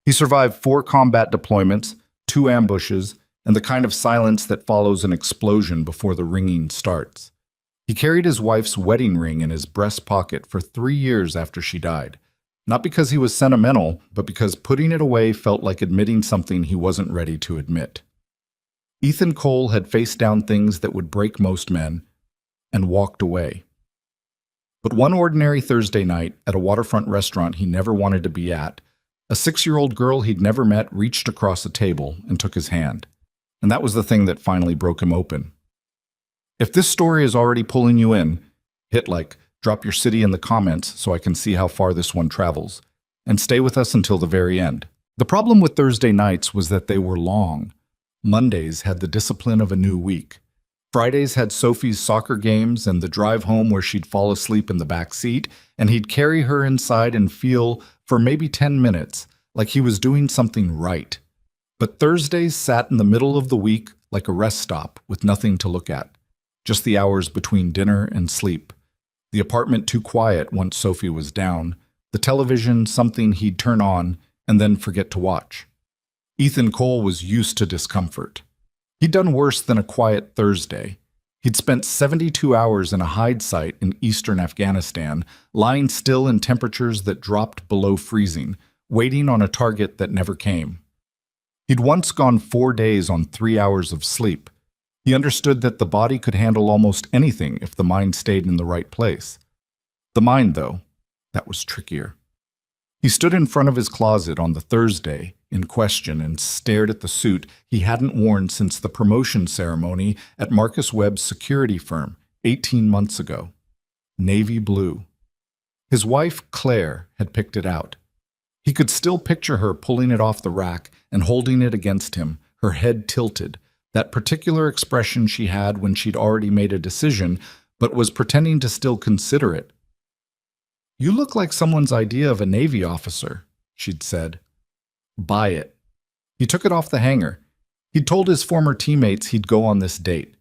He survived 4 combat deployments, 2 ambushes, and the kind of silence that follows an explosion before the ringing starts. He carried his wife's wedding ring in his breast pocket for 3 years after she died. Not because he was sentimental, but because putting it away felt like admitting something he wasn't ready to admit. Ethan Cole had faced down things that would break most men and walked away. But one ordinary Thursday night at a waterfront restaurant he never wanted to be at, a 6-year-old girl he'd never met reached across a table and took his hand. And that was the thing that finally broke him open. If this story is already pulling you in, hit like, drop your city in the comments so I can see how far this one travels, and stay with us until the very end. The problem with Thursday nights was that they were long. Mondays had the discipline of a new week. Fridays had Sophie's soccer games and the drive home where she'd fall asleep in the back seat, and he'd carry her inside and feel, for maybe 10 minutes, like he was doing something right. But Thursdays sat in the middle of the week like a rest stop with nothing to look at, just the hours between dinner and sleep. The apartment too quiet once Sophie was down, the television something he'd turn on and then forget to watch. Ethan Cole was used to discomfort. He'd done worse than a quiet Thursday. He'd spent 72 hours in a hide site in eastern Afghanistan, lying still in temperatures that dropped below freezing, waiting on a target that never came. He'd once gone 4 days on 3 hours of sleep. He understood that the body could handle almost anything if the mind stayed in the right place. The mind, though, that was trickier. He stood in front of his closet on the Thursday in question and stared at the suit he hadn't worn since the promotion ceremony at Marcus Webb's security firm 18 months ago. Navy blue. His wife, Claire, had picked it out. He could still picture her pulling it off the rack and holding it against him, her head tilted, that particular expression she had when she'd already made a decision, but was pretending to still consider it. "You look like someone's idea of a Navy officer," she'd said. "Buy it." He took it off the hanger. He'd told his former teammates he'd go on this date.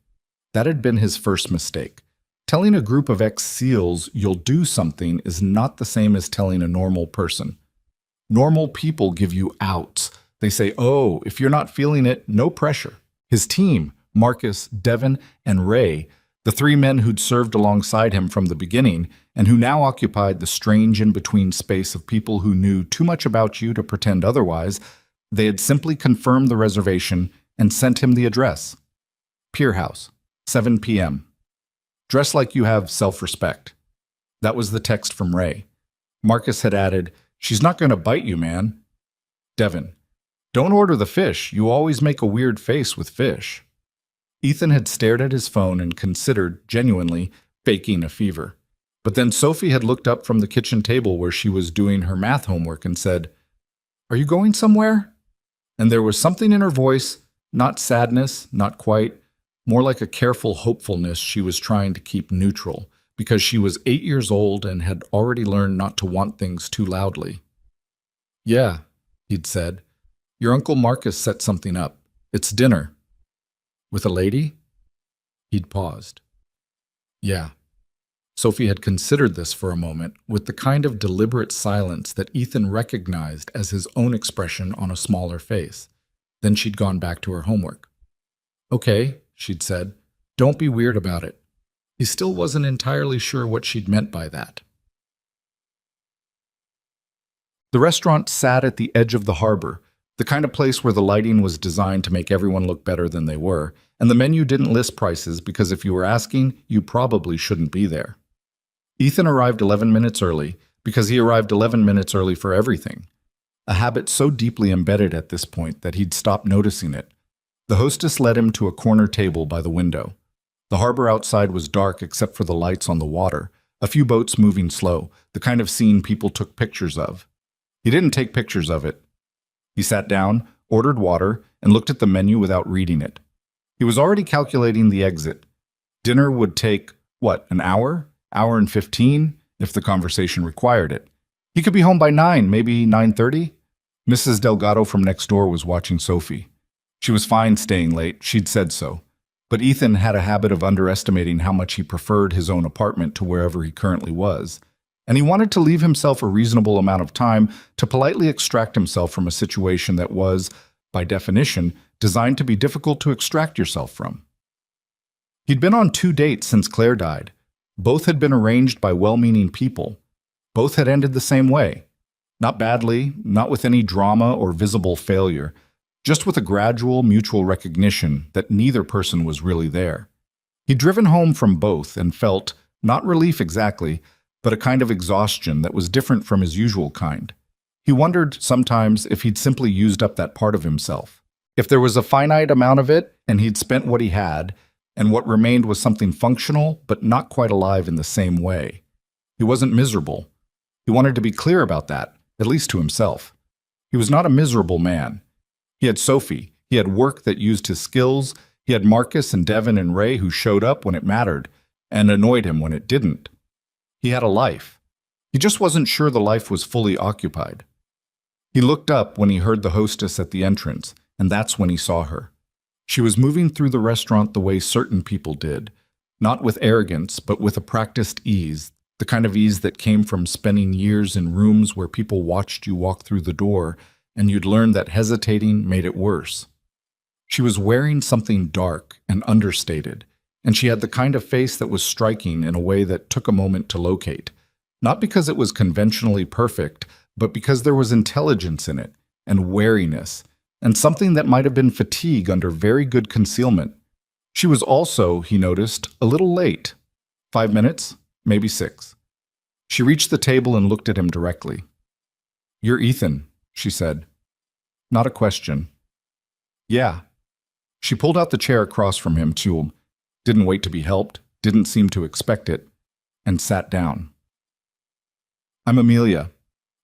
That had been his first mistake. Telling a group of ex-SEALs you'll do something is not the same as telling a normal person. Normal people give you outs. They say, "Oh, if you're not feeling it, no pressure." His team, Marcus, Devin, and Ray, the 3 men who'd served alongside him from the beginning and who now occupied the strange in-between space of people who knew too much about you to pretend otherwise, they had simply confirmed the reservation and sent him the address. Pier House, 7 p.m. Dress like you have self-respect. That was the text from Ray. Marcus had added, "She's not going to bite you, man." Devin, "Don't order the fish. You always make a weird face with fish." Ethan had stared at his phone and considered, genuinely, faking a fever. But then Sophie had looked up from the kitchen table where she was doing her math homework and said, "Are you going somewhere?" And there was something in her voice, not sadness, not quite, more like a careful hopefulness she was trying to keep neutral, because she was 8 years old and had already learned not to want things too loudly. "Yeah," he'd said. "Your Uncle Marcus set something up. It's dinner." "With a lady?" He'd paused. "Yeah." Sophie had considered this for a moment, with the kind of deliberate silence that Ethan recognized as his own expression on a smaller face. Then she'd gone back to her homework. "Okay," she'd said. "Don't be weird about it." He still wasn't entirely sure what she'd meant by that. The restaurant sat at the edge of the harbor, the kind of place where the lighting was designed to make everyone look better than they were, and the menu didn't list prices because if you were asking, you probably shouldn't be there. Ethan arrived 11 minutes early because he arrived 11 minutes early for everything, a habit so deeply embedded at this point that he'd stopped noticing it. The hostess led him to a corner table by the window. The harbor outside was dark except for the lights on the water, a few boats moving slow, the kind of scene people took pictures of. He didn't take pictures of it. He sat down, ordered water, and looked at the menu without reading it. He was already calculating the exit. Dinner would take, an hour? Hour and 15, if the conversation required it. He could be home by 9, maybe 9:30. Mrs. Delgado from next door was watching Sophie. She was fine staying late, she'd said so. But Ethan had a habit of underestimating how much he preferred his own apartment to wherever he currently was. and he wanted to leave himself a reasonable amount of time to politely extract himself from a situation that was, by definition, designed to be difficult to extract yourself from. He'd been on 2 dates since Claire died. Both had been arranged by well-meaning people. Both had ended the same way. Not badly, not with any drama or visible failure, just with a gradual mutual recognition that neither person was really there. He'd driven home from both and felt, not relief exactly, but a kind of exhaustion that was different from his usual kind. He wondered sometimes if he'd simply used up that part of himself. If there was a finite amount of it and he'd spent what he had, and what remained was something functional but not quite alive in the same way. He wasn't miserable. He wanted to be clear about that, at least to himself. He was not a miserable man. He had Sophie. He had work that used his skills. He had Marcus and Devin and Ray who showed up when it mattered and annoyed him when it didn't. He had a life. He just wasn't sure the life was fully occupied. He looked up when he heard the hostess at the entrance, and that's when he saw her. She was moving through the restaurant the way certain people did, not with arrogance, but with a practiced ease, the kind of ease that came from spending years in rooms where people watched you walk through the door, and you'd learn that hesitating made it worse. She was wearing something dark and understated, and she had the kind of face that was striking in a way that took a moment to locate, not because it was conventionally perfect, but because there was intelligence in it, and wariness, and something that might have been fatigue under very good concealment. She was also, he noticed, a little late. 5 minutes, maybe 6. She reached the table and looked at him directly. "You're Ethan," she said. Not a question. "Yeah." She pulled out the chair across from him, too, didn't wait to be helped, didn't seem to expect it, and sat down. "I'm Amelia."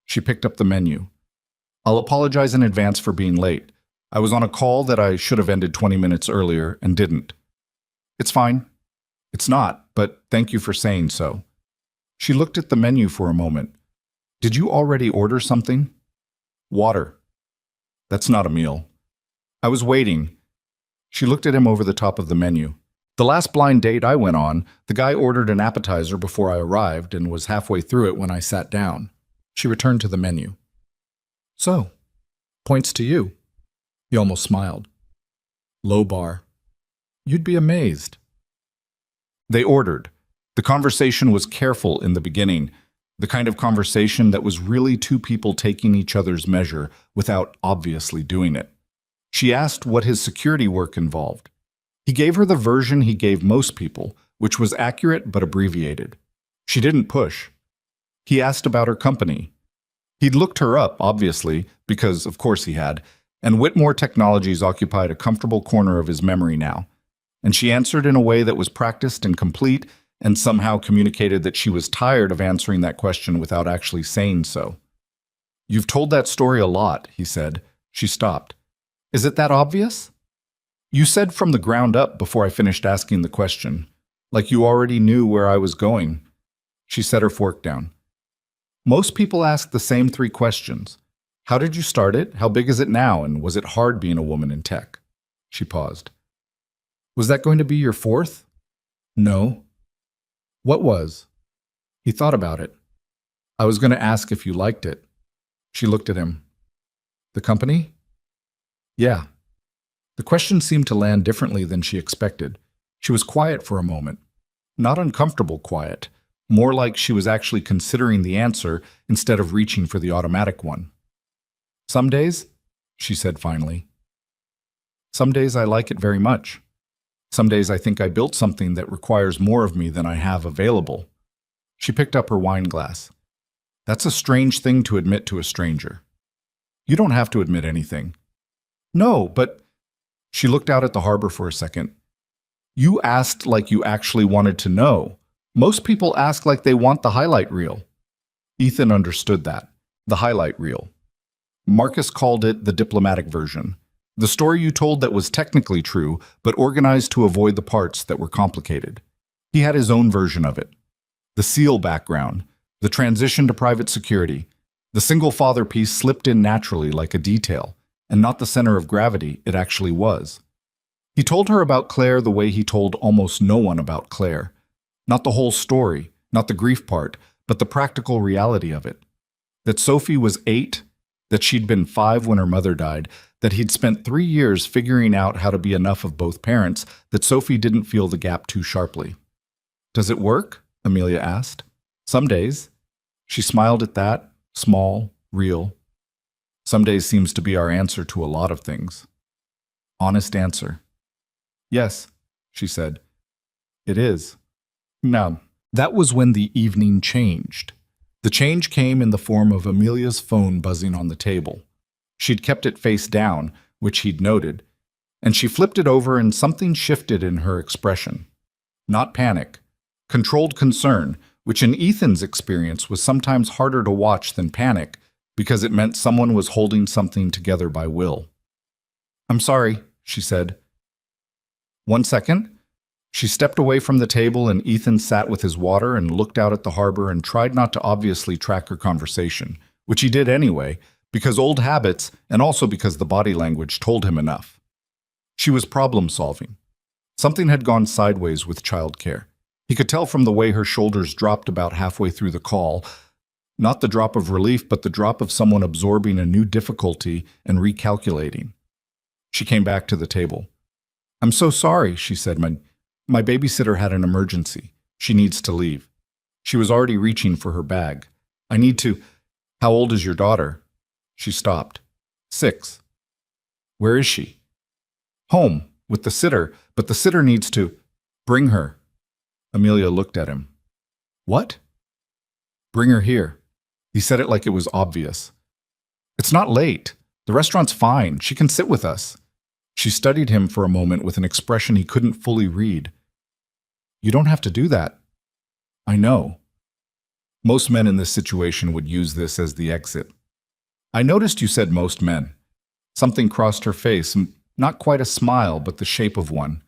She picked up the menu. "I'll apologize in advance for being late. I was on a call that I should have ended 20 minutes earlier and didn't." "It's fine." "It's not, but thank you for saying so." She looked at the menu for a moment. "Did you already order something?" "Water." "That's not a meal." "I was waiting." She looked at him over the top of the menu. "The last blind date I went on, the guy ordered an appetizer before I arrived and was halfway through it when I sat down." She returned to the menu. "So, points to you." He almost smiled. "Low bar. You'd be amazed." They ordered. The conversation was careful in the beginning, the kind of conversation that was really two people taking each other's measure without obviously doing it. She asked what his security work involved. He gave her the version he gave most people, which was accurate but abbreviated. She didn't push. He asked about her company. He'd looked her up, obviously, because of course he had, and Whitmore Technologies occupied a comfortable corner of his memory now. And she answered in a way that was practiced and complete, and somehow communicated that she was tired of answering that question without actually saying so. "You've told that story a lot," he said. She stopped. "Is it that obvious?" "You said from the ground up before I finished asking the question, like you already knew where I was going." She set her fork down. "Most people ask the same 3 questions. How did you start it? How big is it now? And was it hard being a woman in tech?" She paused. "Was that going to be your 4th? "No." "What was?" He thought about it. "I was going to ask if you liked it." She looked at him. "The company?" "Yeah." The question seemed to land differently than she expected. She was quiet for a moment. Not uncomfortable quiet, more like she was actually considering the answer instead of reaching for the automatic one. "Some days," she said finally. "Some days I like it very much. Some days I think I built something that requires more of me than I have available." She picked up her wine glass. "That's a strange thing to admit to a stranger." "You don't have to admit anything." "No, but..." She looked out at the harbor for a second. "You asked like you actually wanted to know. Most people ask like they want the highlight reel." Ethan understood that. The highlight reel. Marcus called it the diplomatic version. The story you told that was technically true, but organized to avoid the parts that were complicated. He had his own version of it. The SEAL background, the transition to private security, the single father piece slipped in naturally like a detail, and not the center of gravity it actually was. He told her about Claire the way he told almost no one about Claire. Not the whole story, not the grief part, but the practical reality of it. That Sophie was 8, that she'd been 5 when her mother died, that he'd spent 3 years figuring out how to be enough of both parents, that Sophie didn't feel the gap too sharply. "Does it work?" Amelia asked. "Some days." She smiled at that, small, real. "Some days seems to be our answer to a lot of things." Honest answer. "Yes," she said. "It is." Now, that was when the evening changed. The change came in the form of Amelia's phone buzzing on the table. She'd kept it face down, which he'd noted, and she flipped it over and something shifted in her expression. Not panic, controlled concern, which in Ethan's experience was sometimes harder to watch than panic because it meant someone was holding something together by will. "I'm sorry," she said. "1 second." She stepped away from the table and Ethan sat with his water and looked out at the harbor and tried not to obviously track her conversation, which he did anyway, because old habits and also because the body language told him enough. She was problem-solving. Something had gone sideways with childcare. He could tell from the way her shoulders dropped about halfway through the call, not the drop of relief, but the drop of someone absorbing a new difficulty and recalculating. She came back to the table. "I'm so sorry," she said. My babysitter had an emergency. She needs to leave." She was already reaching for her bag. "I need to—" "How old is your daughter?" She stopped. 6. "Where is she?" "Home, with the sitter, but the sitter needs to—" "Bring her." Amelia looked at him. "What?" "Bring her here." He said it like it was obvious. "It's not late. The restaurant's fine. She can sit with us." She studied him for a moment with an expression he couldn't fully read. "You don't have to do that." "I know." Most men in this situation would use this as the exit. "I noticed you said most men." Something crossed her face, not quite a smile, but the shape of one.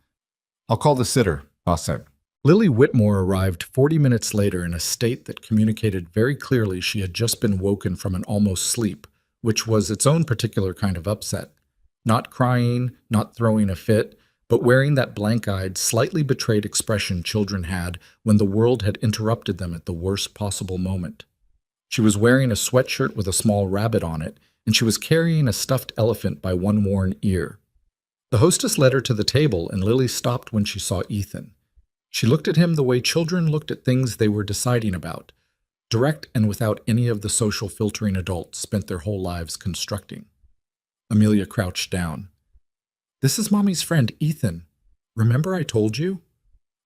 "I'll call the sitter," I said. Lily Whitmore arrived 40 minutes later in a state that communicated very clearly she had just been woken from an almost sleep, which was its own particular kind of upset. Not crying, not throwing a fit, but wearing that blank-eyed, slightly betrayed expression children had when the world had interrupted them at the worst possible moment. She was wearing a sweatshirt with a small rabbit on it, and she was carrying a stuffed elephant by one worn ear. The hostess led her to the table, and Lily stopped when she saw Ethan. She looked at him the way children looked at things they were deciding about, direct and without any of the social filtering adults spent their whole lives constructing. Amelia crouched down. "This is Mommy's friend, Ethan. Remember I told you?"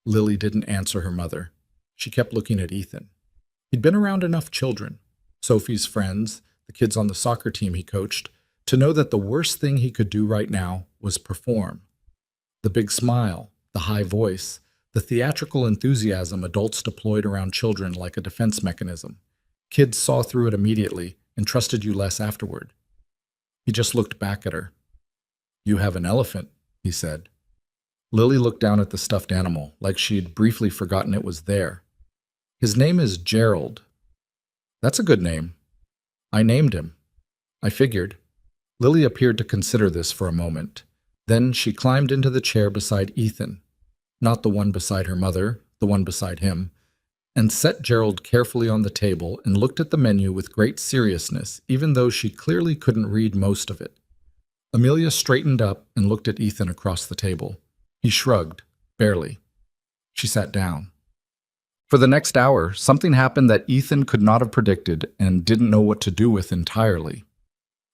Lily didn't answer her mother. She kept looking at Ethan. He'd been around enough children, Sophie's friends, the kids on the soccer team he coached, to know that the worst thing he could do right now was perform. The big smile, the high voice, the theatrical enthusiasm adults deployed around children like a defense mechanism. Kids saw through it immediately and trusted you less afterward. He just looked back at her. "You have an elephant," he said. Lily looked down at the stuffed animal, like she'd briefly forgotten it was there. "His name is Gerald." "That's a good name." "I named him. I figured." Lily appeared to consider this for a moment. Then she climbed into the chair beside Ethan, not the one beside her mother, the one beside him, and set Gerald carefully on the table and looked at the menu with great seriousness, even though she clearly couldn't read most of it. Amelia straightened up and looked at Ethan across the table. He shrugged, barely. She sat down. For the next hour, something happened that Ethan could not have predicted and didn't know what to do with entirely.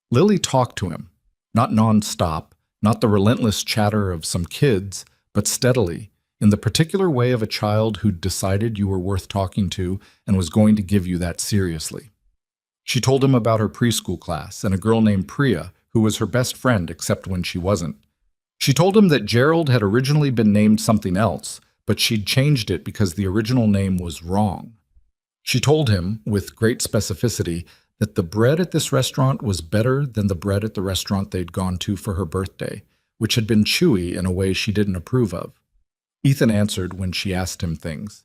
Lily talked to him, not non-stop, not the relentless chatter of some kids, but steadily, in the particular way of a child who'd decided you were worth talking to and was going to give you that seriously. She told him about her preschool class and a girl named Priya, who was her best friend except when she wasn't. She told him that Gerald had originally been named something else, but she'd changed it because the original name was wrong. She told him, with great specificity, that the bread at this restaurant was better than the bread at the restaurant they'd gone to for her birthday, which had been chewy in a way she didn't approve of. Ethan answered when she asked him things.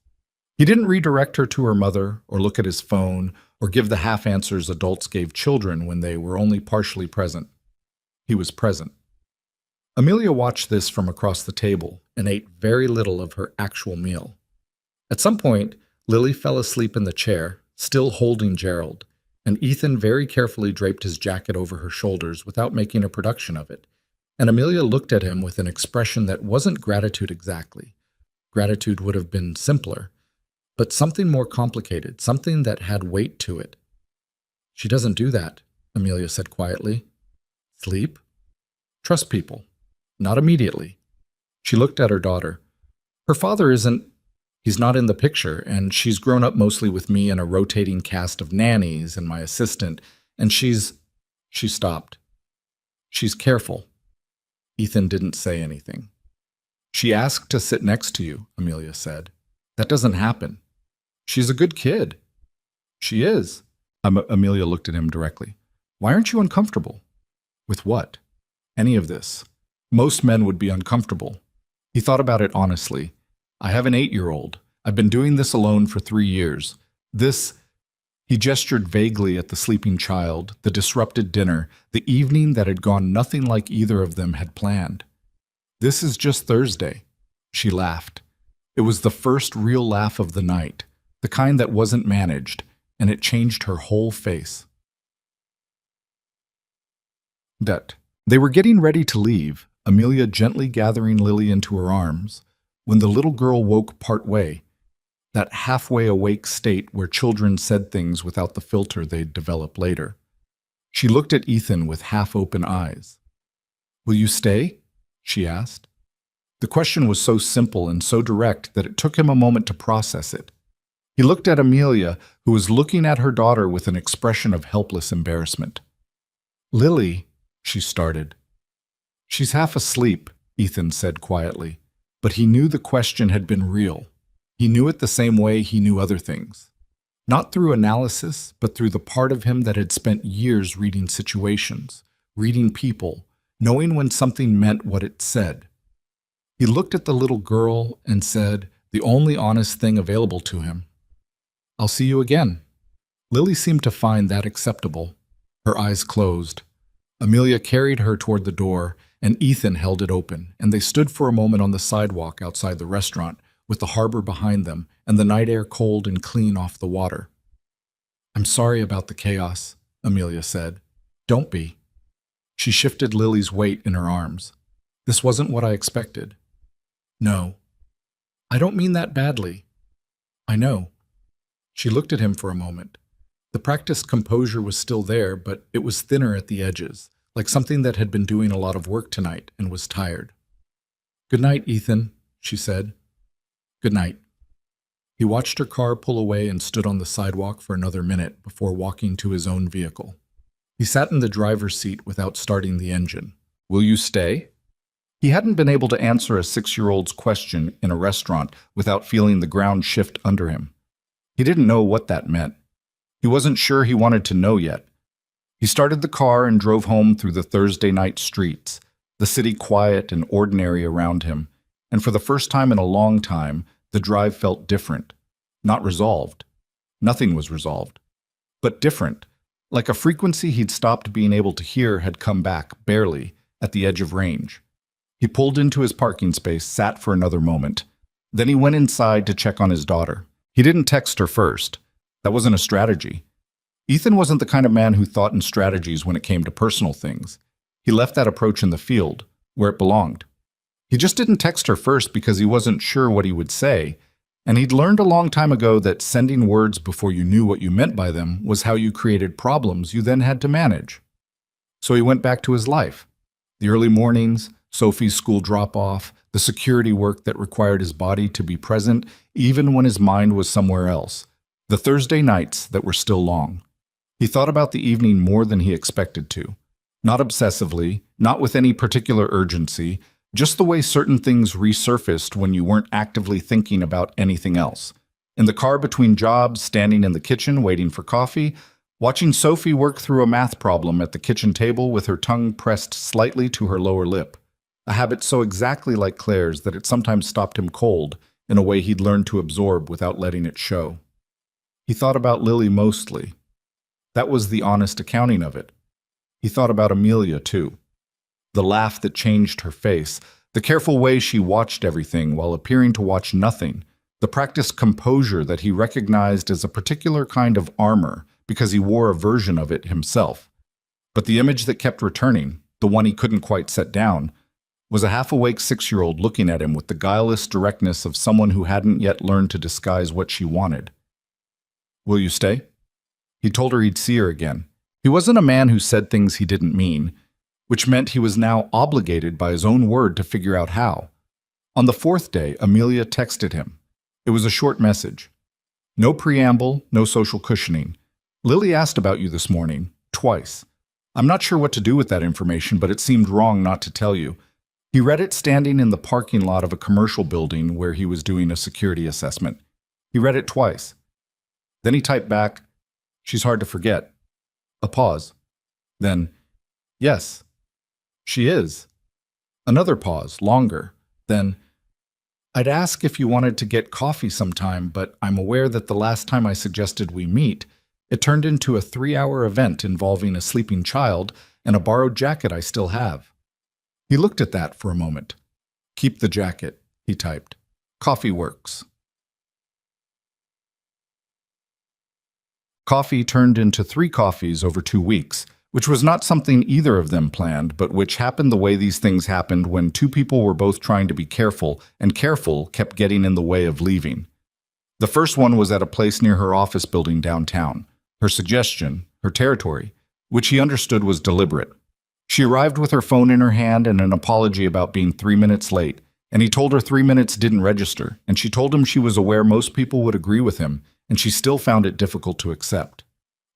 He didn't redirect her to her mother or look at his phone or give the half-answers adults gave children when they were only partially present. He was present. Amelia watched this from across the table and ate very little of her actual meal. At some point, Lily fell asleep in the chair, still holding Gerald, and Ethan very carefully draped his jacket over her shoulders without making a production of it. And Amelia looked at him with an expression that wasn't gratitude exactly. Gratitude would have been simpler, but something more complicated, something that had weight to it. "She doesn't do that," Amelia said quietly. "Sleep? Trust people. Not immediately." She looked at her daughter. "Her father isn't. He's not in the picture, and she's grown up mostly with me and a rotating cast of nannies and my assistant, and she's—" She stopped. "She's careful." Ethan didn't say anything. "She asked to sit next to you," Amelia said. "That doesn't happen. She's a good kid." "She is." Amelia looked at him directly. "Why aren't you uncomfortable?" "With what?" "Any of this. Most men would be uncomfortable." He thought about it honestly. "I have an 8-year-old. I've been doing this alone for 3 years. This—" He gestured vaguely at the sleeping child, the disrupted dinner, the evening that had gone nothing like either of them had planned. "This is just Thursday." She laughed. It was the first real laugh of the night, the kind that wasn't managed, and it changed her whole face. They were getting ready to leave, Amelia gently gathering Lily into her arms, when the little girl woke partway, that halfway awake state where children said things without the filter they'd develop later. She looked at Ethan with half-open eyes. "Will you stay?" she asked. The question was so simple and so direct that it took him a moment to process it. He looked at Amelia, who was looking at her daughter with an expression of helpless embarrassment. "Lily," she started. "She's half asleep," Ethan said quietly, but he knew the question had been real. He knew it the same way he knew other things. Not through analysis, but through the part of him that had spent years reading situations, reading people, knowing when something meant what it said. He looked at the little girl and said, the only honest thing available to him, "I'll see you again." Lily seemed to find that acceptable. Her eyes closed. Amelia carried her toward the door, and Ethan held it open, and they stood for a moment on the sidewalk outside the restaurant, with the harbor behind them and the night air cold and clean off the water. "I'm sorry about the chaos," Amelia said. "Don't be." She shifted Lily's weight in her arms. "This wasn't what I expected." "No. I don't mean that badly. I know." She looked at him for a moment. The practiced composure was still there, but it was thinner at the edges, like something that had been doing a lot of work tonight and was tired. "Good night, Ethan," she said. "Good night." He watched her car pull away and stood on the sidewalk for another minute before walking to his own vehicle. He sat in the driver's seat without starting the engine. "Will you stay?" He hadn't been able to answer a 6-year-old's question in a restaurant without feeling the ground shift under him. He didn't know what that meant. He wasn't sure he wanted to know yet. He started the car and drove home through the Thursday night streets, the city quiet and ordinary around him, and for the first time in a long time, the drive felt different. Not resolved. Nothing was resolved. But different, like a frequency he'd stopped being able to hear had come back, barely, at the edge of range. He pulled into his parking space, sat for another moment. Then he went inside to check on his daughter. He didn't text her first. That wasn't a strategy. Ethan wasn't the kind of man who thought in strategies when it came to personal things. He left that approach in the field, where it belonged. He just didn't text her first because he wasn't sure what he would say, and he'd learned a long time ago that sending words before you knew what you meant by them was how you created problems you then had to manage. So he went back to his life. The early mornings, Sophie's school drop-off, the security work that required his body to be present even when his mind was somewhere else, the Thursday nights that were still long. He thought about the evening more than he expected to. Not obsessively, not with any particular urgency, just the way certain things resurfaced when you weren't actively thinking about anything else. In the car between jobs, standing in the kitchen waiting for coffee, watching Sophie work through a math problem at the kitchen table with her tongue pressed slightly to her lower lip, a habit so exactly like Claire's that it sometimes stopped him cold in a way he'd learned to absorb without letting it show. He thought about Lily mostly. That was the honest accounting of it. He thought about Amelia, too. The laugh that changed her face, the careful way she watched everything while appearing to watch nothing, the practiced composure that he recognized as a particular kind of armor because he wore a version of it himself. But the image that kept returning, the one he couldn't quite set down, was a half-awake 6-year-old looking at him with the guileless directness of someone who hadn't yet learned to disguise what she wanted. "Will you stay?" He told her he'd see her again. He wasn't a man who said things he didn't mean, which meant he was now obligated by his own word to figure out how. On the 4th day, Amelia texted him. It was a short message. No preamble, no social cushioning. "Lily asked about you this morning, twice. I'm not sure what to do with that information, but it seemed wrong not to tell you." He read it standing in the parking lot of a commercial building where he was doing a security assessment. He read it twice. Then he typed back, "She's hard to forget." A pause. Then, "Yes, she is." Another pause, longer. Then, "I'd ask if you wanted to get coffee sometime, but I'm aware that the last time I suggested we meet, it turned into a 3-hour event involving a sleeping child and a borrowed jacket I still have." He looked at that for a moment. "Keep the jacket," he typed. "Coffee works." Coffee turned into 3 coffees over 2 weeks, which was not something either of them planned, but which happened the way these things happened when 2 people were both trying to be careful, and careful kept getting in the way of leaving. The first one was at a place near her office building downtown. Her suggestion, her territory, which he understood was deliberate. She arrived with her phone in her hand and an apology about being 3 minutes late, and he told her 3 minutes didn't register, and she told him she was aware most people would agree with him, and she still found it difficult to accept.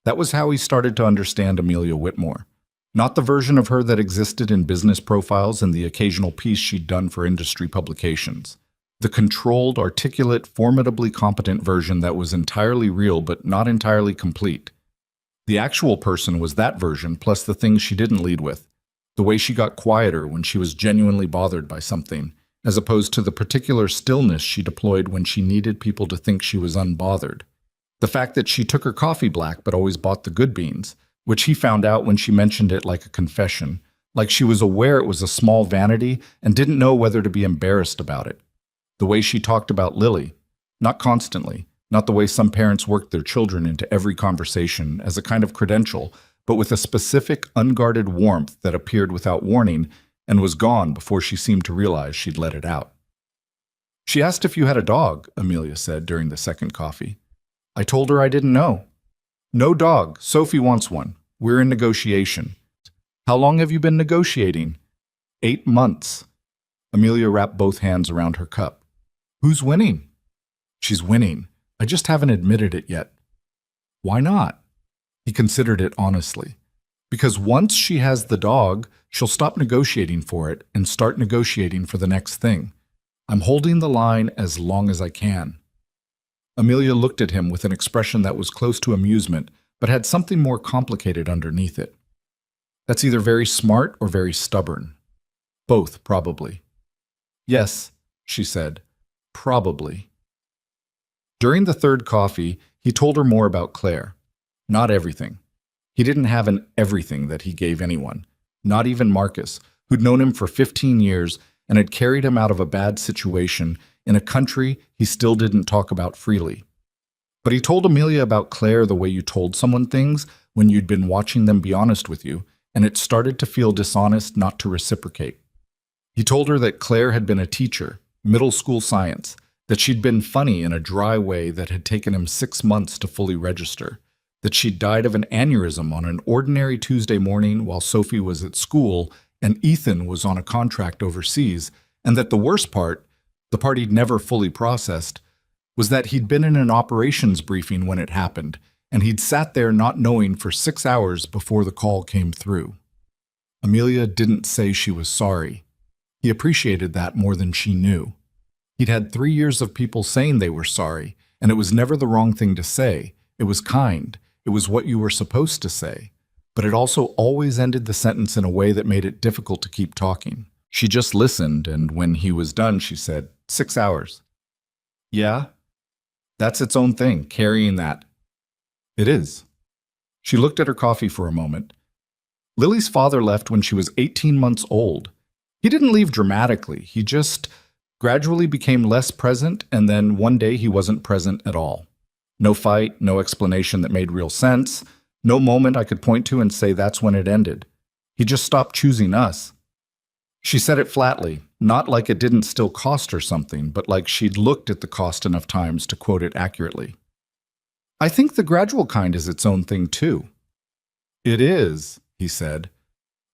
That was how he started to understand Amelia Whitmore. Not the version of her that existed in business profiles and the occasional piece she'd done for industry publications. The controlled, articulate, formidably competent version that was entirely real but not entirely complete. The actual person was that version plus the things she didn't lead with. The way she got quieter when she was genuinely bothered by something, as opposed to the particular stillness she deployed when she needed people to think she was unbothered. The fact that she took her coffee black but always bought the good beans, which he found out when she mentioned it like a confession, like she was aware it was a small vanity and didn't know whether to be embarrassed about it. The way she talked about Lily, not constantly, not the way some parents work their children into every conversation as a kind of credential, but with a specific, unguarded warmth that appeared without warning and was gone before she seemed to realize she'd let it out. "She asked if you had a dog," Amelia said during the second coffee. "I told her I didn't know." "No dog. Sophie wants one. We're in negotiation." "How long have you been negotiating?" 8 months. Amelia wrapped both hands around her cup. "Who's winning?" "She's winning. I just haven't admitted it yet." "Why not?" He considered it honestly. "Because once she has the dog, she'll stop negotiating for it and start negotiating for the next thing. I'm holding the line as long as I can." Amelia looked at him with an expression that was close to amusement, but had something more complicated underneath it. "That's either very smart or very stubborn." "Both, probably." "Yes," she said, "probably." During the third coffee, he told her more about Claire. Not everything. He didn't have an everything that he gave anyone, not even Marcus, who'd known him for 15 years and had carried him out of a bad situation in a country he still didn't talk about freely. But he told Amelia about Claire the way you told someone things when you'd been watching them be honest with you, and it started to feel dishonest not to reciprocate. He told her that Claire had been a teacher, middle school science, that she'd been funny in a dry way that had taken him 6 months to fully register, that she'd died of an aneurysm on an ordinary Tuesday morning while Sophie was at school and Ethan was on a contract overseas, and that the worst part, the part he'd never fully processed, was that he'd been in an operations briefing when it happened, and he'd sat there not knowing for 6 hours before the call came through. Amelia didn't say she was sorry. He appreciated that more than she knew. He'd had 3 years of people saying they were sorry, and it was never the wrong thing to say. It was kind. It was what you were supposed to say. But it also always ended the sentence in a way that made it difficult to keep talking. She just listened, and when he was done, she said, 6 hours. "Yeah? That's its own thing, carrying that." "It is." She looked at her coffee for a moment. Lily's father left when she was 18 months old. He didn't leave dramatically. He just gradually became less present, and then one day he wasn't present at all. No fight, no explanation that made real sense, no moment I could point to and say that's when it ended. He just stopped choosing us. She said it flatly, not like it didn't still cost her something, but like she'd looked at the cost enough times to quote it accurately. I think the gradual kind is its own thing too. It is, he said.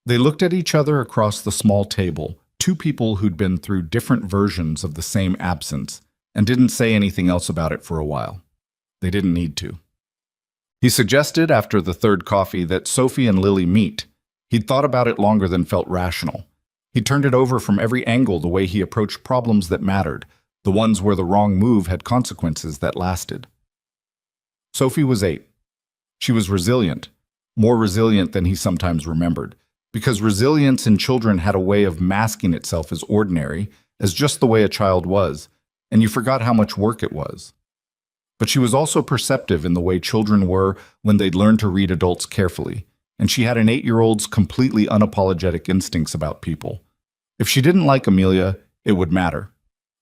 They looked at each other across the small table, two people who'd been through different versions of the same absence, and didn't say anything else about it for a while. They didn't need to. He suggested after the third coffee that Sophie and Lily meet. He'd thought about it longer than felt rational. He turned it over from every angle the way he approached problems that mattered, the ones where the wrong move had consequences that lasted. Sophie was 8. She was resilient, more resilient than he sometimes remembered, because resilience in children had a way of masking itself as ordinary, as just the way a child was, and you forgot how much work it was. But she was also perceptive in the way children were when they'd learned to read adults carefully, and she had an 8-year-old's completely unapologetic instincts about people. If she didn't like Amelia, it would matter.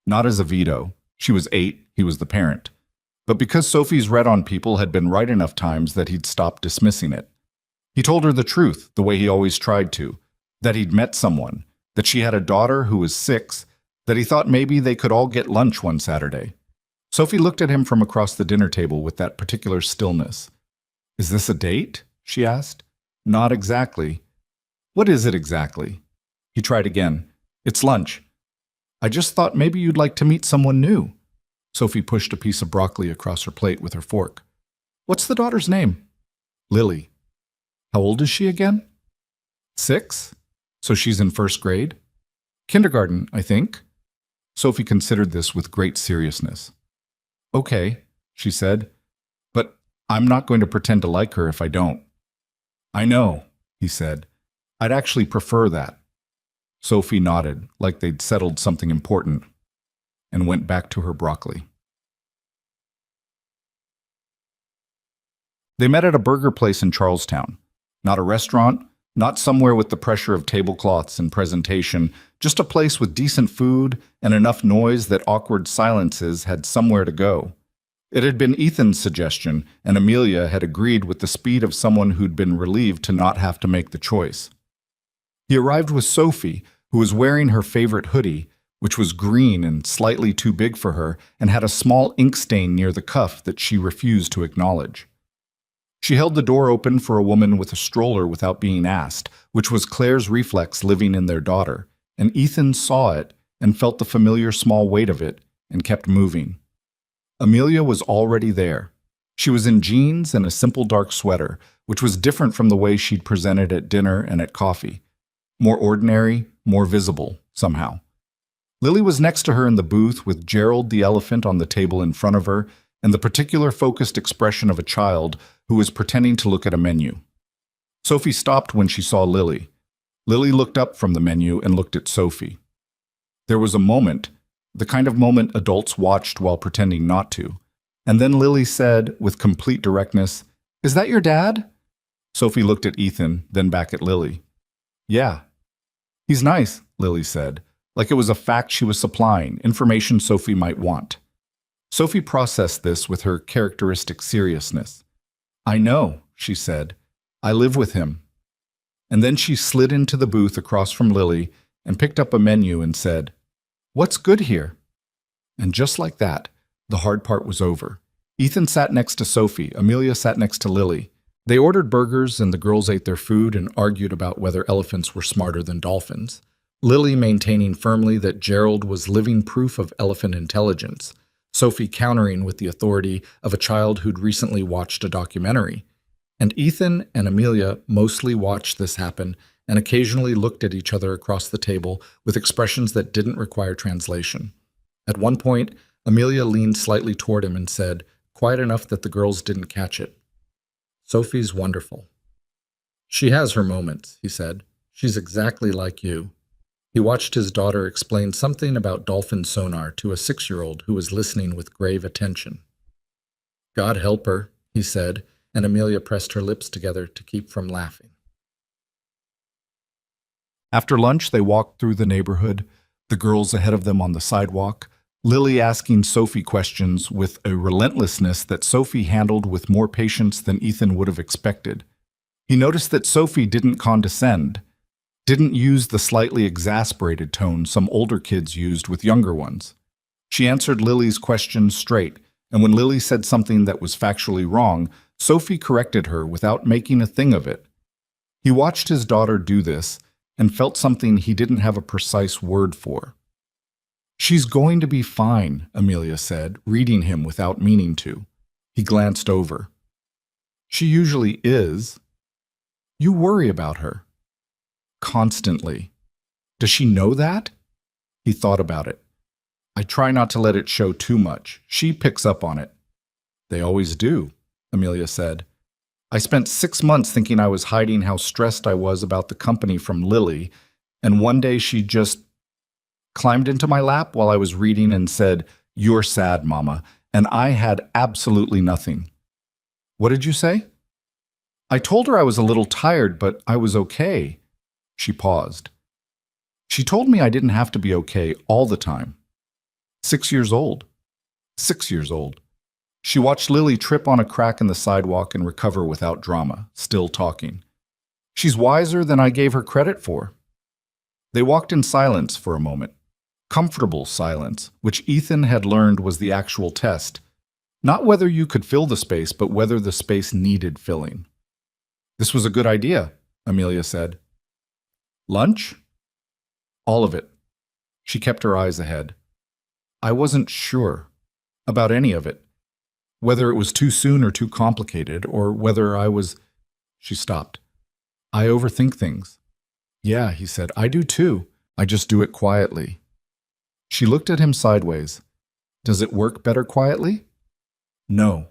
Not as a veto. She was 8, he was the parent. But because Sophie's read on people had been right enough times that he'd stopped dismissing it. He told her the truth, the way he always tried to, that he'd met someone, that she had a daughter who was 6, that he thought maybe they could all get lunch one Saturday. Sophie looked at him from across the dinner table with that particular stillness. Is this a date? She asked. Not exactly. What is it exactly? He tried again. It's lunch. I just thought maybe you'd like to meet someone new. Sophie pushed a piece of broccoli across her plate with her fork. What's the daughter's name? Lily. How old is she again? 6? So she's in first grade? Kindergarten, I think. Sophie considered this with great seriousness. Okay, she said, but I'm not going to pretend to like her if I don't. I know, he said. I'd actually prefer that. Sophie nodded, like they'd settled something important, and went back to her broccoli. They met at a burger place in Charlestown. Not a restaurant, not somewhere with the pressure of tablecloths and presentation, just a place with decent food and enough noise that awkward silences had somewhere to go. It had been Ethan's suggestion, and Amelia had agreed with the speed of someone who'd been relieved to not have to make the choice. He arrived with Sophie, who was wearing her favorite hoodie, which was green and slightly too big for her, and had a small ink stain near the cuff that she refused to acknowledge. She held the door open for a woman with a stroller without being asked, which was Claire's reflex living in their daughter, and Ethan saw it and felt the familiar small weight of it and kept moving. Amelia was already there. She was in jeans and a simple dark sweater, which was different from the way she'd presented at dinner and at coffee. More ordinary, more visible, somehow. Lily was next to her in the booth with Gerald the elephant on the table in front of her and the particular focused expression of a child who was pretending to look at a menu. Sophie stopped when she saw Lily. Lily looked up from the menu and looked at Sophie. There was a moment, the kind of moment adults watched while pretending not to, and then Lily said, with complete directness, "Is that your dad?" Sophie looked at Ethan, then back at Lily. "Yeah." "He's nice," Lily said, like it was a fact she was supplying, information Sophie might want. Sophie processed this with her characteristic seriousness. "I know," she said. "I live with him." And then she slid into the booth across from Lily and picked up a menu and said, "What's good here?" And just like that, the hard part was over. Ethan sat next to Sophie, Amelia sat next to Lily. They ordered burgers and the girls ate their food and argued about whether elephants were smarter than dolphins. Lily maintaining firmly that Gerald was living proof of elephant intelligence, Sophie countering with the authority of a child who'd recently watched a documentary. And Ethan and Amelia mostly watched this happen and occasionally looked at each other across the table with expressions that didn't require translation. At one point, Amelia leaned slightly toward him and said, quiet enough that the girls didn't catch it, "Sophie's wonderful." "She has her moments," he said. "She's exactly like you." He watched his daughter explain something about dolphin sonar to a 6-year-old who was listening with grave attention. "God help her," he said, and Amelia pressed her lips together to keep from laughing. After lunch, they walked through the neighborhood, The girls ahead of them on the sidewalk, Lily asking Sophie questions with a relentlessness that Sophie handled with more patience than Ethan would have expected. He noticed that Sophie didn't condescend, didn't use the slightly exasperated tone some older kids used with younger ones. She answered Lily's questions straight, and when Lily said something that was factually wrong, Sophie corrected her without making a thing of it. He watched his daughter do this and felt something he didn't have a precise word for. "She's going to be fine," Amelia said, reading him without meaning to. He glanced over. "She usually is. You worry about her. Constantly. Does she know that?" He thought about it. "I try not to let it show too much. She picks up on it." "They always do," Amelia said. "I spent 6 months thinking I was hiding how stressed I was about the company from Lily, and one day she just climbed into my lap while I was reading and said, 'You're sad, Mama,' and I had absolutely nothing." "What did you say?" "I told her I was a little tired, but I was okay." She paused. "She told me I didn't have to be okay all the time." 6 years old. 6 years old. She watched Lily trip on a crack in the sidewalk and recover without drama, still talking. "She's wiser than I gave her credit for." They walked in silence for a moment. Comfortable silence, which Ethan had learned was the actual test. Not whether you could fill the space, but whether the space needed filling. "This was a good idea," Amelia said. "Lunch?" "All of it." She kept her eyes ahead. "I wasn't sure about any of it. Whether it was too soon or too complicated, or whether I was—" She stopped. "I overthink things." "Yeah," he said, "I do too. I just do it quietly." She looked at him sideways. "Does it work better quietly?" "No,"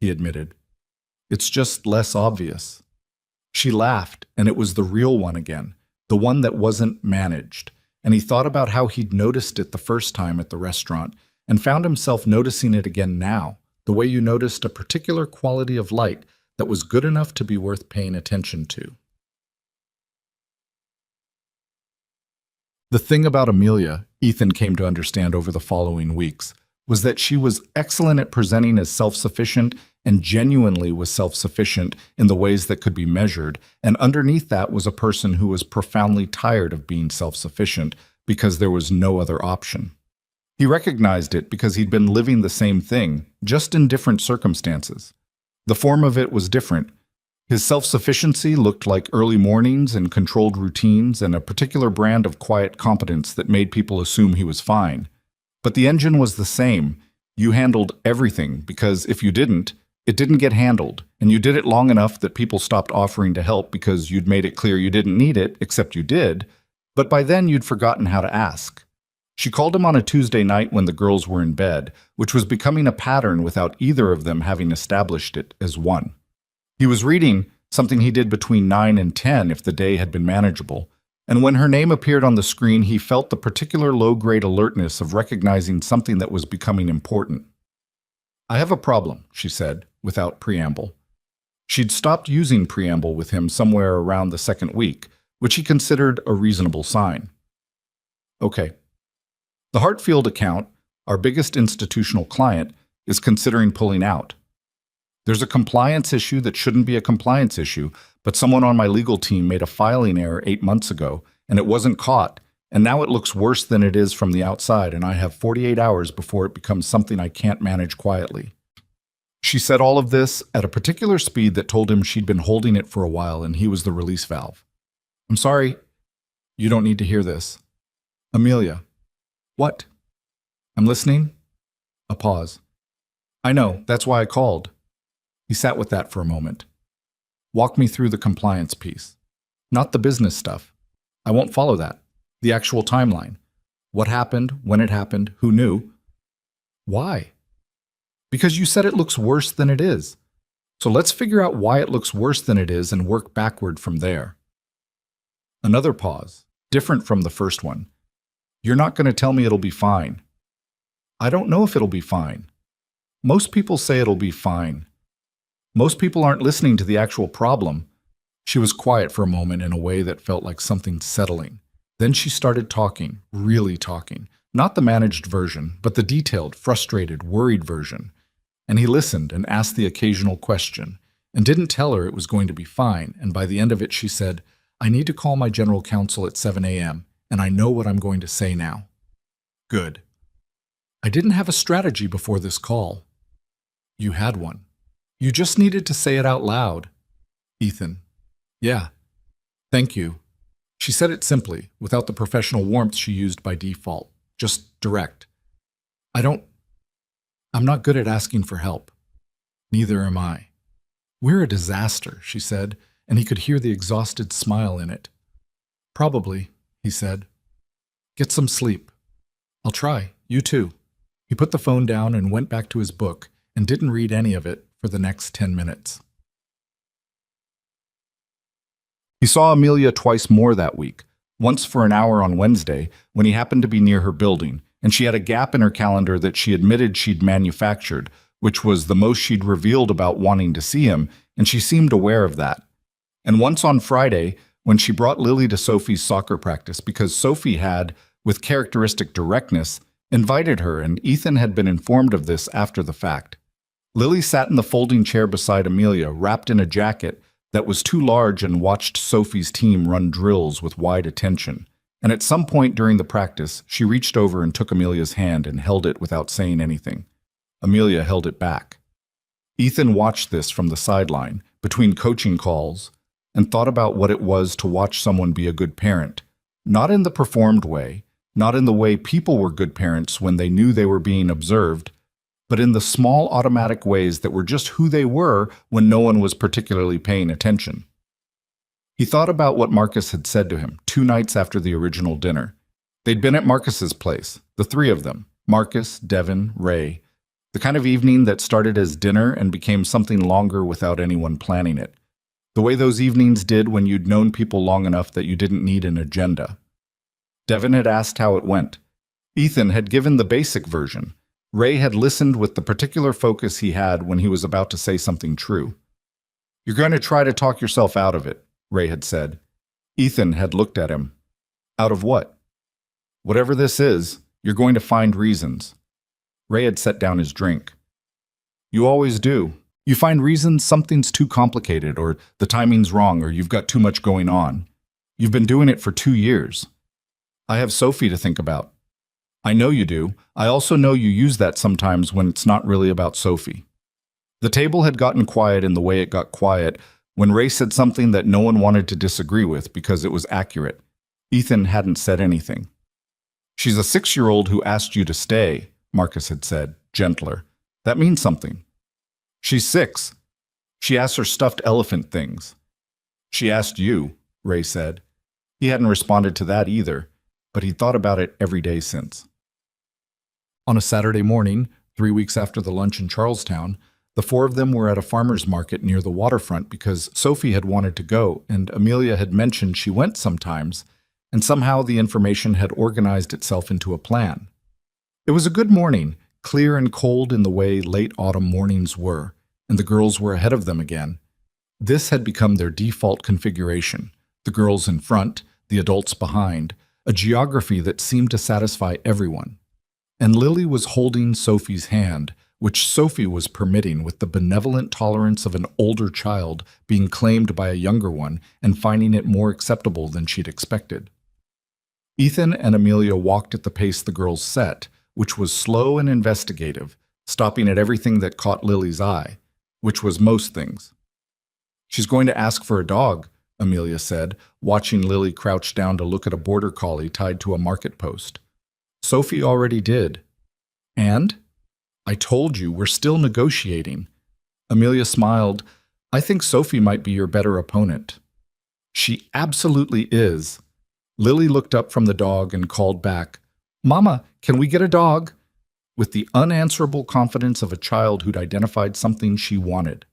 he admitted. "It's just less obvious." She laughed, and it was the real one again, the one that wasn't managed, and he thought about how he'd noticed it the first time at the restaurant, and found himself noticing it again now, the way you noticed a particular quality of light that was good enough to be worth paying attention to. The thing about Amelia, Ethan came to understand over the following weeks, was that she was excellent at presenting as self-sufficient and genuinely was self-sufficient in the ways that could be measured, and underneath that was a person who was profoundly tired of being self-sufficient because there was no other option. He recognized it because he'd been living the same thing, just in different circumstances. The form of it was different. His self-sufficiency looked like early mornings and controlled routines and a particular brand of quiet competence that made people assume he was fine. But the engine was the same. You handled everything because if you didn't, it didn't get handled, and you did it long enough that people stopped offering to help because you'd made it clear you didn't need it, except you did, but by then you'd forgotten how to ask. She called him on a Tuesday night when the girls were in bed, which was becoming a pattern without either of them having established it as one. He was reading, something he did between 9 and 10 if the day had been manageable, and when her name appeared on the screen, he felt the particular low-grade alertness of recognizing something that was becoming important. "I have a problem," she said, without preamble. She'd stopped using preamble with him somewhere around the second week, which he considered a reasonable sign. "Okay. The Hartfield account, our biggest institutional client, is considering pulling out. There's a compliance issue that shouldn't be a compliance issue, but someone on my legal team made a filing error 8 months ago, and it wasn't caught, and now it looks worse than it is from the outside, and I have 48 hours before it becomes something I can't manage quietly." She said all of this at a particular speed that told him she'd been holding it for a while and he was the release valve. "I'm sorry. You don't need to hear this." "Amelia." "What?" "I'm listening." A pause. "I know. That's why I called." He sat with that for a moment. "Walk me through the compliance piece. Not the business stuff. I won't follow that. The actual timeline. What happened, when it happened, who knew." "Why?" "Because you said it looks worse than it is. So let's figure out why it looks worse than it is and work backward from there." Another pause, different from the first one. "You're not going to tell me it'll be fine." "I don't know if it'll be fine. Most people say it'll be fine. Most people aren't listening to the actual problem." She was quiet for a moment in a way that felt like something settling. Then she started talking, really talking. Not the managed version, but the detailed, frustrated, worried version. And he listened and asked the occasional question, and didn't tell her it was going to be fine, and by the end of it she said, "I need to call my general counsel at 7 a.m., and I know what I'm going to say now." Good. I didn't have a strategy before this call. You had one. You just needed to say it out loud. Ethan. Yeah. Thank you. She said it simply, without the professional warmth she used by default. Just direct. I'm not good at asking for help. Neither am I. We're a disaster, she said, and he could hear the exhausted smile in it. Probably, he said. Get some sleep. I'll try. You too. He put the phone down and went back to his book and didn't read any of it for the next 10 minutes. He saw Amelia twice more that week, once for an hour on Wednesday when he happened to be near her building, and she had a gap in her calendar that she admitted she'd manufactured, which was the most she'd revealed about wanting to see him, and she seemed aware of that. And once on Friday, when she brought Lily to Sophie's soccer practice because Sophie had, with characteristic directness, invited her, and Ethan had been informed of this after the fact. Lily sat in the folding chair beside Amelia, wrapped in a jacket that was too large, and watched Sophie's team run drills with wide attention. And at some point during the practice, she reached over and took Amelia's hand and held it without saying anything. Amelia held it back. Ethan watched this from the sideline, between coaching calls, and thought about what it was to watch someone be a good parent. Not in the performed way, not in the way people were good parents when they knew they were being observed, but in the small automatic ways that were just who they were when no one was particularly paying attention. He thought about what Marcus had said to him 2 nights after the original dinner. They'd been at Marcus's place, the 3 of them, Marcus, Devin, Ray, the kind of evening that started as dinner and became something longer without anyone planning it. The way those evenings did when you'd known people long enough that you didn't need an agenda. Devin had asked how it went. Ethan had given the basic version. Ray had listened with the particular focus he had when he was about to say something true. "You're going to try to talk yourself out of it," Ray had said. Ethan had looked at him. "Out of what?" "Whatever this is, you're going to find reasons." Ray had set down his drink. "You always do. You find reasons something's too complicated, or the timing's wrong, or you've got too much going on. You've been doing it for 2 years. I have Sophie to think about." "I know you do. I also know you use that sometimes when it's not really about Sophie." The table had gotten quiet in the way it got quiet when Ray said something that no one wanted to disagree with because it was accurate. Ethan hadn't said anything. "She's a 6-year-old who asked you to stay," Marcus had said, gentler. "That means something." "She's 6. She asks her stuffed elephant things." "She asked you," Ray said. He hadn't responded to that either, but he'd thought about it every day since. On a Saturday morning, 3 weeks after the lunch in Charlestown, the 4 of them were at a farmer's market near the waterfront because Sophie had wanted to go, and Amelia had mentioned she went sometimes, and somehow the information had organized itself into a plan. It was a good morning, clear and cold in the way late autumn mornings were, and the girls were ahead of them again. This had become their default configuration, the girls in front, the adults behind, a geography that seemed to satisfy everyone. And Lily was holding Sophie's hand, which Sophie was permitting with the benevolent tolerance of an older child being claimed by a younger one and finding it more acceptable than she'd expected. Ethan and Amelia walked at the pace the girls set, which was slow and investigative, stopping at everything that caught Lily's eye, which was most things. "She's going to ask for a dog," Amelia said, watching Lily crouch down to look at a border collie tied to a market post. "Sophie already did." "And?" "I told you, we're still negotiating." Amelia smiled. "I think Sophie might be your better opponent." "She absolutely is." Lily looked up from the dog and called back, "Mama, can we get a dog?" with the unanswerable confidence of a child who'd identified something she wanted.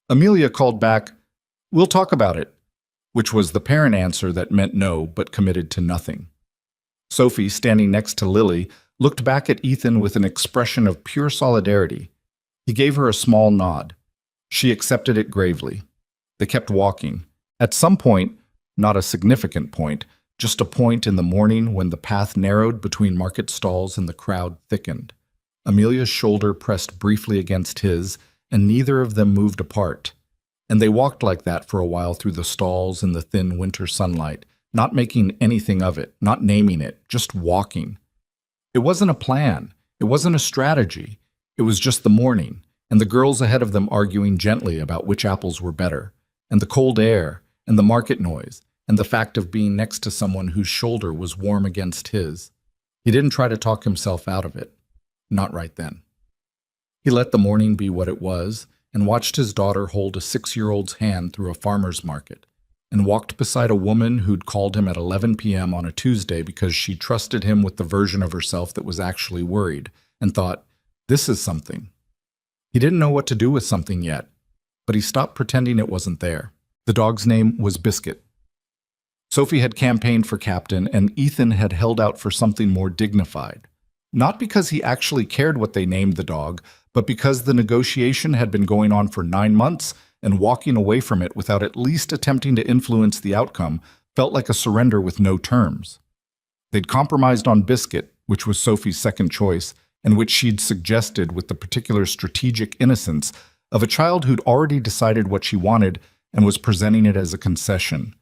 Amelia called back, "We'll talk about it," which was the parent answer that meant no but committed to nothing. Sophie, standing next to Lily, looked back at Ethan with an expression of pure solidarity. He gave her a small nod. She accepted it gravely. They kept walking. At some point, not a significant point, just a point in the morning when the path narrowed between market stalls and the crowd thickened. Amelia's shoulder pressed briefly against his, and neither of them moved apart. And they walked like that for a while through the stalls in the thin winter sunlight, not making anything of it, not naming it, just walking. It wasn't a plan. It wasn't a strategy. It was just the morning, and the girls ahead of them arguing gently about which apples were better, and the cold air, and the market noise, and the fact of being next to someone whose shoulder was warm against his. He didn't try to talk himself out of it. Not right then. He let the morning be what it was, and watched his daughter hold a 6-year-old's hand through a farmer's market, and walked beside a woman who'd called him at 11 p.m. on a Tuesday because she trusted him with the version of herself that was actually worried, and thought, this is something. He didn't know what to do with something yet, but he stopped pretending it wasn't there. The dog's name was Biscuit. Sophie had campaigned for captain, and Ethan had held out for something more dignified. Not because he actually cared what they named the dog, but because the negotiation had been going on for 9 months, and walking away from it without at least attempting to influence the outcome felt like a surrender with no terms. They'd compromised on Biscuit, which was Sophie's second choice, and which she'd suggested with the particular strategic innocence of a child who'd already decided what she wanted and was presenting it as a concession.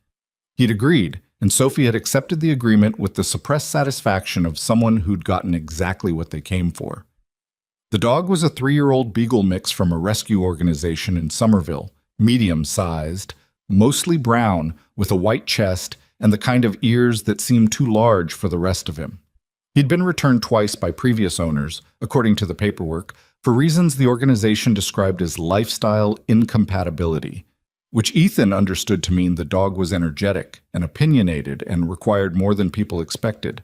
He'd agreed, and Sophie had accepted the agreement with the suppressed satisfaction of someone who'd gotten exactly what they came for. The dog was a 3-year-old beagle mix from a rescue organization in Somerville, medium-sized, mostly brown, with a white chest and the kind of ears that seemed too large for the rest of him. He'd been returned twice by previous owners, according to the paperwork, for reasons the organization described as lifestyle incompatibility, which Ethan understood to mean the dog was energetic and opinionated and required more than people expected.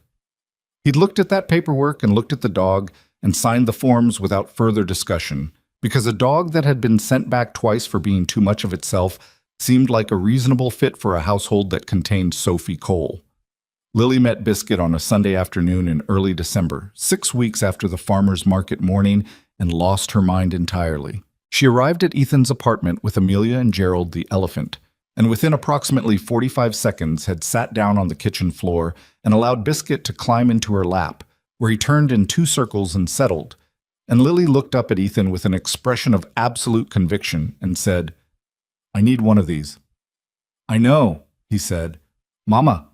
He'd looked at that paperwork and looked at the dog and signed the forms without further discussion, because a dog that had been sent back twice for being too much of itself seemed like a reasonable fit for a household that contained Sophie Cole. Lily met Biscuit on a Sunday afternoon in early December, 6 weeks after the farmer's market morning, and lost her mind entirely. She arrived at Ethan's apartment with Amelia and Gerald the elephant, and within approximately 45 seconds had sat down on the kitchen floor and allowed Biscuit to climb into her lap, where he turned in 2 circles and settled. And Lily looked up at Ethan with an expression of absolute conviction and said, "I need one of these." "I know," he said. "Mama."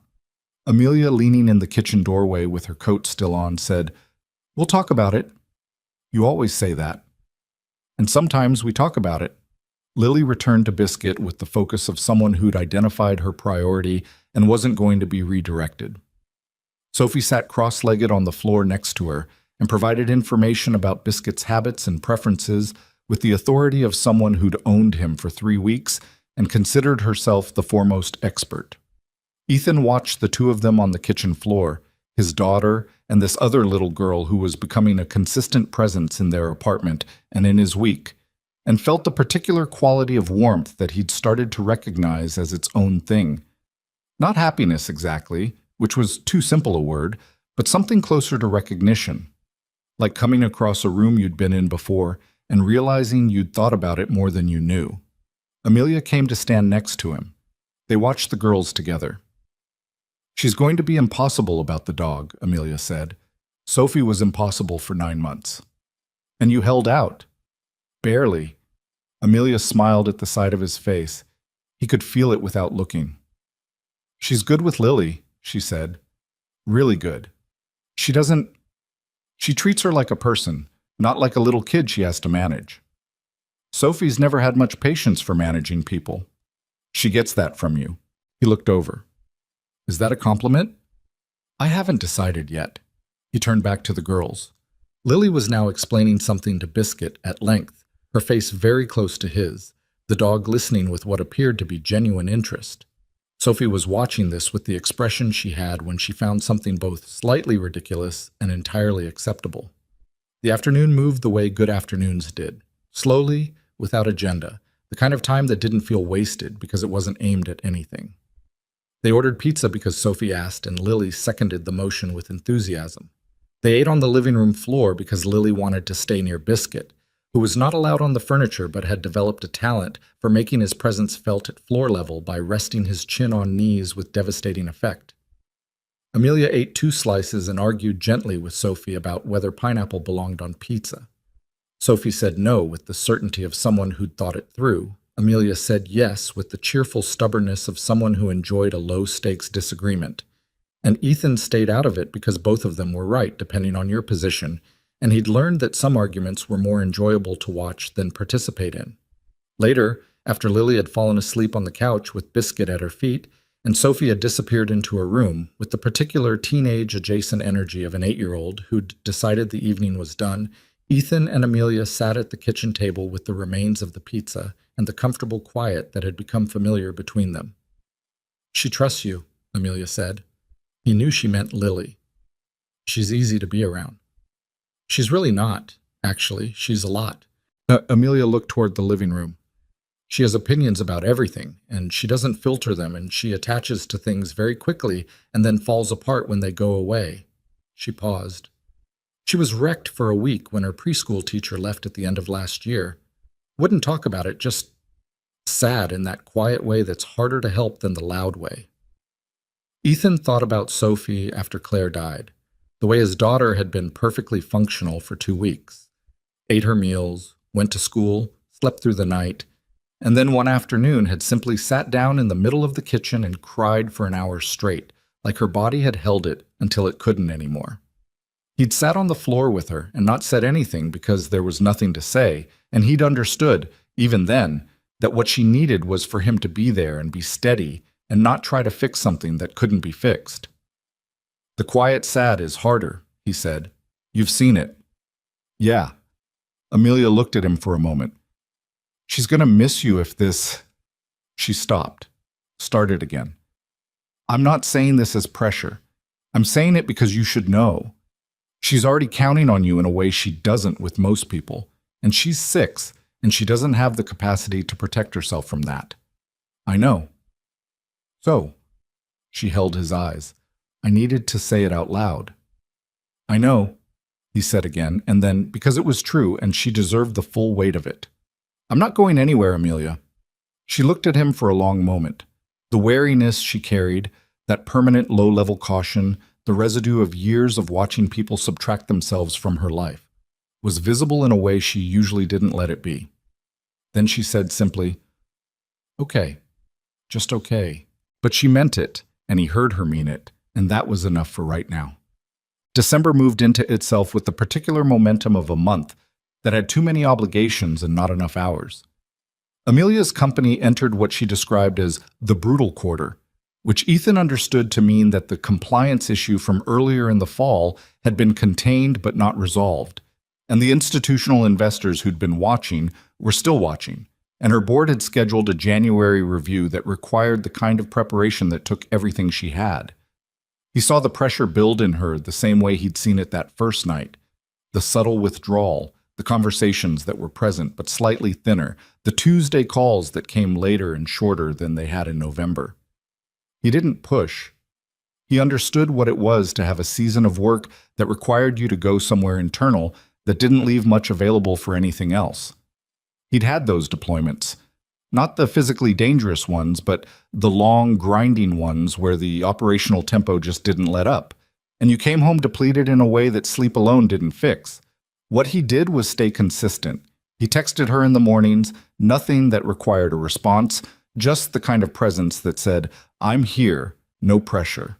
Amelia, leaning in the kitchen doorway with her coat still on, said, "We'll talk about it." "You always say that." "And sometimes we talk about it." Lily returned to Biscuit with the focus of someone who'd identified her priority and wasn't going to be redirected. Sophie sat cross-legged on the floor next to her and provided information about Biscuit's habits and preferences with the authority of someone who'd owned him for 3 weeks and considered herself the foremost expert. Ethan watched the 2 of them on the kitchen floor, his daughter and this other little girl who was becoming a consistent presence in their apartment and in his week, and felt the particular quality of warmth that he'd started to recognize as its own thing. Not happiness exactly, which was too simple a word, but something closer to recognition, like coming across a room you'd been in before and realizing you'd thought about it more than you knew. Amelia came to stand next to him. They watched the girls together. "She's going to be impossible about the dog," Amelia said. "Sophie was impossible for 9 months. And you held out." "Barely." Amelia smiled at the side of his face. He could feel it without looking. "She's good with Lily," she said. "Really good. She treats her like a person, not like a little kid she has to manage. Sophie's never had much patience for managing people. She gets that from you." He looked over. "Is that a compliment?" "I haven't decided yet." He turned back to the girls. Lily was now explaining something to Biscuit at length, her face very close to his, the dog listening with what appeared to be genuine interest. Sophie was watching this with the expression she had when she found something both slightly ridiculous and entirely acceptable. The afternoon moved the way good afternoons did, slowly, without agenda, the kind of time that didn't feel wasted because it wasn't aimed at anything. They ordered pizza because Sophie asked, and Lily seconded the motion with enthusiasm. They ate on the living room floor because Lily wanted to stay near Biscuit, who was not allowed on the furniture but had developed a talent for making his presence felt at floor level by resting his chin on knees with devastating effect. Amelia ate 2 slices and argued gently with Sophie about whether pineapple belonged on pizza. Sophie said no with the certainty of someone who'd thought it through. Amelia said yes with the cheerful stubbornness of someone who enjoyed a low-stakes disagreement. And Ethan stayed out of it because both of them were right, depending on your position, and he'd learned that some arguments were more enjoyable to watch than participate in. Later, after Lily had fallen asleep on the couch with Biscuit at her feet, and Sophie had disappeared into her room with the particular teenage-adjacent energy of an 8-year-old who'd decided the evening was done, Ethan and Amelia sat at the kitchen table with the remains of the pizza and the comfortable quiet that had become familiar between them. "She trusts you," Amelia said. He knew she meant Lily. "She's easy to be around." "She's really not, actually. She's a lot." Amelia looked toward the living room. "She has opinions about everything, and she doesn't filter them, and she attaches to things very quickly and then falls apart when they go away." She paused. "She was wrecked for a week when her preschool teacher left at the end of last year. Wouldn't talk about it, just sad in that quiet way that's harder to help than the loud way." Ethan thought about Sophie after Claire died, the way his daughter had been perfectly functional for 2 weeks. Ate her meals, went to school, slept through the night, and then one afternoon had simply sat down in the middle of the kitchen and cried for an hour straight, like her body had held it until it couldn't anymore. He'd sat on the floor with her and not said anything because there was nothing to say, and he'd understood, even then, that what she needed was for him to be there and be steady and not try to fix something that couldn't be fixed. "The quiet sad is harder," he said. "You've seen it." "Yeah." Amelia looked at him for a moment. "She's going to miss you if this—" She stopped, started again. "I'm not saying this as pressure. I'm saying it because you should know. She's already counting on you in a way she doesn't with most people, and she's 6, and she doesn't have the capacity to protect herself from that. I know." "So," she held his eyes. I needed to say it out loud. "I know," he said again, and then, because it was true and she deserved the full weight of it. "I'm not going anywhere, Amelia." She looked at him for a long moment. The wariness she carried, that permanent low-level caution, the residue of years of watching people subtract themselves from her life, was visible in a way she usually didn't let it be. Then she said simply, "Okay, just okay." But she meant it, and he heard her mean it, and that was enough for right now. December moved into itself with the particular momentum of a month that had too many obligations and not enough hours. Amelia's company entered what she described as the brutal quarter, which Ethan understood to mean that the compliance issue from earlier in the fall had been contained but not resolved, and the institutional investors who'd been watching were still watching, and her board had scheduled a January review that required the kind of preparation that took everything she had. He saw the pressure build in her the same way he'd seen it that first night, the subtle withdrawal, the conversations that were present but slightly thinner, the Tuesday calls that came later and shorter than they had in November. He didn't push. He understood what it was to have a season of work that required you to go somewhere internal that didn't leave much available for anything else. He'd had those deployments. Not the physically dangerous ones, but the long, grinding ones where the operational tempo just didn't let up, and you came home depleted in a way that sleep alone didn't fix. What he did was stay consistent. He texted her in the mornings, nothing that required a response, just the kind of presence that said, "I'm here, no pressure."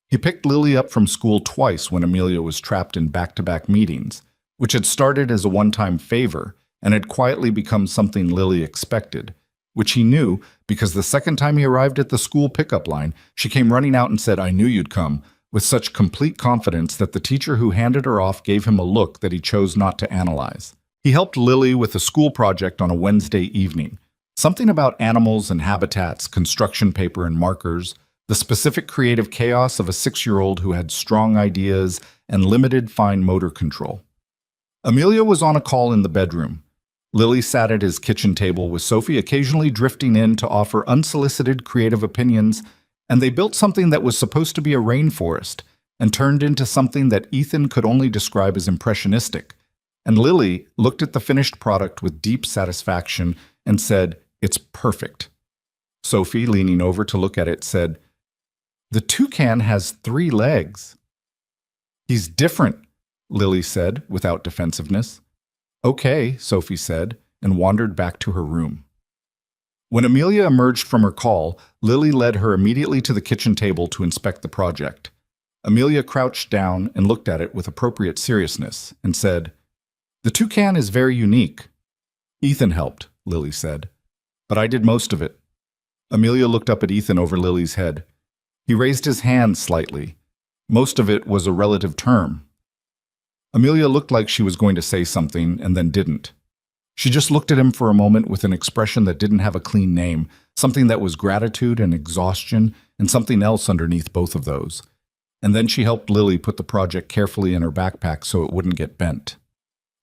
He picked Lily up from school twice when Amelia was trapped in back-to-back meetings, which had started as a one-time favor and had quietly become something Lily expected, which he knew because the second time he arrived at the school pickup line, she came running out and said, "I knew you'd come," with such complete confidence that the teacher who handed her off gave him a look that he chose not to analyze. He helped Lily with a school project on a Wednesday evening. Something about animals and habitats, construction paper and markers, the specific creative chaos of a 6-year-old who had strong ideas and limited fine motor control. Amelia was on a call in the bedroom. Lily sat at his kitchen table with Sophie occasionally drifting in to offer unsolicited creative opinions, and they built something that was supposed to be a rainforest and turned into something that Ethan could only describe as impressionistic. And Lily looked at the finished product with deep satisfaction and said, "It's perfect." Sophie, leaning over to look at it, said, The toucan has 3 legs. He's different, Lily said, without defensiveness. Okay, Sophie said, and wandered back to her room. When Amelia emerged from her call, Lily led her immediately to the kitchen table to inspect the project. Amelia crouched down and looked at it with appropriate seriousness and said, "The toucan is very unique." "Ethan helped," Lily said, "but I did most of it." Amelia looked up at Ethan over Lily's head. He raised his hand slightly. Most of it was a relative term. Amelia looked like she was going to say something and then didn't. She just looked at him for a moment with an expression that didn't have a clean name, something that was gratitude and exhaustion, and something else underneath both of those. And then she helped Lily put the project carefully in her backpack so it wouldn't get bent.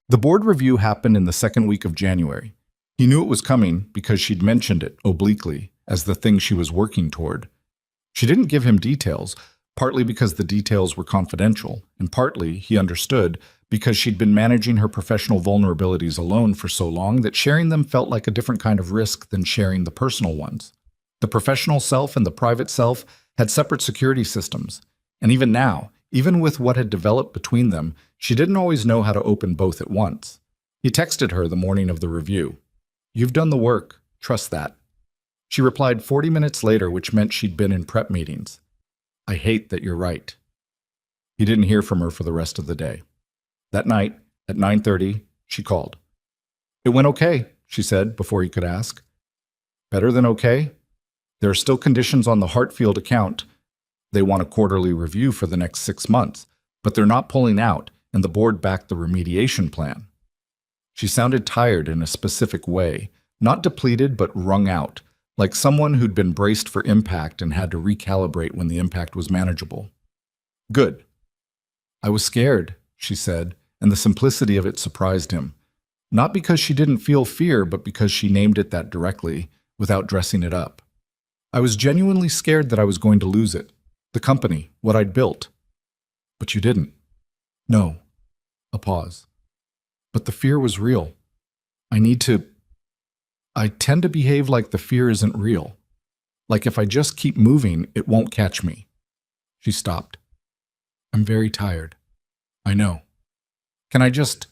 The board review happened in the second week of January. He knew it was coming because she'd mentioned it, obliquely, as the thing she was working toward. She didn't give him details, partly because the details were confidential, and partly, he understood, because she'd been managing her professional vulnerabilities alone for so long that sharing them felt like a different kind of risk than sharing the personal ones. The professional self and the private self had separate security systems, and even now, even with what had developed between them, she didn't always know how to open both at once. He texted her the morning of the review. "You've done the work. Trust that." She replied 40 minutes later, which meant she'd been in prep meetings. "I hate that you're right." He didn't hear from her for the rest of the day. That night, at 9:30, she called. "It went okay," she said before he could ask. "Better than okay? There are still conditions on the Hartfield account. They want a quarterly review for the next 6 months, but they're not pulling out, and the board backed the remediation plan." She sounded tired in a specific way, not depleted but wrung out, like someone who'd been braced for impact and had to recalibrate when the impact was manageable. "Good." "I was scared," she said, and the simplicity of it surprised him. Not because she didn't feel fear, but because she named it that directly, without dressing it up. "I was genuinely scared that I was going to lose it. The company, what I'd built." "But you didn't." "No." A pause. "But the fear was real. I tend to behave like the fear isn't real. Like if I just keep moving, it won't catch me." She stopped. "I'm very tired." "I know. Can I just—"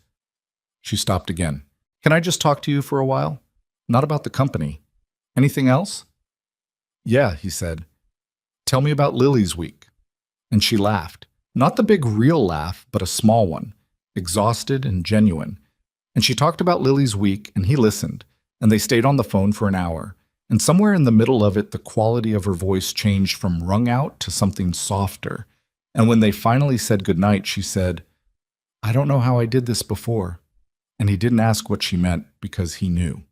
She stopped again. "Can I just talk to you for a while? Not about the company. Anything else?" "Yeah," he said. "Tell me about Lily's week." And she laughed. Not the big real laugh, but a small one, exhausted and genuine. And she talked about Lily's week, and he listened, and they stayed on the phone for an hour. And somewhere in the middle of it, the quality of her voice changed from wrung out to something softer. And when they finally said goodnight, she said, "I don't know how I did this before." And he didn't ask what she meant because he knew.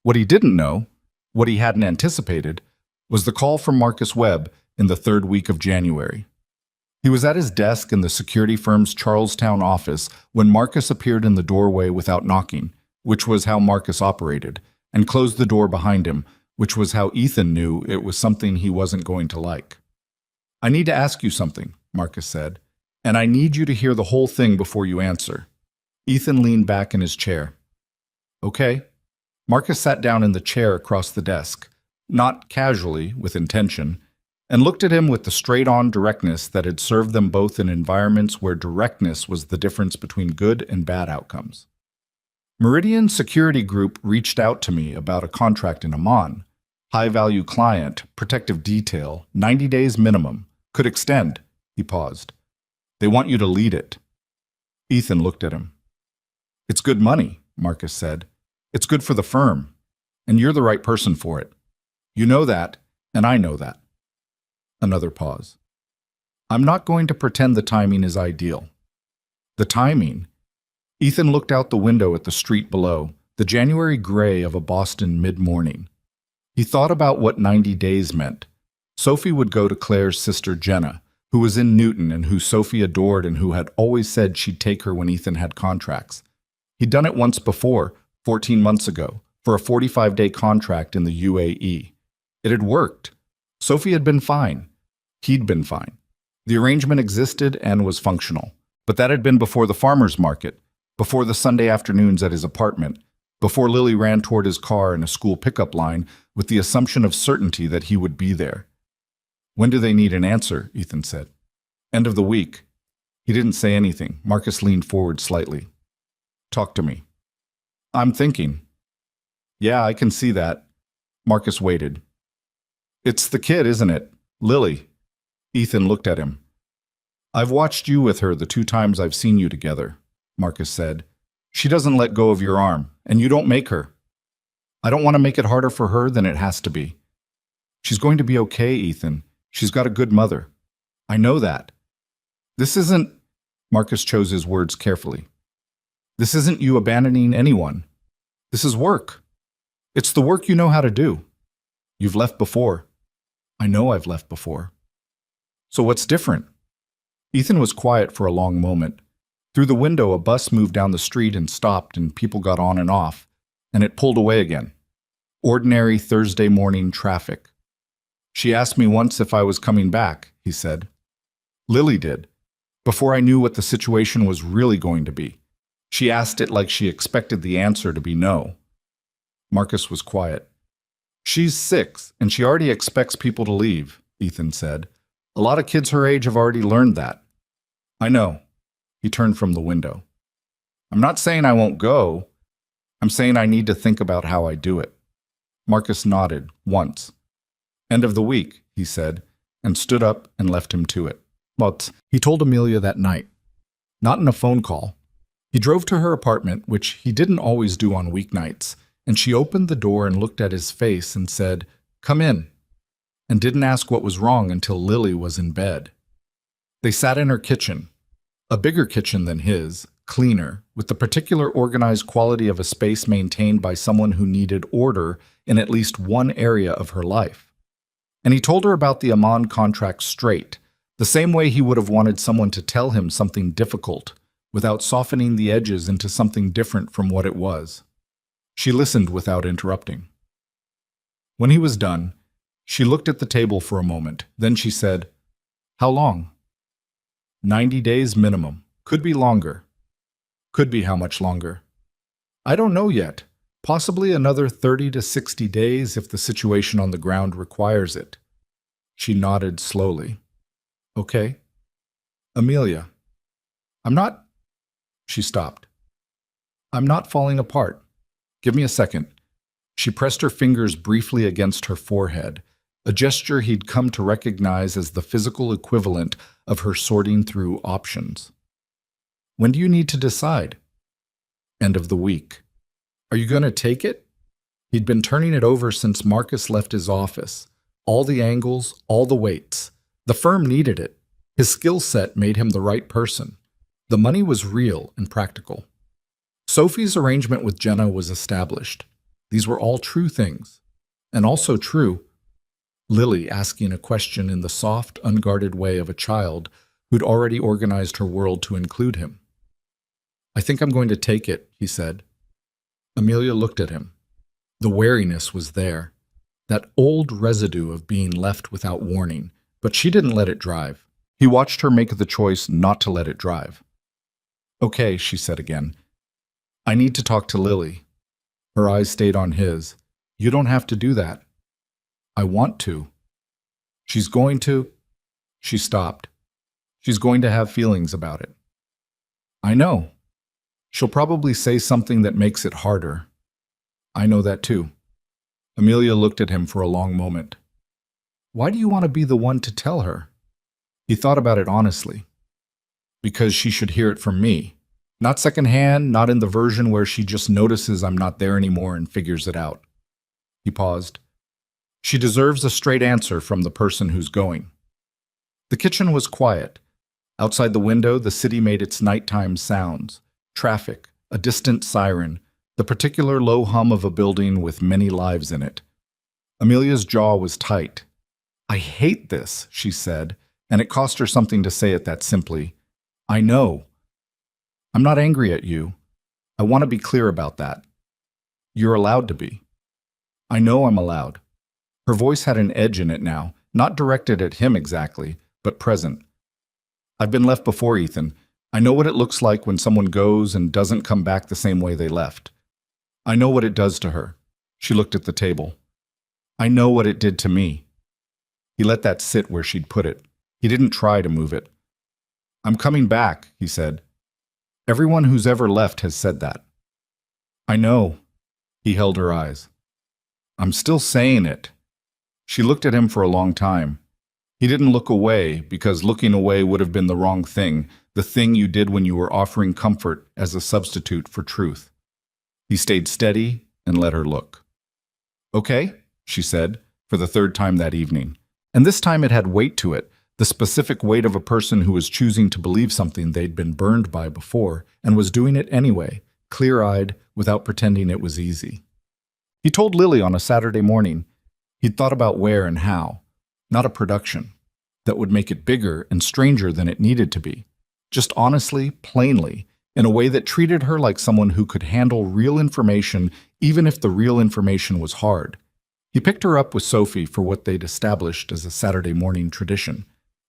What he didn't know, what he hadn't anticipated, was the call from Marcus Webb in the third week of January. He was at his desk in the security firm's Charlestown office when Marcus appeared in the doorway without knocking, which was how Marcus operated, and closed the door behind him, which was how Ethan knew it was something he wasn't going to like. "I need to ask you something," Marcus said, "and I need you to hear the whole thing before you answer." Ethan leaned back in his chair. "Okay." Marcus sat down in the chair across the desk, not casually, with intention, and looked at him with the straight-on directness that had served them both in environments where directness was the difference between good and bad outcomes. "Meridian Security Group reached out to me about a contract in Amman. High-value client, protective detail, 90 days minimum. Could extend." He paused. "They want you to lead it." Ethan looked at him. "It's good money," Marcus said. "It's good for the firm, and you're the right person for it. You know that, and I know that." Another pause. "I'm not going to pretend the timing is ideal." "The timing?" Ethan looked out the window at the street below, the January gray of a Boston mid-morning. He thought about what 90 days meant. Sophie would go to Claire's sister Jenna, who was in Newton and who Sophie adored and who had always said she'd take her when Ethan had contracts. He'd done it once before, 14 months ago, for a 45-day contract in the UAE. It had worked. Sophie had been fine. He'd been fine. The arrangement existed and was functional. But that had been before the farmer's market, before the Sunday afternoons at his apartment, before Lily ran toward his car in a school pickup line, with the assumption of certainty that he would be there. When do they need an answer? Ethan said. End of the week. He didn't say anything. Marcus leaned forward slightly. Talk to me. I'm thinking. Yeah, I can see that. Marcus waited. It's the kid, isn't it? Lily. Ethan looked at him. I've watched you with her the 2 times I've seen you together, Marcus said. She doesn't let go of your arm, and you don't make her. I don't want to make it harder for her than it has to be. She's going to be okay, Ethan. She's got a good mother. I know that. This isn't, Marcus chose his words carefully. This isn't you abandoning anyone. This is work. It's the work you know how to do. You've left before. I know I've left before. So what's different? Ethan was quiet for a long moment. Through the window, a bus moved down the street and stopped, and people got on and off, and it pulled away again. Ordinary Thursday morning traffic. She asked me once if I was coming back, he said. Lily did, before I knew what the situation was really going to be. She asked it like she expected the answer to be no. Marcus was quiet. She's 6, and she already expects people to leave, Ethan said. A lot of kids her age have already learned that. I know. He turned from the window. I'm not saying I won't go. I'm saying I need to think about how I do it. Marcus nodded, once. End of the week, he said, and stood up and left him to it. But he told Amelia that night. Not in a phone call. He drove to her apartment, which he didn't always do on weeknights, and she opened the door and looked at his face and said, "Come in," and didn't ask what was wrong until Lily was in bed. They sat in her kitchen, a bigger kitchen than his, cleaner, with the particular organized quality of a space maintained by someone who needed order in at least one area of her life. And he told her about the Amon contract straight, the same way he would have wanted someone to tell him something difficult, without softening the edges into something different from what it was. She listened without interrupting. When he was done, she looked at the table for a moment. Then she said, "How long?" 90 days minimum. Could be longer. Could be how much longer? I don't know yet. Possibly another 30 to 60 days if the situation on the ground requires it. She nodded slowly. Okay. Amelia. I'm not... She stopped. I'm not falling apart. Give me a second. She pressed her fingers briefly against her forehead, a gesture he'd come to recognize as the physical equivalent of her sorting through options. When do you need to decide? End of the week. Are you going to take it? He'd been turning it over since Marcus left his office. All the angles, all the weights. The firm needed it. His skill set made him the right person. The money was real and practical. Sophie's arrangement with Jenna was established. These were all true things. And also true, Lily asking a question in the soft, unguarded way of a child who'd already organized her world to include him. I think I'm going to take it, he said. Amelia looked at him. The wariness was there, that old residue of being left without warning, but she didn't let it drive. He watched her make the choice not to let it drive. Okay, she said again. I need to talk to Lily. Her eyes stayed on his. You don't have to do that. I want to. She's going to... She stopped. She's going to have feelings about it. I know. She'll probably say something that makes it harder. I know that too. Amelia looked at him for a long moment. Why do you want to be the one to tell her? He thought about it honestly. Because she should hear it from me. Not secondhand, not in the version where she just notices I'm not there anymore and figures it out. He paused. She deserves a straight answer from the person who's going. The kitchen was quiet. Outside the window, the city made its nighttime sounds. Traffic, a distant siren, the particular low hum of a building with many lives in it. Amelia's jaw was tight. I hate this, she said, and it cost her something to say it that simply. I know. I'm not angry at you. I want to be clear about that. You're allowed to be. I know I'm allowed. Her voice had an edge in it now, not directed at him exactly, but present. I've been left before, Ethan. I know what it looks like when someone goes and doesn't come back the same way they left. I know what it does to her. She looked at the table. I know what it did to me. He let that sit where she'd put it. He didn't try to move it. I'm coming back, he said. Everyone who's ever left has said that. I know. He held her eyes. I'm still saying it. She looked at him for a long time. He didn't look away, because looking away would have been the wrong thing, the thing you did when you were offering comfort as a substitute for truth. He stayed steady and let her look. Okay, she said, for the third time that evening. And this time it had weight to it, the specific weight of a person who was choosing to believe something they'd been burned by before, and was doing it anyway, clear-eyed, without pretending it was easy. He told Lily on a Saturday morning he'd thought about where and how, not a production that would make it bigger and stranger than it needed to be, just honestly, plainly, in a way that treated her like someone who could handle real information even if the real information was hard. He picked her up with Sophie for what they'd established as a Saturday morning tradition,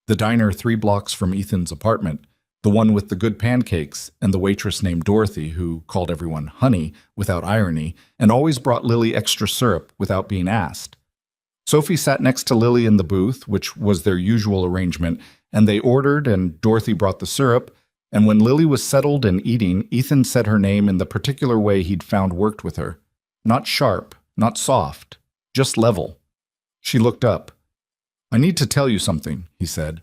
the diner 3 blocks from Ethan's apartment, the one with the good pancakes and the waitress named Dorothy who called everyone honey without irony and always brought Lily extra syrup without being asked. Sophie sat next to Lily in the booth, which was their usual arrangement, and they ordered and Dorothy brought the syrup, and when Lily was settled and eating, Ethan said her name in the particular way he'd found worked with her. Not sharp, not soft, just level. She looked up. I need to tell you something, he said.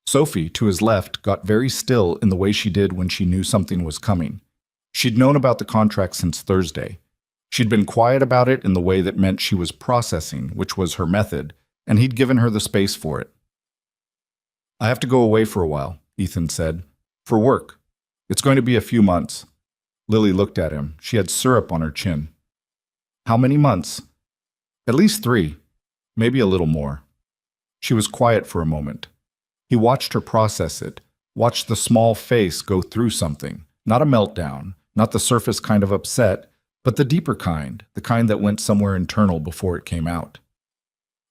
Sophie, to his left, got very still in the way she did when she knew something was coming. She'd known about the contract since Thursday. She'd been quiet about it in the way that meant she was processing, which was her method, and he'd given her the space for it. I have to go away for a while, Ethan said. For work. It's going to be a few months. Lily looked at him. She had syrup on her chin. How many months? At least 3. Maybe a little more. She was quiet for a moment. He watched her process it, watched the small face go through something, not a meltdown, not the surface kind of upset, but the deeper kind, the kind that went somewhere internal before it came out.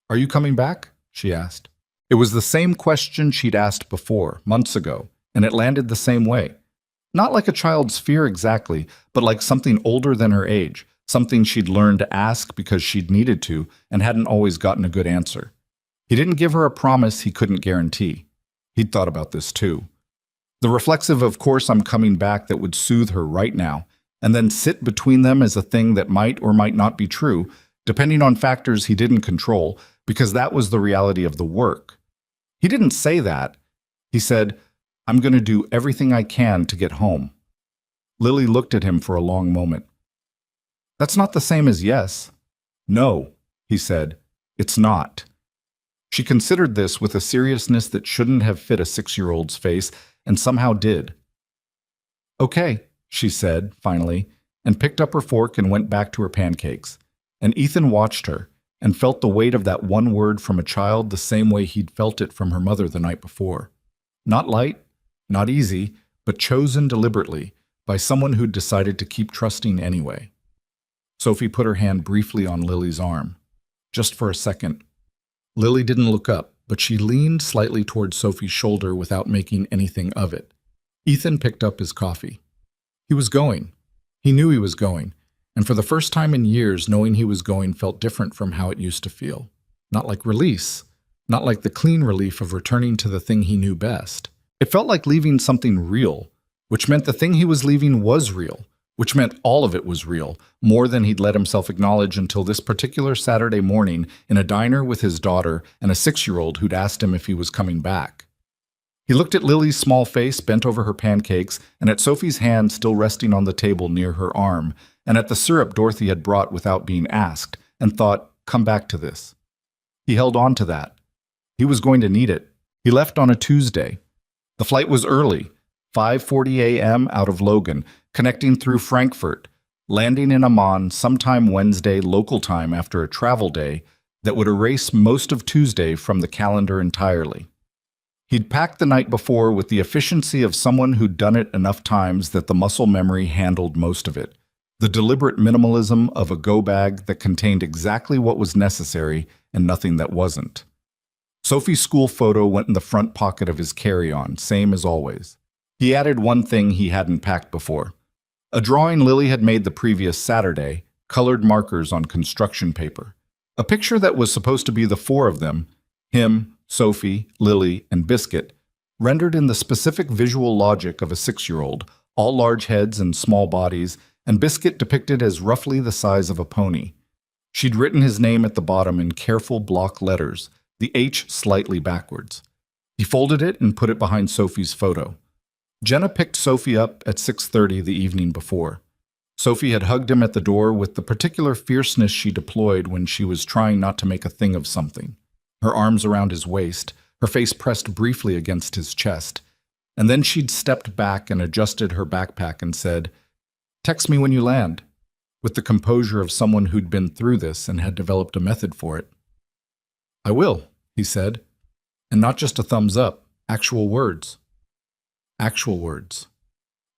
Are you coming back? She asked. It was the same question she'd asked before, months ago, and it landed the same way. Not like a child's fear exactly, but like something older than her age, something she'd learned to ask because she'd needed to and hadn't always gotten a good answer. He didn't give her a promise he couldn't guarantee. He'd thought about this too. The reflexive "of course I'm coming back" that would soothe her right now, and then sit between them as a thing that might or might not be true, depending on factors he didn't control, because that was the reality of the work. He didn't say that. He said, I'm going to do everything I can to get home. Lily looked at him for a long moment. That's not the same as yes. No, he said, it's not. She considered this with a seriousness that shouldn't have fit a 6-year-old's face, and somehow did. Okay, she said, finally, and picked up her fork and went back to her pancakes. And Ethan watched her, and felt the weight of that one word from a child the same way he'd felt it from her mother the night before. Not light, not easy, but chosen deliberately by someone who'd decided to keep trusting anyway. Sophie put her hand briefly on Lily's arm. Just for a second. Lily didn't look up, but she leaned slightly toward Sophie's shoulder without making anything of it. Ethan picked up his coffee. He was going. He knew he was going, and for the first time in years, knowing he was going felt different from how it used to feel. Not like release, not like the clean relief of returning to the thing he knew best. It felt like leaving something real, which meant the thing he was leaving was real, which meant all of it was real, more than he'd let himself acknowledge until this particular Saturday morning in a diner with his daughter and a 6-year-old who'd asked him if he was coming back. He looked at Lily's small face bent over her pancakes, and at Sophie's hand still resting on the table near her arm, and at the syrup Dorothy had brought without being asked, and thought, come back to this. He held on to that. He was going to need it. He left on a Tuesday. The flight was early, 5:40 a.m. out of Logan, connecting through Frankfurt, landing in Amman sometime Wednesday local time after a travel day that would erase most of Tuesday from the calendar entirely. He'd packed the night before with the efficiency of someone who'd done it enough times that the muscle memory handled most of it. The deliberate minimalism of a go bag that contained exactly what was necessary and nothing that wasn't. Sophie's school photo went in the front pocket of his carry-on, same as always. He added one thing he hadn't packed before. A drawing Lily had made the previous Saturday, colored markers on construction paper. A picture that was supposed to be the four of them, him, Sophie, Lily, and Biscuit, rendered in the specific visual logic of a 6-year-old, all large heads and small bodies, and Biscuit depicted as roughly the size of a pony. She'd written his name at the bottom in careful block letters, the H slightly backwards. He folded it and put it behind Sophie's photo. Jenna picked Sophie up at 6:30 the evening before. Sophie had hugged him at the door with the particular fierceness she deployed when she was trying not to make a thing of something. Her arms around his waist, her face pressed briefly against his chest. And then she'd stepped back and adjusted her backpack and said, "Text me when you land," with the composure of someone who'd been through this and had developed a method for it. "I will," he said. And not just a thumbs up, actual words. Actual words.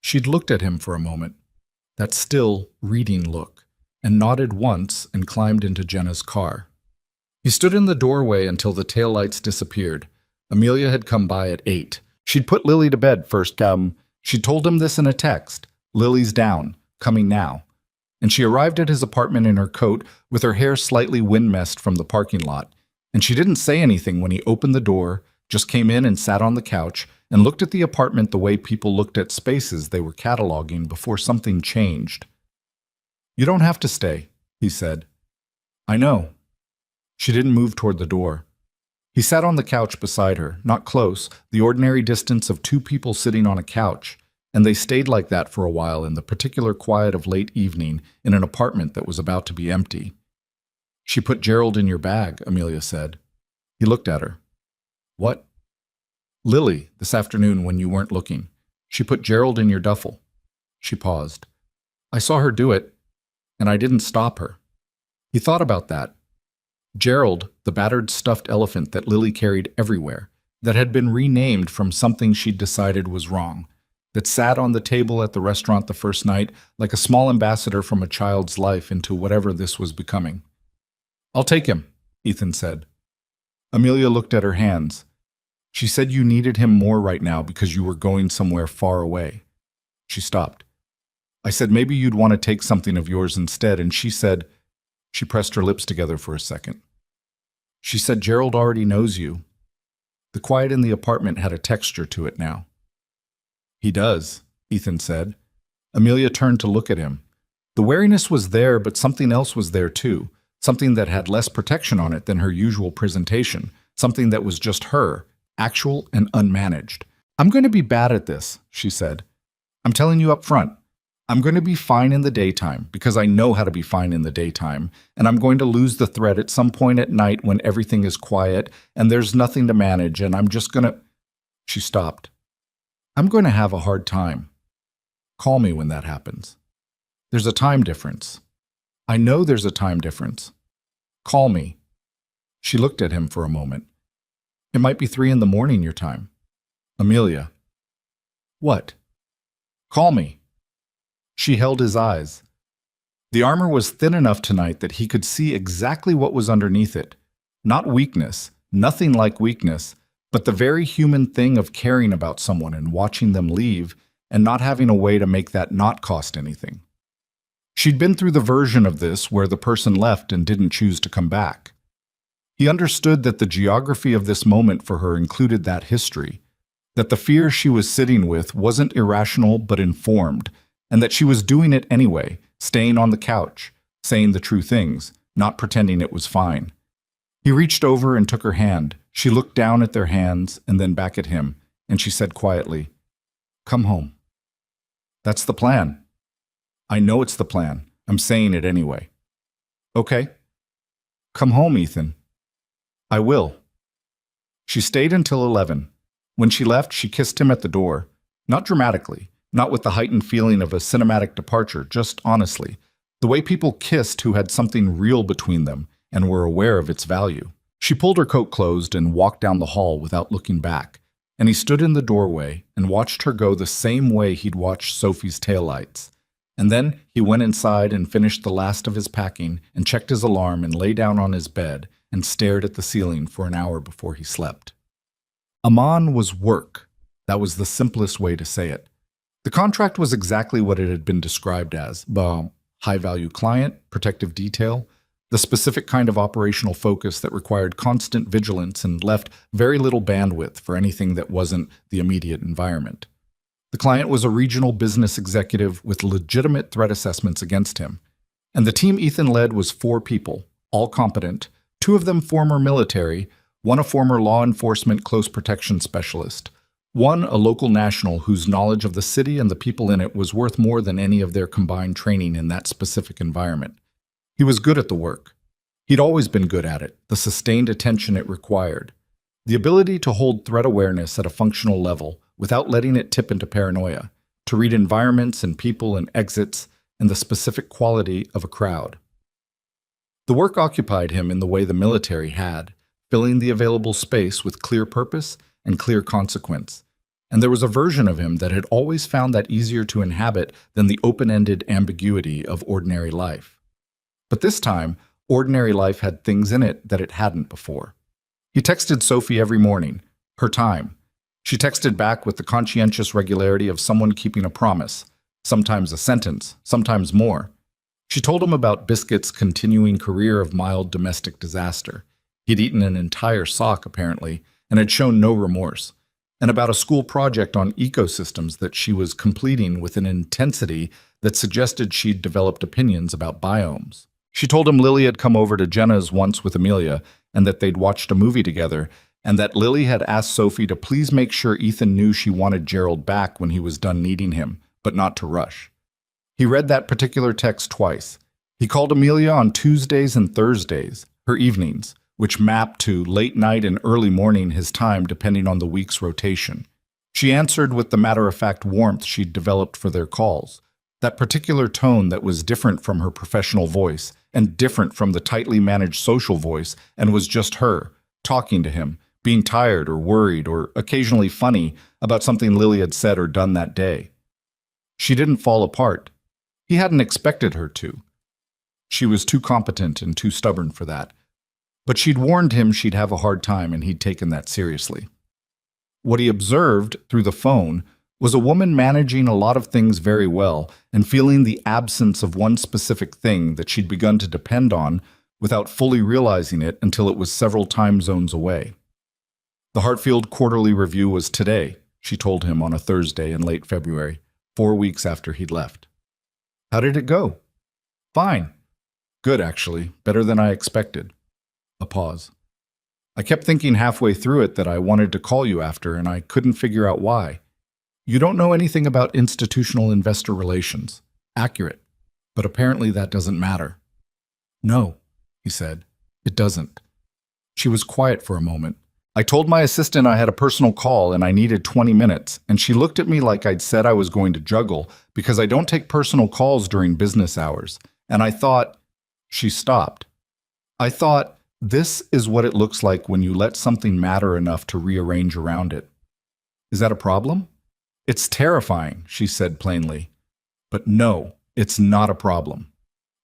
She'd looked at him for a moment, that still, reading look, and nodded once and climbed into Jenna's car. He stood in the doorway until the taillights disappeared. Amelia had come by at 8. She'd put Lily to bed first. She told him this in a text. "Lily's down, coming now." And she arrived at his apartment in her coat with her hair slightly wind-messed from the parking lot. And she didn't say anything when he opened the door, just came in and sat on the couch and looked at the apartment the way people looked at spaces they were cataloging before something changed. "You don't have to stay," he said. "I know." She didn't move toward the door. He sat on the couch beside her, not close, the ordinary distance of two people sitting on a couch, and they stayed like that for a while in the particular quiet of late evening in an apartment that was about to be empty. "She put Gerald in your bag," Amelia said. He looked at her. "What?" "Lily, this afternoon when you weren't looking. She put Gerald in your duffel." She paused. "I saw her do it, and I didn't stop her." He thought about that. Gerald, the battered stuffed elephant that Lily carried everywhere, that had been renamed from something she'd decided was wrong, that sat on the table at the restaurant the first night like a small ambassador from a child's life into whatever this was becoming. "I'll take him," Ethan said. Amelia looked at her hands. "She said you needed him more right now because you were going somewhere far away." She stopped. "I said maybe you'd want to take something of yours instead, and she said—" She pressed her lips together for a second. "She said Gerald already knows you." The quiet in the apartment had a texture to it now. "He does," Ethan said. Amelia turned to look at him. The wariness was there, but something else was there too, something that had less protection on it than her usual presentation, something that was just her, actual and unmanaged. "I'm going to be bad at this," she said. "I'm telling you up front. I'm going to be fine in the daytime because I know how to be fine in the daytime, and I'm going to lose the thread at some point at night when everything is quiet and there's nothing to manage, and I'm just going to—" She stopped. "I'm going to have a hard time. Call me when that happens. There's a time difference. I know there's a time difference. Call me." She looked at him for a moment. "It might be 3 a.m. your time." "Amelia." "What?" "Call me." She held his eyes. The armor was thin enough tonight that he could see exactly what was underneath it. Not weakness, nothing like weakness, but the very human thing of caring about someone and watching them leave and not having a way to make that not cost anything. She'd been through the version of this where the person left and didn't choose to come back. He understood that the geography of this moment for her included that history, that the fear she was sitting with wasn't irrational but informed, and that she was doing it anyway, staying on the couch, saying the true things, not pretending it was fine. He reached over and took her hand. She looked down at their hands and then back at him, and she said quietly, "Come home." "That's the plan." "I know it's the plan. I'm saying it anyway." "Okay." "Come home, Ethan." "I will." She stayed until 11. When she left, she kissed him at the door. Not dramatically, not with the heightened feeling of a cinematic departure, just honestly, the way people kissed who had something real between them and were aware of its value. She pulled her coat closed and walked down the hall without looking back, and he stood in the doorway and watched her go the same way he'd watched Sophie's taillights. And then he went inside and finished the last of his packing and checked his alarm and lay down on his bed and stared at the ceiling for an hour before he slept. Aman was work. That was the simplest way to say it. The contract was exactly what it had been described as, high-value client, protective detail, the specific kind of operational focus that required constant vigilance and left very little bandwidth for anything that wasn't the immediate environment. The client was a regional business executive with legitimate threat assessments against him, and the team Ethan led was 4 people, all competent, 2 of them former military, 1 a former law enforcement close protection specialist, 1 a local national whose knowledge of the city and the people in it was worth more than any of their combined training in that specific environment. He was good at the work. He'd always been good at it, the sustained attention it required. The ability to hold threat awareness at a functional level without letting it tip into paranoia, to read environments and people and exits, and the specific quality of a crowd. The work occupied him in the way the military had, filling the available space with clear purpose and clear consequence. And there was a version of him that had always found that easier to inhabit than the open-ended ambiguity of ordinary life. But this time, ordinary life had things in it that it hadn't before. He texted Sophie every morning, her time. She texted back with the conscientious regularity of someone keeping a promise, sometimes a sentence, sometimes more. She told him about Biscuit's continuing career of mild domestic disaster. He'd eaten an entire sock, apparently, and had shown no remorse, and about a school project on ecosystems that she was completing with an intensity that suggested she'd developed opinions about biomes. She told him Lily had come over to Jenna's once with Amelia, and that they'd watched a movie together, and that Lily had asked Sophie to please make sure Ethan knew she wanted Gerald back when he was done needing him, but not to rush. He read that particular text twice. He called Amelia on Tuesdays and Thursdays, her evenings, which mapped to late night and early morning his time depending on the week's rotation. She answered with the matter-of-fact warmth she'd developed for their calls, that particular tone that was different from her professional voice and different from the tightly managed social voice and was just her, talking to him, being tired or worried or occasionally funny about something Lily had said or done that day. She didn't fall apart. He hadn't expected her to. She was too competent and too stubborn for that. But she'd warned him she'd have a hard time, and he'd taken that seriously. What he observed through the phone was a woman managing a lot of things very well and feeling the absence of one specific thing that she'd begun to depend on without fully realizing it until it was several time zones away. The Hartfield Quarterly Review was today, she told him on a Thursday in late February, 4 weeks after he'd left. How did it go? Fine. Good, actually. Better than I expected. A pause. I kept thinking halfway through it that I wanted to call you after, and I couldn't figure out why. You don't know anything about institutional investor relations. Accurate. But apparently that doesn't matter. No, he said. It doesn't. She was quiet for a moment. I told my assistant I had a personal call and I needed 20 minutes, and she looked at me like I'd said I was going to juggle because I don't take personal calls during business hours. And I thought, she stopped. I thought, this is what it looks like when you let something matter enough to rearrange around it. Is that a problem? It's terrifying, she said plainly. But no, it's not a problem.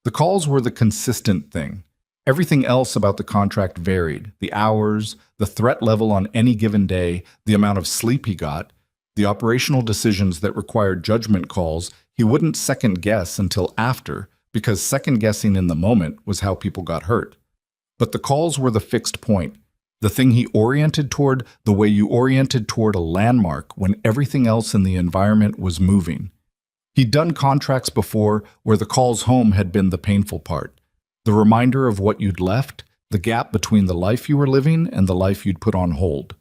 The calls were the consistent thing. Everything else about the contract varied. The hours, the threat level on any given day, the amount of sleep he got, the operational decisions that required judgment calls he wouldn't second guess until after, because second guessing in the moment was how people got hurt. But the calls were the fixed point, the thing he oriented toward the way you oriented toward a landmark when everything else in the environment was moving. He'd done contracts before where the calls home had been the painful part. The reminder of what you'd left, the gap between the life you were living and the life you'd put on hold.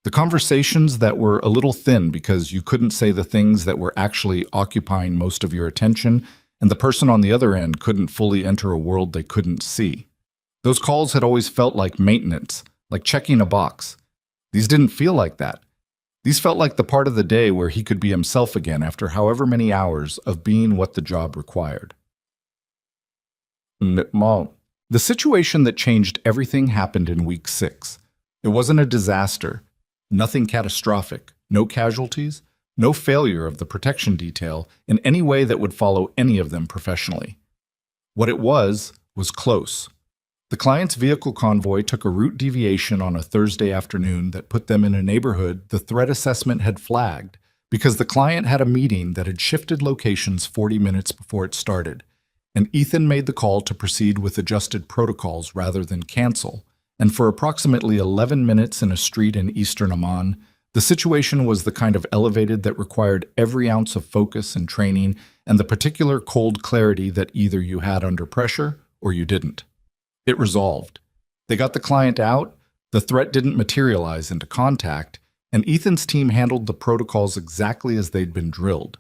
The conversations that were a little thin because you couldn't say the things that were actually occupying most of your attention, and the person on the other end couldn't fully enter a world they couldn't see. Those calls had always felt like maintenance, like checking a box. These didn't feel like that. These felt like the part of the day where he could be himself again after however many hours of being what the job required. The situation that changed everything happened in week 6. It wasn't a disaster, nothing catastrophic, no casualties, no failure of the protection detail in any way that would follow any of them professionally. What it was close. The client's vehicle convoy took a route deviation on a Thursday afternoon that put them in a neighborhood the threat assessment had flagged because the client had a meeting that had shifted locations 40 minutes before it started, and Ethan made the call to proceed with adjusted protocols rather than cancel. And for approximately 11 minutes in a street in eastern Amman, the situation was the kind of elevated that required every ounce of focus and training and the particular cold clarity that either you had under pressure or you didn't. It resolved. They got the client out, the threat didn't materialize into contact, and Ethan's team handled the protocols exactly as they'd been drilled.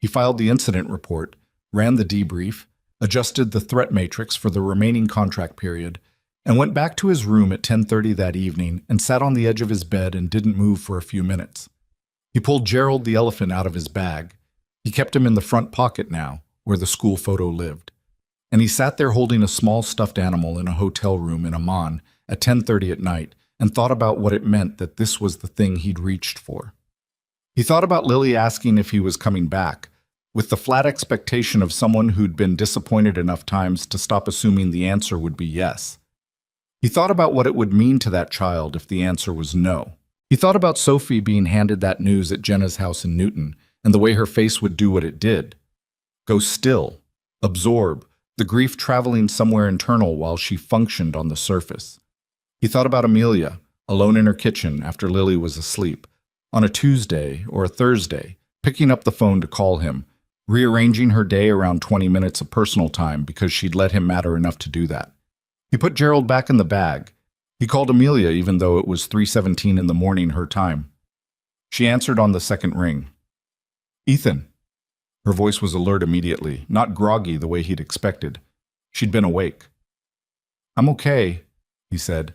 He filed the incident report, ran the debrief, adjusted the threat matrix for the remaining contract period, and went back to his room at 10:30 that evening and sat on the edge of his bed and didn't move for a few minutes. He pulled Gerald the elephant out of his bag. He kept him in the front pocket now, where the school photo lived. And he sat there holding a small stuffed animal in a hotel room in Amman at 10:30 at night and thought about what it meant that this was the thing he'd reached for. He thought about Lily asking if he was coming back, with the flat expectation of someone who'd been disappointed enough times to stop assuming the answer would be yes. He thought about what it would mean to that child if the answer was no. He thought about Sophie being handed that news at Jenna's house in Newton, and the way her face would do what it did. Go still, absorb, the grief traveling somewhere internal while she functioned on the surface. He thought about Amelia, alone in her kitchen after Lily was asleep, on a Tuesday or a Thursday, picking up the phone to call him, rearranging her day around 20 minutes of personal time because she'd let him matter enough to do that. He put Gerald back in the bag. He called Amelia even though it was 3:17 in the morning her time. She answered on the second ring. Ethan. Her voice was alert immediately, not groggy the way he'd expected. She'd been awake. I'm okay, he said.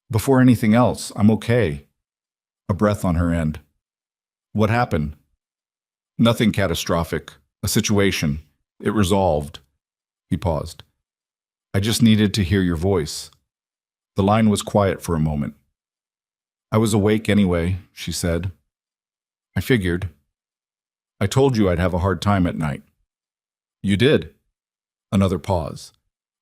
Before anything else, I'm okay. A breath on her end. What happened? Nothing catastrophic. A situation. It resolved. He paused. I just needed to hear your voice. The line was quiet for a moment. I was awake anyway, she said. I figured. I told you I'd have a hard time at night. You did. Another pause.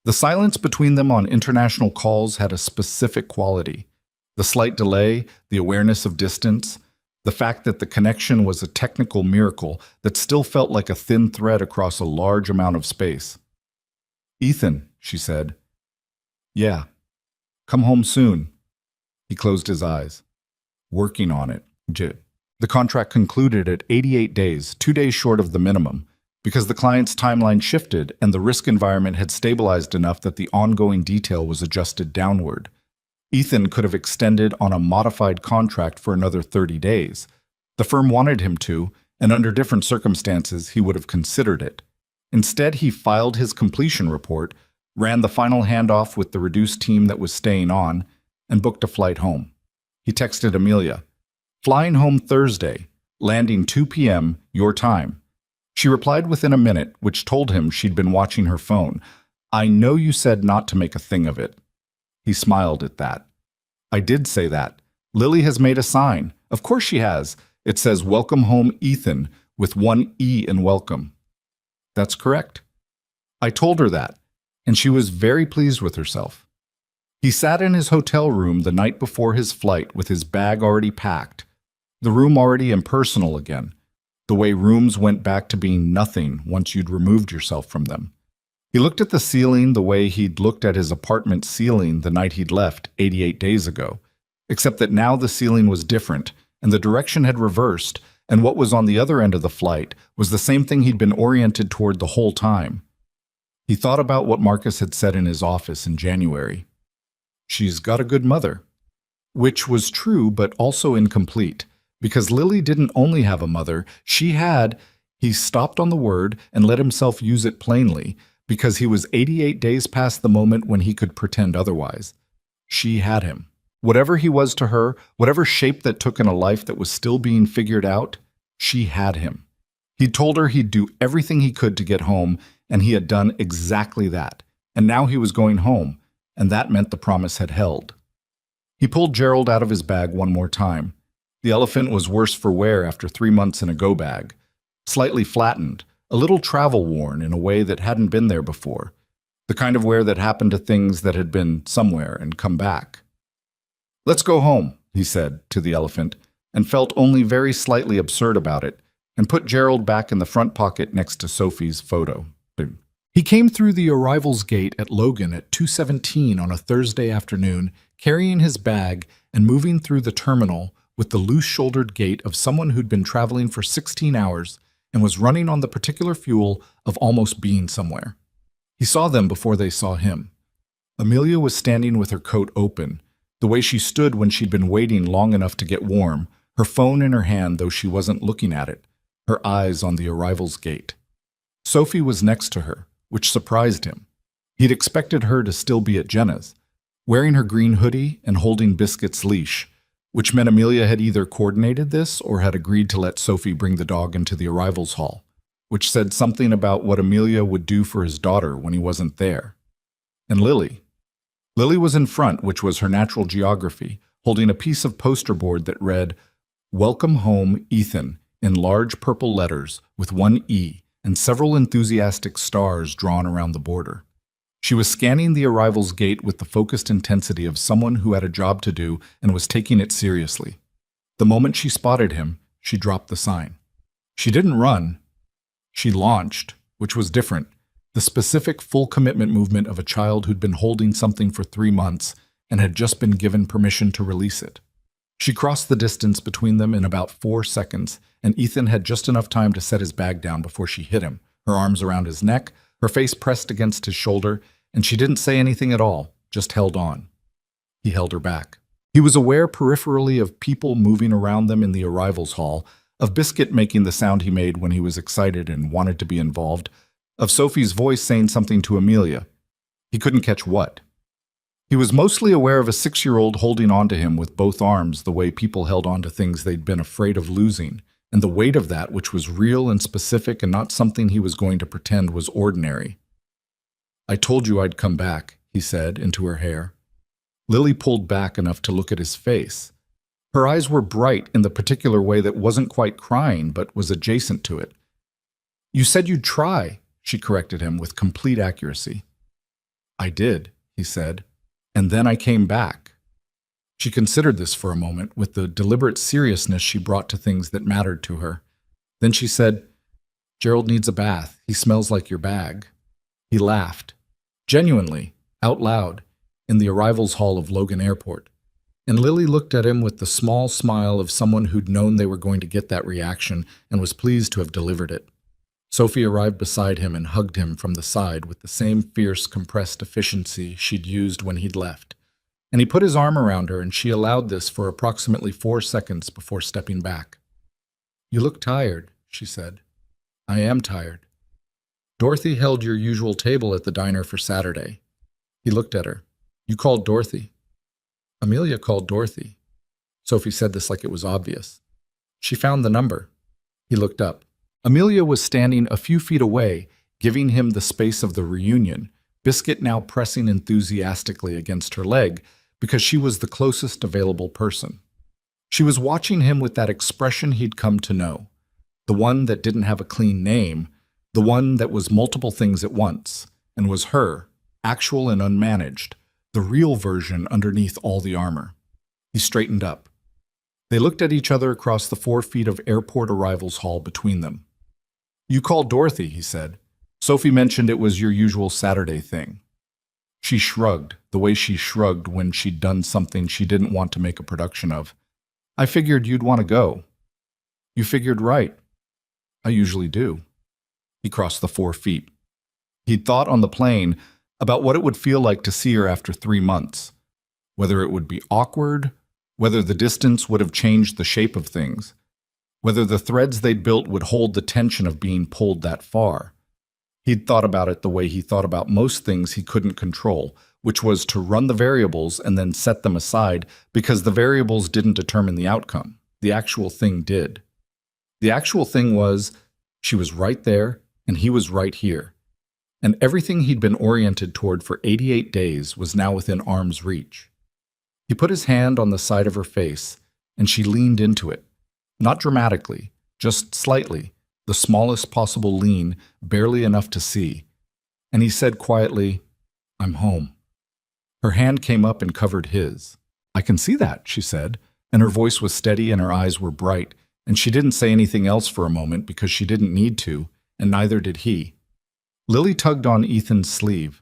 The silence between them on international calls had a specific quality. The slight delay, the awareness of distance, the fact that the connection was a technical miracle that still felt like a thin thread across a large amount of space. Ethan, she said. Yeah. Come home soon. He closed his eyes. Working on it, Jit. The contract concluded at 88 days, 2 days short of the minimum, because the client's timeline shifted and the risk environment had stabilized enough that the ongoing detail was adjusted downward. Ethan could have extended on a modified contract for another 30 days. The firm wanted him to, and under different circumstances, he would have considered it. Instead, he filed his completion report, ran the final handoff with the reduced team that was staying on, and booked a flight home. He texted Amelia, flying home Thursday, landing 2 p.m. your time. She replied within a minute, which told him she'd been watching her phone. I know you said not to make a thing of it. He smiled at that. I did say that. Lily has made a sign. Of course she has. It says, Welcome home, Ethan, with one E in welcome. That's correct. I told her that, and she was very pleased with herself. He sat in his hotel room the night before his flight with his bag already packed, the room already impersonal again, the way rooms went back to being nothing once you'd removed yourself from them. He looked at the ceiling the way he'd looked at his apartment ceiling the night he'd left 88 days ago, except that now the ceiling was different, and the direction had reversed, and what was on the other end of the flight was the same thing he'd been oriented toward the whole time. He thought about what Marcus had said in his office in January. She's got a good mother. Which was true, but also incomplete, because Lily didn't only have a mother, she had. He stopped on the word and let himself use it plainly, because he was 88 days past the moment when he could pretend otherwise. She had him. Whatever he was to her, whatever shape that took in a life that was still being figured out, she had him. He'd told her he'd do everything he could to get home, and he had done exactly that. And now he was going home, and that meant the promise had held. He pulled Gerald out of his bag one more time. The elephant was worse for wear after 3 months in a go bag. Slightly flattened, a little travel-worn in a way that hadn't been there before. The kind of wear that happened to things that had been somewhere and come back. Let's go home, he said to the elephant, and felt only very slightly absurd about it, and put Gerald back in the front pocket next to Sophie's photo. He came through the arrivals gate at Logan at 2:17 on a Thursday afternoon, carrying his bag and moving through the terminal with the loose-shouldered gait of someone who'd been traveling for 16 hours and was running on the particular fuel of almost being somewhere. He saw them before they saw him. Amelia was standing with her coat open, the way she stood when she'd been waiting long enough to get warm, her phone in her hand though she wasn't looking at it, her eyes on the arrivals gate. Sophie was next to her, which surprised him. He'd expected her to still be at Jenna's, wearing her green hoodie and holding Biscuit's leash, which meant Amelia had either coordinated this or had agreed to let Sophie bring the dog into the arrivals hall, which said something about what Amelia would do for his daughter when he wasn't there. And Lily. Lily was in front, which was her natural geography, holding a piece of poster board that read, "Welcome home, Ethan," in large purple letters with one E and several enthusiastic stars drawn around the border. She was scanning the arrivals gate with the focused intensity of someone who had a job to do and was taking it seriously. The moment she spotted him, she dropped the sign. She didn't run. She launched, which was different, the specific full commitment movement of a child who'd been holding something for 3 months and had just been given permission to release it. She crossed the distance between them in about 4 seconds, and Ethan had just enough time to set his bag down before she hit him, her arms around his neck, her face pressed against his shoulder, and she didn't say anything at all, just held on. He held her back. He was aware peripherally of people moving around them in the arrivals hall, of Biscuit making the sound he made when he was excited and wanted to be involved, of Sophie's voice saying something to Amelia. He couldn't catch what. He was mostly aware of a 6-year-old holding on to him with both arms the way people held on to things they'd been afraid of losing, and the weight of that, which was real and specific and not something he was going to pretend was ordinary. "I told you I'd come back," he said into her hair. Lily pulled back enough to look at his face. Her eyes were bright in the particular way that wasn't quite crying but was adjacent to it. "You said you'd try," she corrected him with complete accuracy. "I did," he said, "and then I came back." She considered this for a moment with the deliberate seriousness she brought to things that mattered to her. Then she said, "Gerald needs a bath. He smells like your bag." He laughed, genuinely, out loud, in the arrivals hall of Logan Airport. And Lily looked at him with the small smile of someone who'd known they were going to get that reaction and was pleased to have delivered it. Sophie arrived beside him and hugged him from the side with the same fierce, compressed efficiency she'd used when he'd left. And he put his arm around her, and she allowed this for approximately 4 seconds before stepping back. "You look tired," she said. "I am tired. Dorothy held your usual table at the diner for Saturday." He looked at her. "You called Dorothy." "Amelia called Dorothy." Sophie said this like it was obvious. "She found the number." He looked up. Amelia was standing a few feet away, giving him the space of the reunion, Biscuit now pressing enthusiastically against her leg because she was the closest available person. She was watching him with that expression he'd come to know, the one that didn't have a clean name, the one that was multiple things at once, and was her, actual and unmanaged, the real version underneath all the armor. He straightened up. They looked at each other across the 4 feet of airport arrivals hall between them. "You called Dorothy," he said. "Sophie mentioned it was your usual Saturday thing." She shrugged, the way she shrugged when she'd done something she didn't want to make a production of. "I figured you'd want to go." "You figured right. I usually do." He crossed the 4 feet. He'd thought on the plane about what it would feel like to see her after 3 months, whether it would be awkward, whether the distance would have changed the shape of things, whether the threads they'd built would hold the tension of being pulled that far. He'd thought about it the way he thought about most things he couldn't control, which was to run the variables and then set them aside because the variables didn't determine the outcome. The actual thing did. The actual thing was, she was right there and he was right here. And everything he'd been oriented toward for 88 days was now within arm's reach. He put his hand on the side of her face, and she leaned into it. Not dramatically, just slightly, the smallest possible lean, barely enough to see. And he said quietly, "I'm home." Her hand came up and covered his. "I can see that," she said, and her voice was steady and her eyes were bright, and she didn't say anything else for a moment because she didn't need to, and neither did he. Lily tugged on Ethan's sleeve.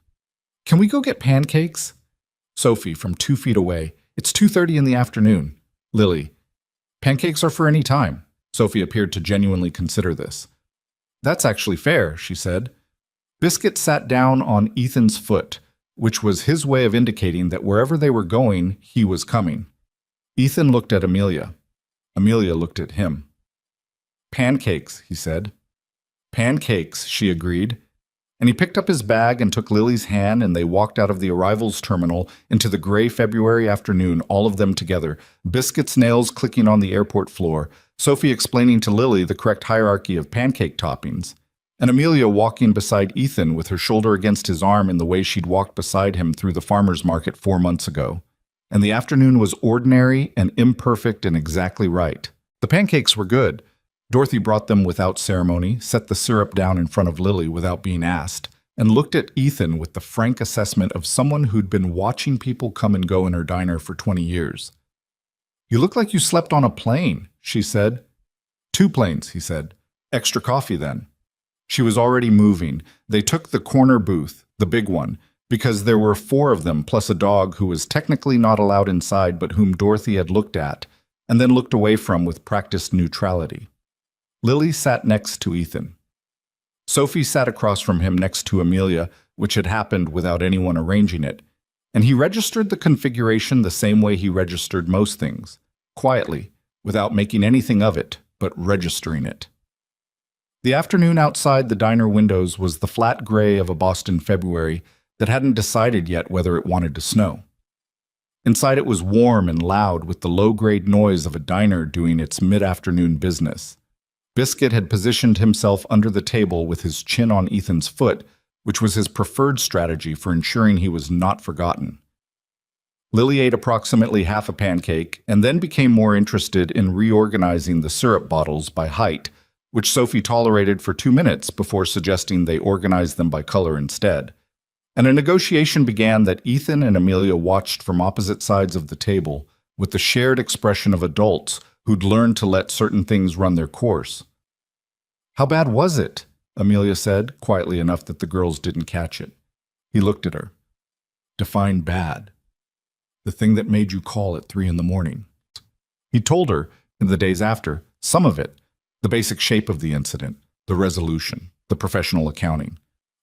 Can we go get pancakes? Sophie, from 2 feet away. It's 2:30 in the afternoon. Lily. Pancakes are for any time. Sophie appeared to genuinely consider this. That's actually fair, she said. Biscuit sat down on Ethan's foot, which was his way of indicating that wherever they were going, he was coming. Ethan looked at Amelia. Amelia looked at him. Pancakes, he said. Pancakes, she agreed. And he picked up his bag and took Lily's hand, and they walked out of the arrivals terminal into the gray February afternoon, all of them together, Biscuit's nails clicking on the airport floor, Sophie explaining to Lily the correct hierarchy of pancake toppings, and Amelia walking beside Ethan with her shoulder against his arm in the way she'd walked beside him through the farmer's market 4 months ago. And the afternoon was ordinary and imperfect and exactly right. The pancakes were good. Dorothy brought them without ceremony, set the syrup down in front of Lily without being asked, and looked at Ethan with the frank assessment of someone who'd been watching people come and go in her diner for 20 years. You look like you slept on a plane, she said. 2 planes, he said. Extra coffee, then. She was already moving. They took the corner booth, the big one, because there were 4 of them, plus a dog who was technically not allowed inside but whom Dorothy had looked at, and then looked away from with practiced neutrality. Lily sat next to Ethan. Sophie sat across from him next to Amelia, which had happened without anyone arranging it, and he registered the configuration the same way he registered most things, quietly, without making anything of it, but registering it. The afternoon outside the diner windows was the flat gray of a Boston February that hadn't decided yet whether it wanted to snow. Inside it was warm and loud with the low-grade noise of a diner doing its mid-afternoon business. Biscuit had positioned himself under the table with his chin on Ethan's foot, which was his preferred strategy for ensuring he was not forgotten. Lily ate approximately half a pancake and then became more interested in reorganizing the syrup bottles by height, which Sophie tolerated for 2 minutes before suggesting they organize them by color instead. And a negotiation began that Ethan and Amelia watched from opposite sides of the table with the shared expression of adults who'd learned to let certain things run their course. How bad was it? Amelia said, quietly enough that the girls didn't catch it. He looked at her. Define bad. The thing that made you call at 3 a.m. He told her, in the days after, some of it, the basic shape of the incident, the resolution, the professional accounting.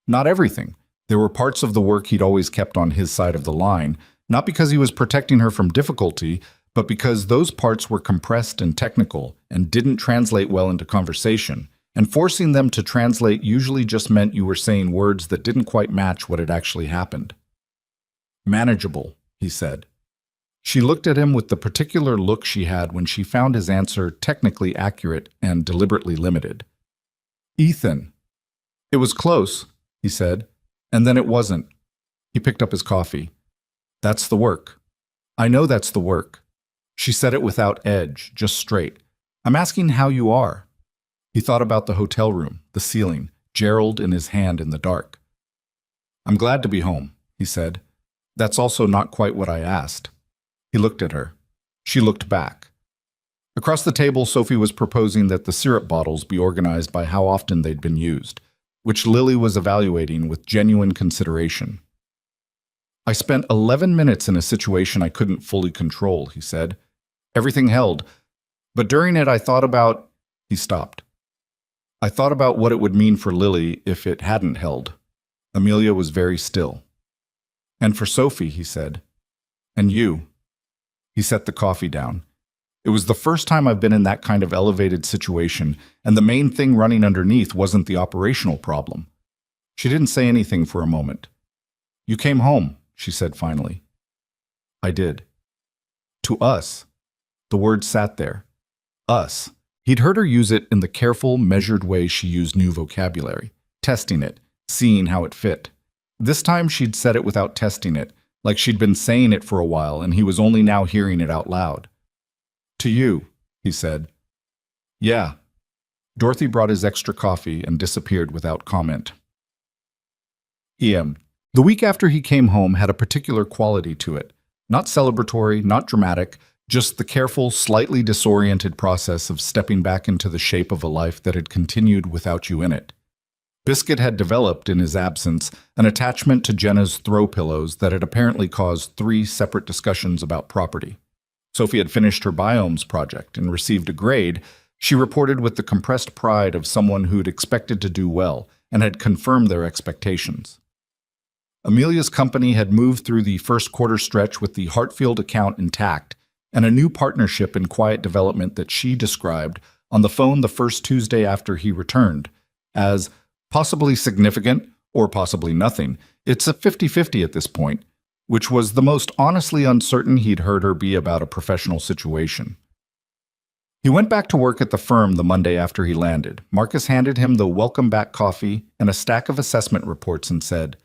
Not everything. There were parts of the work he'd always kept on his side of the line, not because he was protecting her from difficulty, but because those parts were compressed and technical and didn't translate well into conversation, and forcing them to translate usually just meant you were saying words that didn't quite match what had actually happened. Manageable, he said. She looked at him with the particular look she had when she found his answer technically accurate and deliberately limited. Ethan. It was close, he said, and then it wasn't. He picked up his coffee. That's the work. I know that's the work. She said it without edge, just straight. I'm asking how you are. He thought about the hotel room, the ceiling, Gerald in his hand in the dark. I'm glad to be home, he said. That's also not quite what I asked. He looked at her. She looked back. Across the table, Sophie was proposing that the syrup bottles be organized by how often they'd been used, which Lily was evaluating with genuine consideration. I spent 11 minutes in a situation I couldn't fully control, he said. Everything held. But during it, I thought about... He stopped. I thought about what it would mean for Lily if it hadn't held. Amelia was very still. And for Sophie, he said. And you. He set the coffee down. It was the first time I've been in that kind of elevated situation, and the main thing running underneath wasn't the operational problem. She didn't say anything for a moment. You came home, she said finally. I did. To us. The word sat there. Us. He'd heard her use it in the careful, measured way she used new vocabulary, testing it, seeing how it fit. This time she'd said it without testing it, like she'd been saying it for a while and he was only now hearing it out loud. To you, he said. Yeah. Dorothy brought his extra coffee and disappeared without comment. E.M. The week after he came home had a particular quality to it. Not celebratory, not dramatic, just the careful, slightly disoriented process of stepping back into the shape of a life that had continued without you in it. Biscuit had developed, in his absence, an attachment to Jenna's throw pillows that had apparently caused 3 separate discussions about property. Sophie had finished her biomes project and received a grade. She reported with the compressed pride of someone who'd expected to do well and had confirmed their expectations. Amelia's company had moved through the first quarter stretch with the Hartfield account intact and a new partnership in quiet development that she described on the phone the first Tuesday after he returned as possibly significant or possibly nothing. It's a 50-50 at this point, which was the most honestly uncertain he'd heard her be about a professional situation. He went back to work at the firm the Monday after he landed. Marcus handed him the welcome back coffee and a stack of assessment reports and said,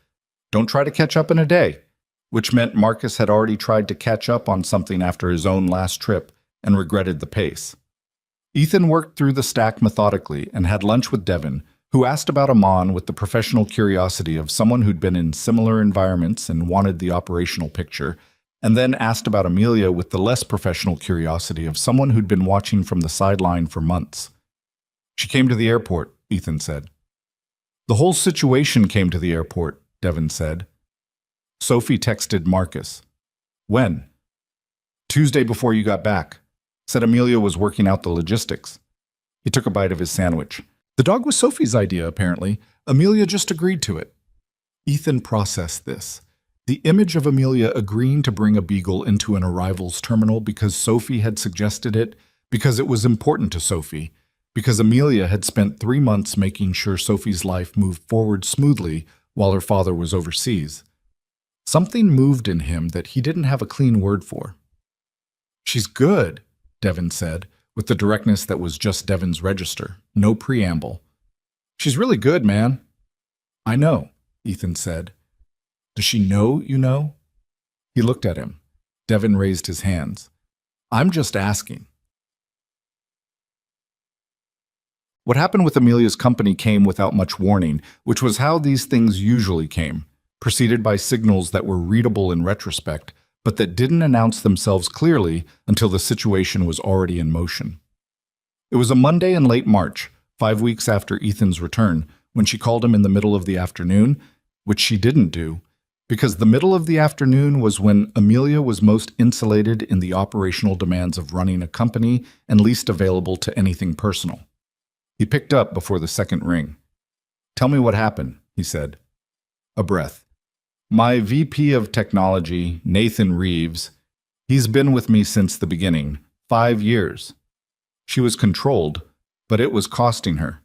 "Don't try to catch up in a day," which meant Marcus had already tried to catch up on something after his own last trip and regretted the pace. Ethan worked through the stack methodically and had lunch with Devin, who asked about Amon with the professional curiosity of someone who'd been in similar environments and wanted the operational picture, and then asked about Amelia with the less professional curiosity of someone who'd been watching from the sideline for months. "She came to the airport," Ethan said. "The whole situation came to the airport," Devin said. Sophie texted Marcus. "When?" "Tuesday before you got back. Said Amelia was working out the logistics." He took a bite of his sandwich. The dog was Sophie's idea, apparently. Amelia just agreed to it. Ethan processed this. The image of Amelia agreeing to bring a beagle into an arrivals terminal because Sophie had suggested it, because it was important to Sophie, because Amelia had spent 3 months making sure Sophie's life moved forward smoothly while her father was overseas. Something moved in him that he didn't have a clean word for. "She's good," Devin said, with the directness that was just Devin's register, no preamble. "She's really good, man." "I know," Ethan said. "Does she know you know?" He looked at him. Devin raised his hands. "I'm just asking." What happened with Amelia's company came without much warning, which was how these things usually came, preceded by signals that were readable in retrospect, but that didn't announce themselves clearly until the situation was already in motion. It was a Monday in late March, 5 weeks after Ethan's return, when she called him in the middle of the afternoon, which she didn't do, because the middle of the afternoon was when Amelia was most insulated in the operational demands of running a company and least available to anything personal. He picked up before the second ring. "Tell me what happened," he said. A breath. "My VP of Technology, Nathan Reeves, he's been with me since the beginning, 5 years. She was controlled, but it was costing her.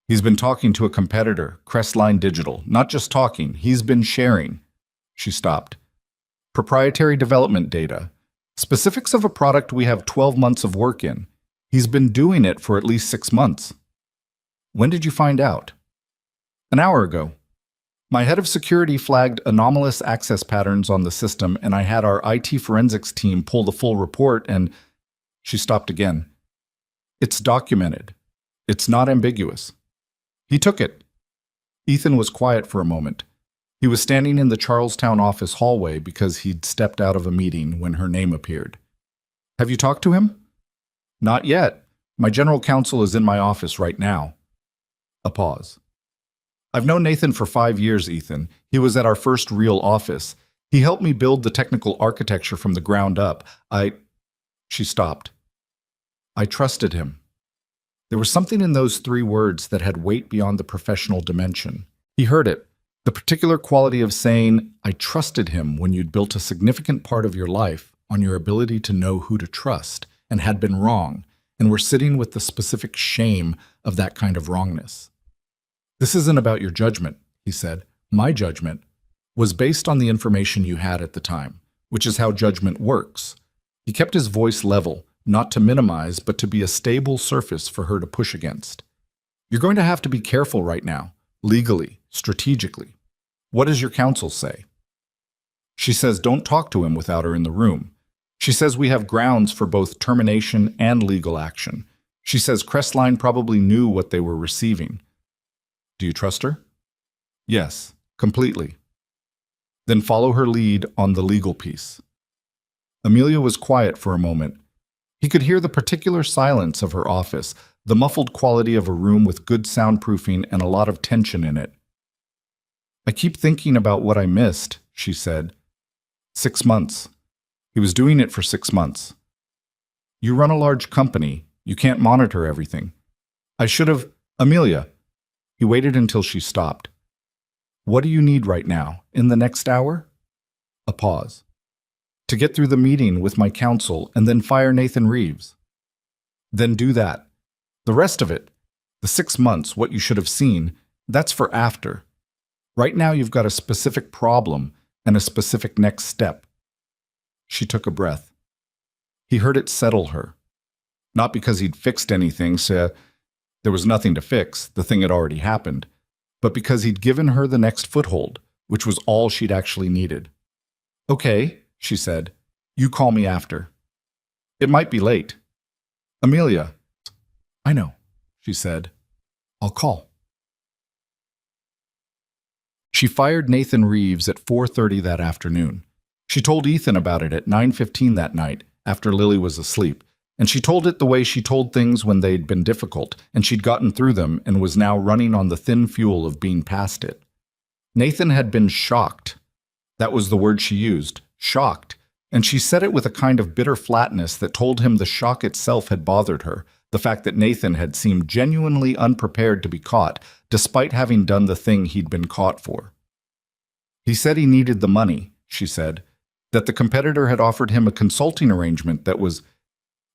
He's been talking to a competitor, Crestline Digital. Not just talking, he's been sharing." She stopped. "Proprietary development data. Specifics of a product we have 12 months of work in. He's been doing it for at least 6 months. When did you find out?" "An hour ago. My head of security flagged anomalous access patterns on the system, and I had our IT forensics team pull the full report and—" She stopped again. "It's documented. It's not ambiguous. He took it." Ethan was quiet for a moment. He was standing in the Charlestown office hallway because he'd stepped out of a meeting when her name appeared. "Have you talked to him?" "Not yet. My general counsel is in my office right now." A pause. "I've known Nathan for 5 years, Ethan. He was at our first real office. He helped me build the technical architecture from the ground up. She stopped. "I trusted him." There was something in those 3 words that had weight beyond the professional dimension. He heard it. The particular quality of saying, "I trusted him," when you'd built a significant part of your life on your ability to know who to trust and had been wrong, and were sitting with the specific shame of that kind of wrongness. "This isn't about your judgment," he said. "My judgment was based on the information you had at the time, which is how judgment works." He kept his voice level, not to minimize, but to be a stable surface for her to push against. "You're going to have to be careful right now, legally, strategically. What does your counsel say?" She says don't talk to him without her in the room. She says we have grounds for both termination and legal action. She says Crestline probably knew what they were receiving. Do you trust her? Yes, completely. Then follow her lead on the legal piece. Amelia was quiet for a moment. He could hear the particular silence of her office, the muffled quality of a room with good soundproofing and a lot of tension in it. "I keep thinking about what I missed," she said. 6 months. He was doing it for 6 months. "You run a large company. You can't monitor everything. I should have— Amelia." He waited until she stopped. "What do you need right now? In the next hour?" A pause. "To get through the meeting with my counsel and then fire Nathan Reeves." "Then do that. The rest of it, the 6 months, what you should have seen, that's for after. Right now you've got a specific problem and a specific next step." She took a breath. He heard it settle her. Not because he'd fixed anything, so there was nothing to fix, the thing had already happened, but because he'd given her the next foothold, which was all she'd actually needed. "Okay," she said. "You call me after. It might be late." "Amelia." "I know," she said. "I'll call." She fired Nathan Reeves at 4:30 that afternoon. She told Ethan about it at 9:15 that night, after Lily was asleep, and she told it the way she told things when they'd been difficult, and she'd gotten through them and was now running on the thin fuel of being past it. Nathan had been shocked. That was the word she used, shocked, and she said it with a kind of bitter flatness that told him the shock itself had bothered her, the fact that Nathan had seemed genuinely unprepared to be caught, despite having done the thing he'd been caught for. He said he needed the money, she said, that the competitor had offered him a consulting arrangement that was—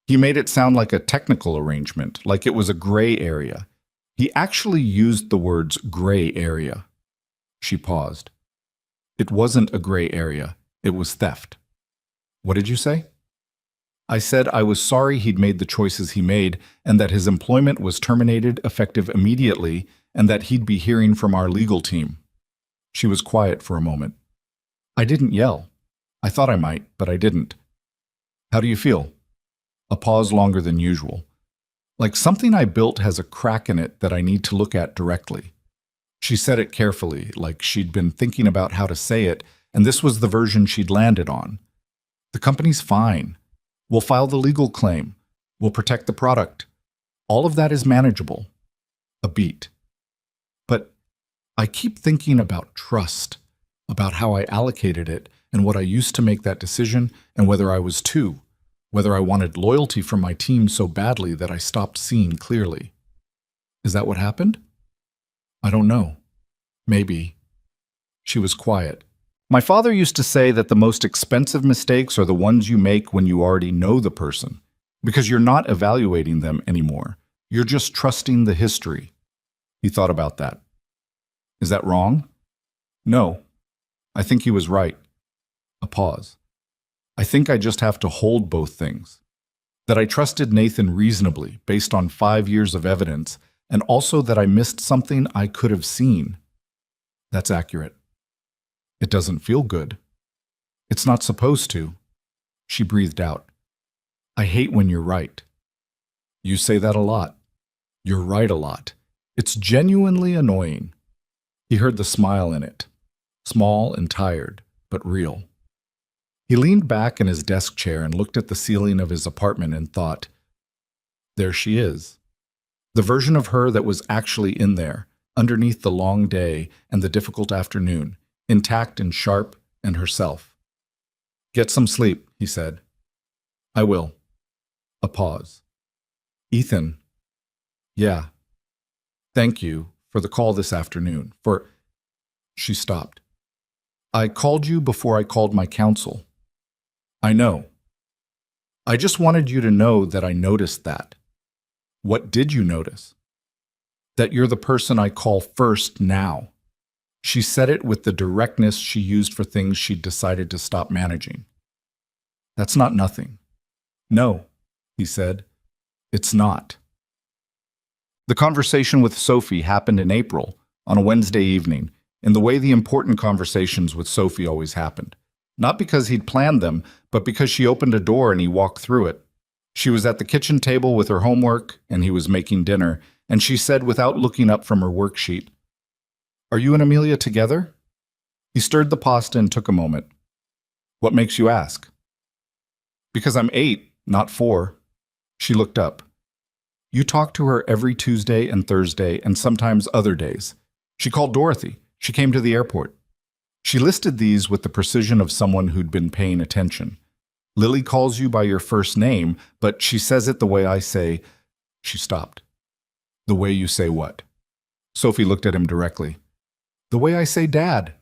he made it sound like a technical arrangement, like it was a gray area. He actually used the words gray area. She paused. "It wasn't a gray area. It was theft." "What did you say?" "I said I was sorry he'd made the choices he made and that his employment was terminated effective immediately and that he'd be hearing from our legal team." She was quiet for a moment. "I didn't yell. I thought I might, but I didn't." "How do you feel?" A pause longer than usual. "Like something I built has a crack in it that I need to look at directly." She said it carefully, like she'd been thinking about how to say it, and this was the version she'd landed on. "The company's fine. We'll file the legal claim. We'll protect the product. All of that is manageable." A beat. "But I keep thinking about trust, about how I allocated it and what I used to make that decision and whether I was too, whether I wanted loyalty from my team so badly that I stopped seeing clearly." "Is that what happened?" "I don't know. Maybe." She was quiet. "My father used to say that the most expensive mistakes are the ones you make when you already know the person, because you're not evaluating them anymore. You're just trusting the history." He thought about that. "Is that wrong?" "No. I think he was right." A pause. "I think I just have to hold both things. That I trusted Nathan reasonably, based on 5 years of evidence, and also that I missed something I could have seen." "That's accurate." "It doesn't feel good." "It's not supposed to." She breathed out. "I hate when you're right." "You say that a lot." "You're right a lot. It's genuinely annoying." He heard the smile in it. Small and tired, but real. He leaned back in his desk chair and looked at the ceiling of his apartment and thought, there she is. The version of her that was actually in there, underneath the long day and the difficult afternoon, intact and sharp and herself. "Get some sleep," he said. "I will." A pause. "Ethan." "Yeah. Thank you for the call this afternoon, for—" She stopped. "I called you before I called my counsel." "I know. I just wanted you to know that I noticed that." "What did you notice?" "That you're the person I call first now." She said it with the directness she used for things she'd decided to stop managing. "That's not nothing." "No," he said. "It's not." The conversation with Sophie happened in April, on a Wednesday evening, in the way the important conversations with Sophie always happened. Not because he'd planned them, but because she opened a door and he walked through it. She was at the kitchen table with her homework, and he was making dinner, and she said without looking up from her worksheet, "Are you and Amelia together?" He stirred the pasta and took a moment. "What makes you ask?" "Because I'm 8, not 4. She looked up. You talk to her every Tuesday and Thursday and sometimes other days. She called Dorothy. She came to the airport. She listed these with the precision of someone who'd been paying attention. Lily calls you by your first name, but she says it the way I say. She stopped. The way you say what? Sophie looked at him directly. The way I say Dad.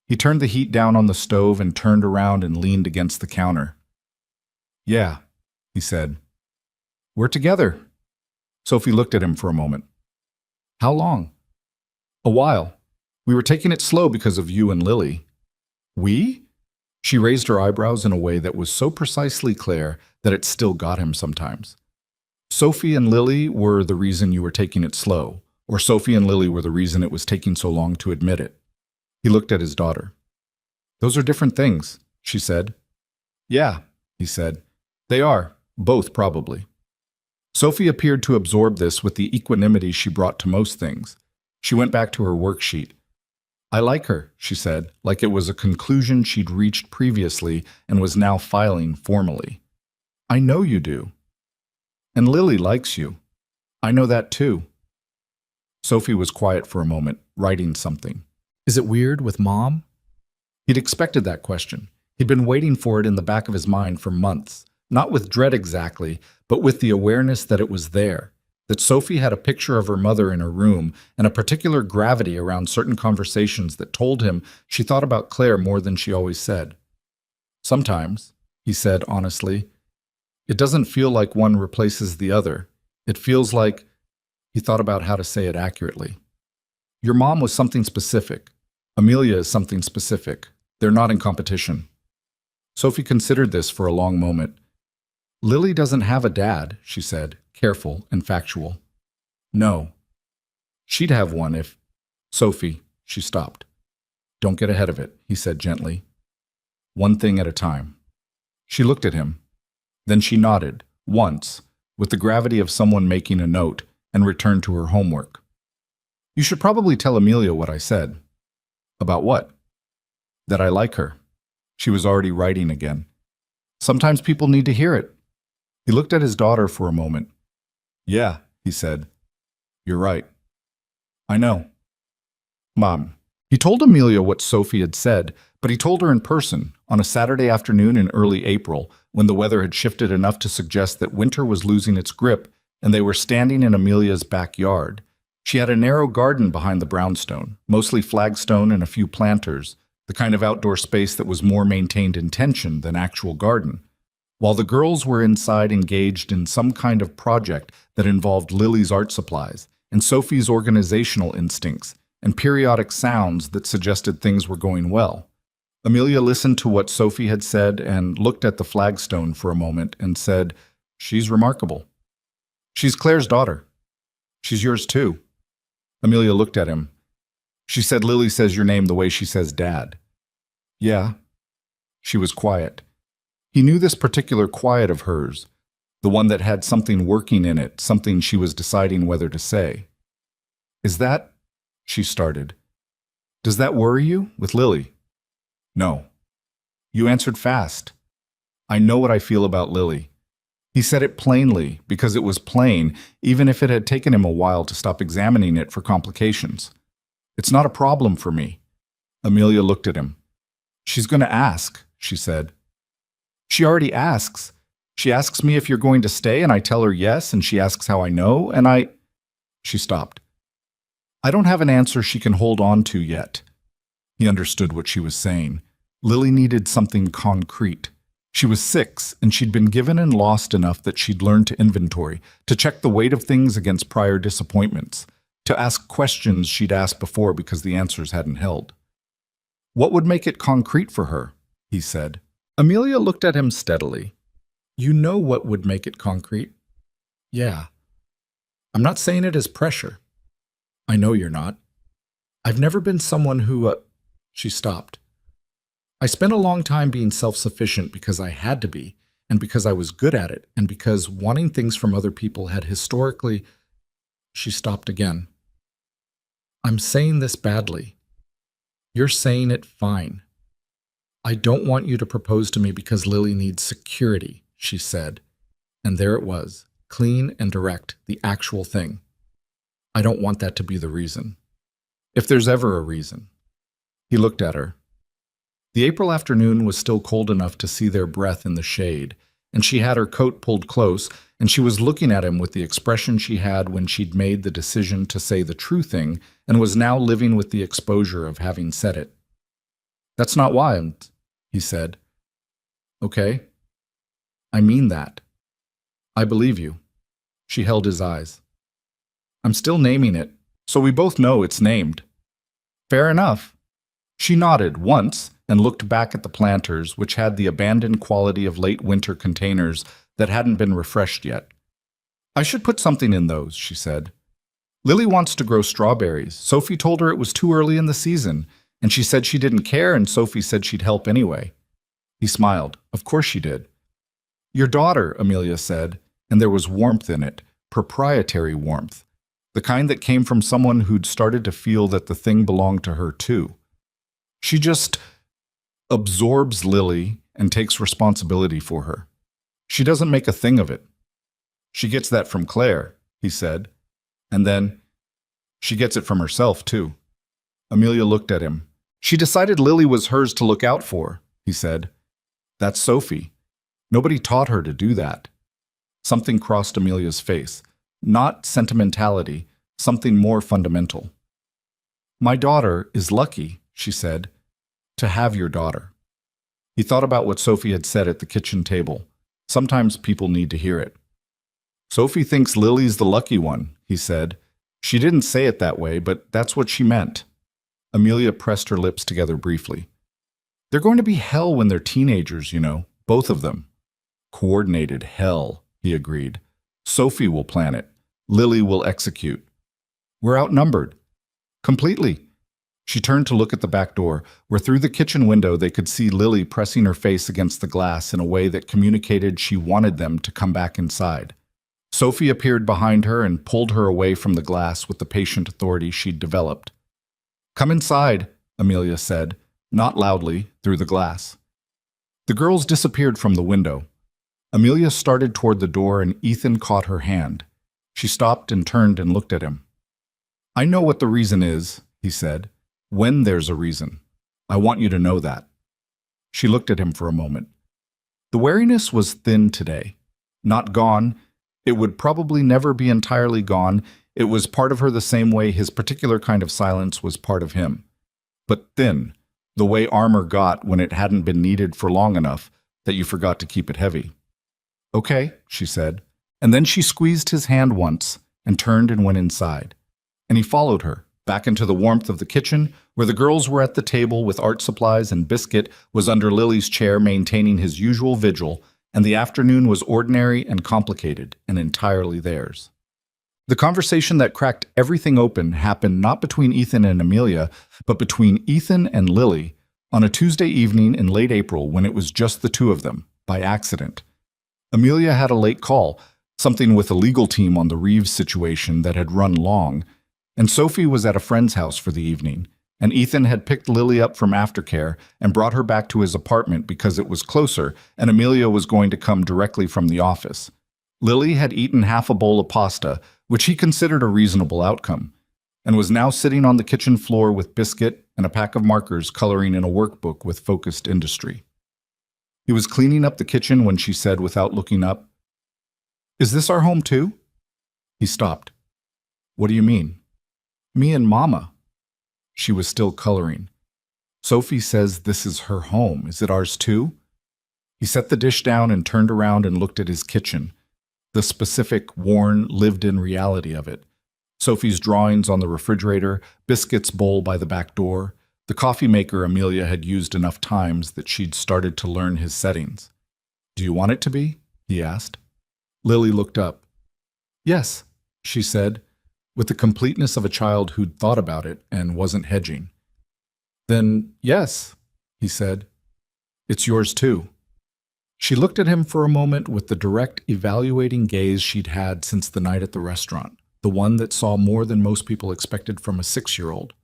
He turned the heat down on the stove and turned around and leaned against the counter. Yeah, he said. We're together. Sophie looked at him for a moment. How long? A while. We were taking it slow because of you and Lily. We? She raised her eyebrows in a way that was so precisely clear that it still got him sometimes. Sophie and Lily were the reason you were taking it slow, or Sophie and Lily were the reason it was taking so long to admit it. He looked at his daughter. Those are different things, she said. Yeah, he said. They are, both probably. Sophie appeared to absorb this with the equanimity she brought to most things. She went back to her worksheet. I like her, she said, like it was a conclusion she'd reached previously and was now filing formally. I know you do. And Lily likes you. I know that too. Sophie was quiet for a moment, writing something. Is it weird with Mom? He'd expected that question. He'd been waiting for it in the back of his mind for months, not with dread exactly, but with the awareness that it was there, that Sophie had a picture of her mother in her room and a particular gravity around certain conversations that told him she thought about Claire more than she always said. Sometimes, he said honestly, it doesn't feel like one replaces the other. It feels like, he thought about how to say it accurately. Your mom was something specific. Amelia is something specific. They're not in competition. Sophie considered this for a long moment. Lily doesn't have a dad, she said, careful and factual. No. She'd have one if... Sophie, she stopped. Don't get ahead of it, he said gently. One thing at a time. She looked at him. Then she nodded, once, with the gravity of someone making a note, and returned to her homework. You should probably tell Amelia what I said. About what? That I like her. She was already writing again. Sometimes people need to hear it. He looked at his daughter for a moment. Yeah, he said. You're right. I know. Mom. He told Amelia what Sophie had said, but he told her in person, on a Saturday afternoon in early April, when the weather had shifted enough to suggest that winter was losing its grip, and they were standing in Amelia's backyard. She had a narrow garden behind the brownstone, mostly flagstone and a few planters, the kind of outdoor space that was more maintained intention than actual garden. While the girls were inside engaged in some kind of project that involved Lily's art supplies and Sophie's organizational instincts and periodic sounds that suggested things were going well. Amelia listened to what Sophie had said and looked at the flagstone for a moment and said, She's remarkable. She's Claire's daughter. She's yours too. Amelia looked at him. She said Lily says your name the way she says Dad. Yeah. She was quiet. He knew this particular quiet of hers, the one that had something working in it, something she was deciding whether to say. Is that, she started. Does that worry you with Lily? No. You answered fast. I know what I feel about Lily. He said it plainly because it was plain, even if it had taken him a while to stop examining it for complications. It's not a problem for me. Amelia looked at him. She's going to ask, she said. She already asks. She asks me if you're going to stay, and I tell her yes, and she asks how I know, and I... She stopped. I don't have an answer she can hold on to yet. He understood what she was saying. Lily needed something concrete. She was 6, and she'd been given and lost enough that she'd learned to inventory, to check the weight of things against prior disappointments, to ask questions she'd asked before because the answers hadn't held. What would make it concrete for her? He said. Amelia looked at him steadily. You know what would make it concrete? Yeah. I'm not saying it as pressure. I know you're not. I've never been someone who... She stopped. I spent a long time being self-sufficient because I had to be, and because I was good at it, and because wanting things from other people had historically... She stopped again. I'm saying this badly. You're saying it fine. I don't want you to propose to me because Lily needs security, she said. And there it was, clean and direct, the actual thing. I don't want that to be the reason. If there's ever a reason. He looked at her. The April afternoon was still cold enough to see their breath in the shade, and she had her coat pulled close, and she was looking at him with the expression she had when she'd made the decision to say the true thing and was now living with the exposure of having said it. That's not why, he said. Okay. I mean that. I believe you. She held his eyes. I'm still naming it, so we both know it's named. Fair enough. She nodded once and looked back at the planters, which had the abandoned quality of late winter containers that hadn't been refreshed yet. I should put something in those, she said. Lily wants to grow strawberries. Sophie told her it was too early in the season, and she said she didn't care, and Sophie said she'd help anyway. He smiled. Of course she did. Your daughter, Amelia said, and there was warmth in it, proprietary warmth, the kind that came from someone who'd started to feel that the thing belonged to her too. She just absorbs Lily and takes responsibility for her. She doesn't make a thing of it. She gets that from Claire, he said, and then she gets it from herself too. Amelia looked at him. She decided Lily was hers to look out for, he said. That's Sophie. Nobody taught her to do that. Something crossed Amelia's face. Not sentimentality, something more fundamental. My daughter is lucky, she said, to have your daughter. He thought about what Sophie had said at the kitchen table. Sometimes people need to hear it. Sophie thinks Lily's the lucky one, he said. She didn't say it that way, but that's what she meant. Amelia pressed her lips together briefly. They're going to be hell when they're teenagers, you know, both of them. Coordinated hell, he agreed. Sophie will plan it. Lily will execute. We're outnumbered. Completely. She turned to look at the back door, where through the kitchen window they could see Lily pressing her face against the glass in a way that communicated she wanted them to come back inside. Sophie appeared behind her and pulled her away from the glass with the patient authority she'd developed. Come inside, Amelia said, not loudly, through the glass. The girls disappeared from the window. Amelia started toward the door and Ethan caught her hand. She stopped and turned and looked at him. I know what the reason is, he said. When there's a reason. I want you to know that. She looked at him for a moment. The wariness was thin today. Not gone. It would probably never be entirely gone. It was part of her the same way his particular kind of silence was part of him. But thin, the way armor got when it hadn't been needed for long enough that you forgot to keep it heavy. Okay, she said, and then she squeezed his hand once and turned and went inside. And he followed her, back into the warmth of the kitchen, where the girls were at the table with art supplies and Biscuit was under Lily's chair maintaining his usual vigil, and the afternoon was ordinary and complicated and entirely theirs. The conversation that cracked everything open happened not between Ethan and Amelia, but between Ethan and Lily on a Tuesday evening in late April when it was just the two of them, by accident. Amelia had a late call, something with a legal team on the Reeves situation that had run long, and Sophie was at a friend's house for the evening, and Ethan had picked Lily up from aftercare and brought her back to his apartment because it was closer and Amelia was going to come directly from the office. Lily had eaten half a bowl of pasta, which he considered a reasonable outcome, and was now sitting on the kitchen floor with Biscuit and a pack of markers coloring in a workbook with focused industry. He was cleaning up the kitchen when she said without looking up, Is this our home too? He stopped. What do you mean? Me and Mama. She was still coloring. Sophie says this is her home. Is it ours too? He set the dish down and turned around and looked at his kitchen, the specific, worn, lived-in reality of it. Sophie's drawings on the refrigerator, Biscuit's bowl by the back door, the coffee maker Amelia had used enough times that she'd started to learn his settings. Do you want it to be? He asked. Lily looked up. Yes, she said, with the completeness of a child who'd thought about it and wasn't hedging. Then, yes, he said. It's yours too. She looked at him for a moment with the direct, evaluating gaze she'd had since the night at the restaurant, the one that saw more than most people expected from a 6-year-old.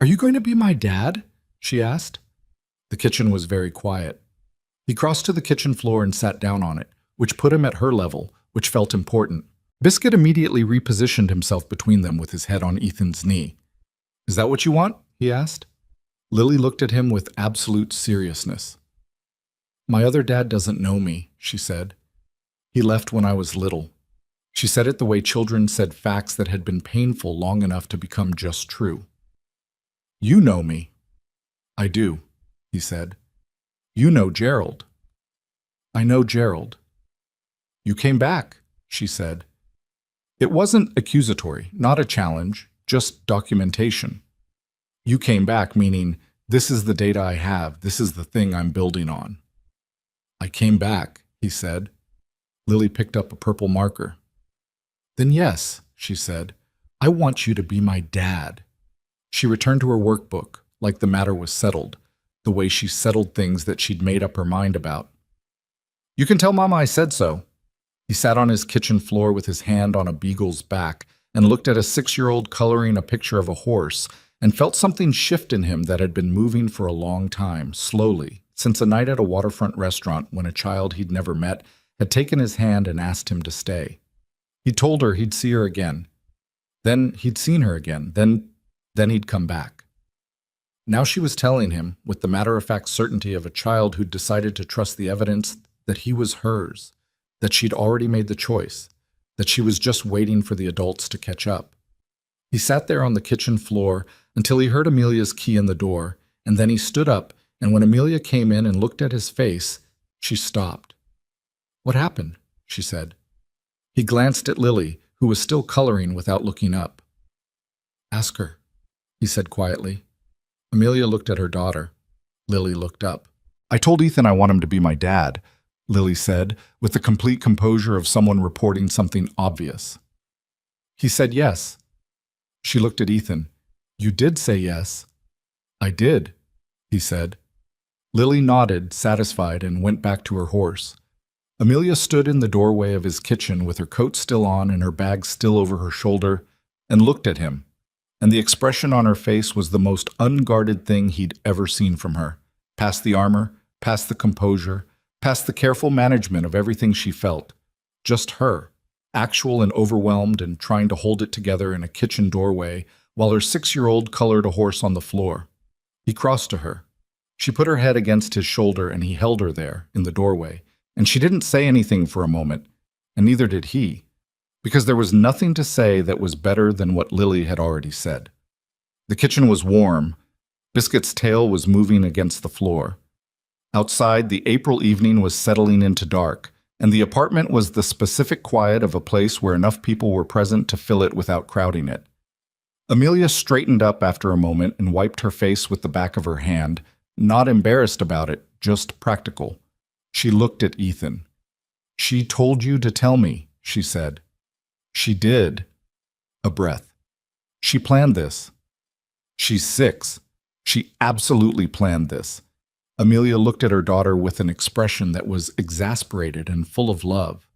Are you going to be my dad? She asked. The kitchen was very quiet. He crossed to the kitchen floor and sat down on it, which put him at her level, which felt important. Biscuit immediately repositioned himself between them with his head on Ethan's knee. "Is that what you want?" he asked. Lily looked at him with absolute seriousness. "My other dad doesn't know me," she said. "He left when I was little." She said it the way children said facts that had been painful long enough to become just true. "You know me." "I do," he said. "You know Gerald." "I know Gerald." "You came back," she said. It wasn't accusatory, not a challenge, just documentation. "You came back," meaning, this is the data I have, this is the thing I'm building on. "I came back," he said. Lily picked up a purple marker. "Then yes," she said, "I want you to be my dad." She returned to her workbook, like the matter was settled, the way she settled things that she'd made up her mind about. "You can tell Mama I said so." He sat on his kitchen floor with his hand on a beagle's back and looked at a 6-year-old coloring a picture of a horse and felt something shift in him that had been moving for a long time, slowly, since a night at a waterfront restaurant when a child he'd never met had taken his hand and asked him to stay. He told her he'd see her again. Then he'd seen her again. Then he'd come back. Now she was telling him, with the matter-of-fact certainty of a child who'd decided to trust the evidence, that he was hers, that she'd already made the choice, that she was just waiting for the adults to catch up. He sat there on the kitchen floor until he heard Amelia's key in the door, and then he stood up, and when Amelia came in and looked at his face, she stopped. "What happened?" she said. He glanced at Lily, who was still coloring without looking up. "Ask her," he said quietly. Amelia looked at her daughter. Lily looked up. "I told Ethan I want him to be my dad," Lily said, with the complete composure of someone reporting something obvious. He said yes. She looked at Ethan. "You did say yes." "I did," he said. Lily nodded, satisfied, and went back to her horse. Amelia stood in the doorway of his kitchen with her coat still on and her bag still over her shoulder and looked at him, and the expression on her face was the most unguarded thing he'd ever seen from her, past the armor, past the composure, past the careful management of everything she felt. Just her, actual and overwhelmed and trying to hold it together in a kitchen doorway while her 6-year-old colored a horse on the floor. He crossed to her. She put her head against his shoulder and he held her there, in the doorway, and she didn't say anything for a moment, and neither did he, because there was nothing to say that was better than what Lily had already said. The kitchen was warm. Biscuit's tail was moving against the floor. Outside, the April evening was settling into dark, and the apartment was the specific quiet of a place where enough people were present to fill it without crowding it. Amelia straightened up after a moment and wiped her face with the back of her hand, not embarrassed about it, just practical. She looked at Ethan. "She told you to tell me," she said. "She did." A breath. "She planned this." "She's 6. She absolutely planned this." Amelia looked at her daughter with an expression that was exasperated and full of love.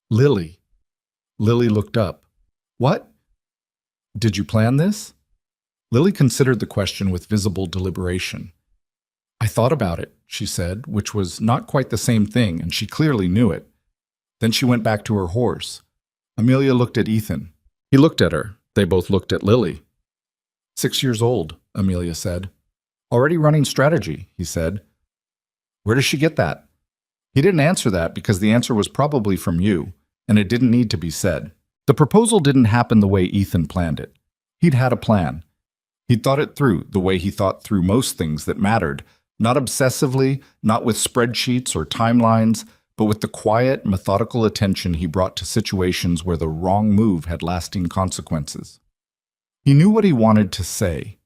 "Lily." Lily looked up. "What? Did you plan this?" Lily considered the question with visible deliberation. "I thought about it," she said, which was not quite the same thing, and she clearly knew it. Then she went back to her horse. Amelia looked at Ethan. He looked at her. They both looked at Lily. 6 years old, Amelia said. "Already running strategy," he said. "Where does she get that?" He didn't answer that because the answer was probably from you, and it didn't need to be said. The proposal didn't happen the way Ethan planned it. He'd had a plan. He'd thought it through the way he thought through most things that mattered, not obsessively, not with spreadsheets or timelines, but with the quiet, methodical attention he brought to situations where the wrong move had lasting consequences. He knew what he wanted to say.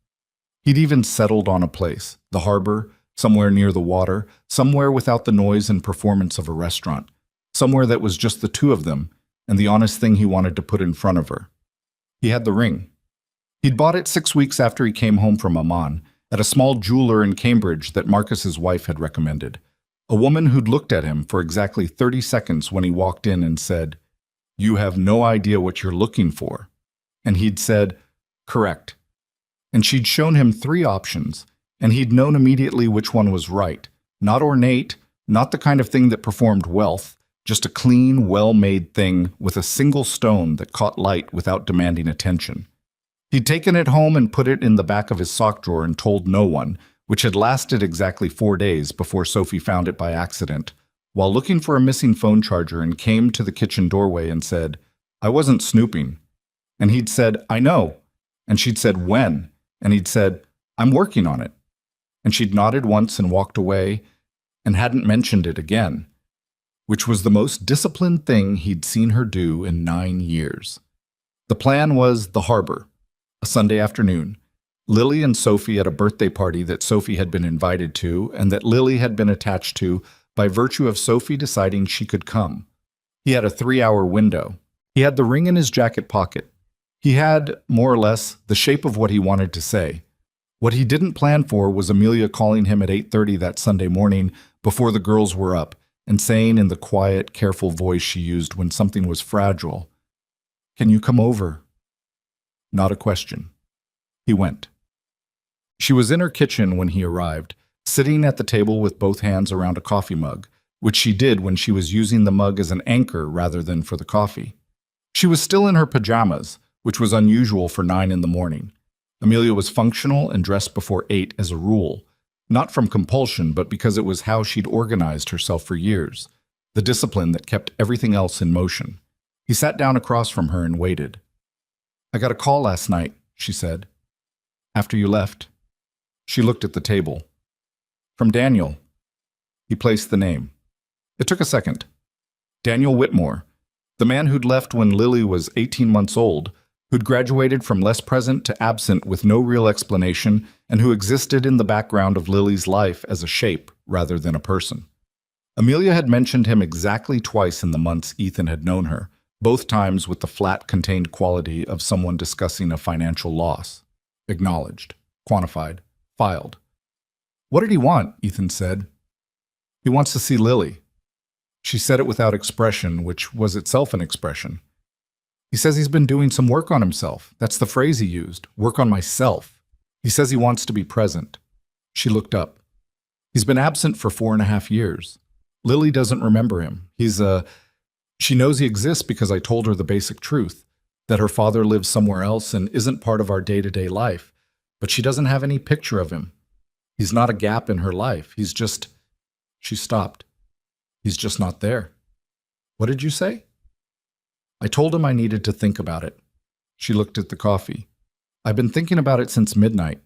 He'd even settled on a place, the harbor, somewhere near the water, somewhere without the noise and performance of a restaurant, somewhere that was just the two of them and the honest thing he wanted to put in front of her. He had the ring. He'd bought it 6 weeks after he came home from Amman, at a small jeweler in Cambridge that Marcus's wife had recommended, a woman who'd looked at him for exactly 30 seconds when he walked in and said, "You have no idea what you're looking for." And he'd said, "Correct." And she'd shown him 3 options, and he'd known immediately which one was right. Not ornate, not the kind of thing that performed wealth, just a clean, well-made thing with a single stone that caught light without demanding attention. He'd taken it home and put it in the back of his sock drawer and told no one, which had lasted exactly 4 days before Sophie found it by accident, while looking for a missing phone charger, and came to the kitchen doorway and said, "I wasn't snooping." And he'd said, "I know." And she'd said, "When?" And he'd said, "I'm working on it." And she'd nodded once and walked away and hadn't mentioned it again, which was the most disciplined thing he'd seen her do in 9 years. The plan was the harbor, a Sunday afternoon. Lily and Sophie at a birthday party that Sophie had been invited to and that Lily had been attached to by virtue of Sophie deciding she could come. He had a 3-hour window. He had the ring in his jacket pocket. He had, more or less, the shape of what he wanted to say. What he didn't plan for was Amelia calling him at 8:30 that Sunday morning before the girls were up and saying in the quiet, careful voice she used when something was fragile, "Can you come over?" Not a question. He went. She was in her kitchen when he arrived, sitting at the table with both hands around a coffee mug, which she did when she was using the mug as an anchor rather than for the coffee. She was still in her pajamas, which was unusual for 9 in the morning. Amelia was functional and dressed before 8 as a rule, not from compulsion, but because it was how she'd organized herself for years, the discipline that kept everything else in motion. He sat down across from her and waited. "I got a call last night," she said. "After you left." She looked at the table. "From Daniel." He placed the name. It took a second. Daniel Whitmore, the man who'd left when Lily was 18 months old, who'd graduated from less present to absent with no real explanation, and who existed in the background of Lily's life as a shape rather than a person. Amelia had mentioned him exactly twice in the months Ethan had known her, both times with the flat, contained quality of someone discussing a financial loss. Acknowledged, quantified, filed. "What did he want?" Ethan said. "He wants to see Lily." She said it without expression, which was itself an expression. "He says he's been doing some work on himself." That's the phrase he used, "work on myself." "He says he wants to be present." She looked up. "He's been absent for 4.5 years. Lily doesn't remember him. She knows he exists because I told her the basic truth, that her father lives somewhere else and isn't part of our day-to-day life, but she doesn't have any picture of him. He's not a gap in her life. He's just..." She stopped. "He's just not there." "What did you say?" "I told him I needed to think about it." She looked at the coffee. "I've been thinking about it since midnight."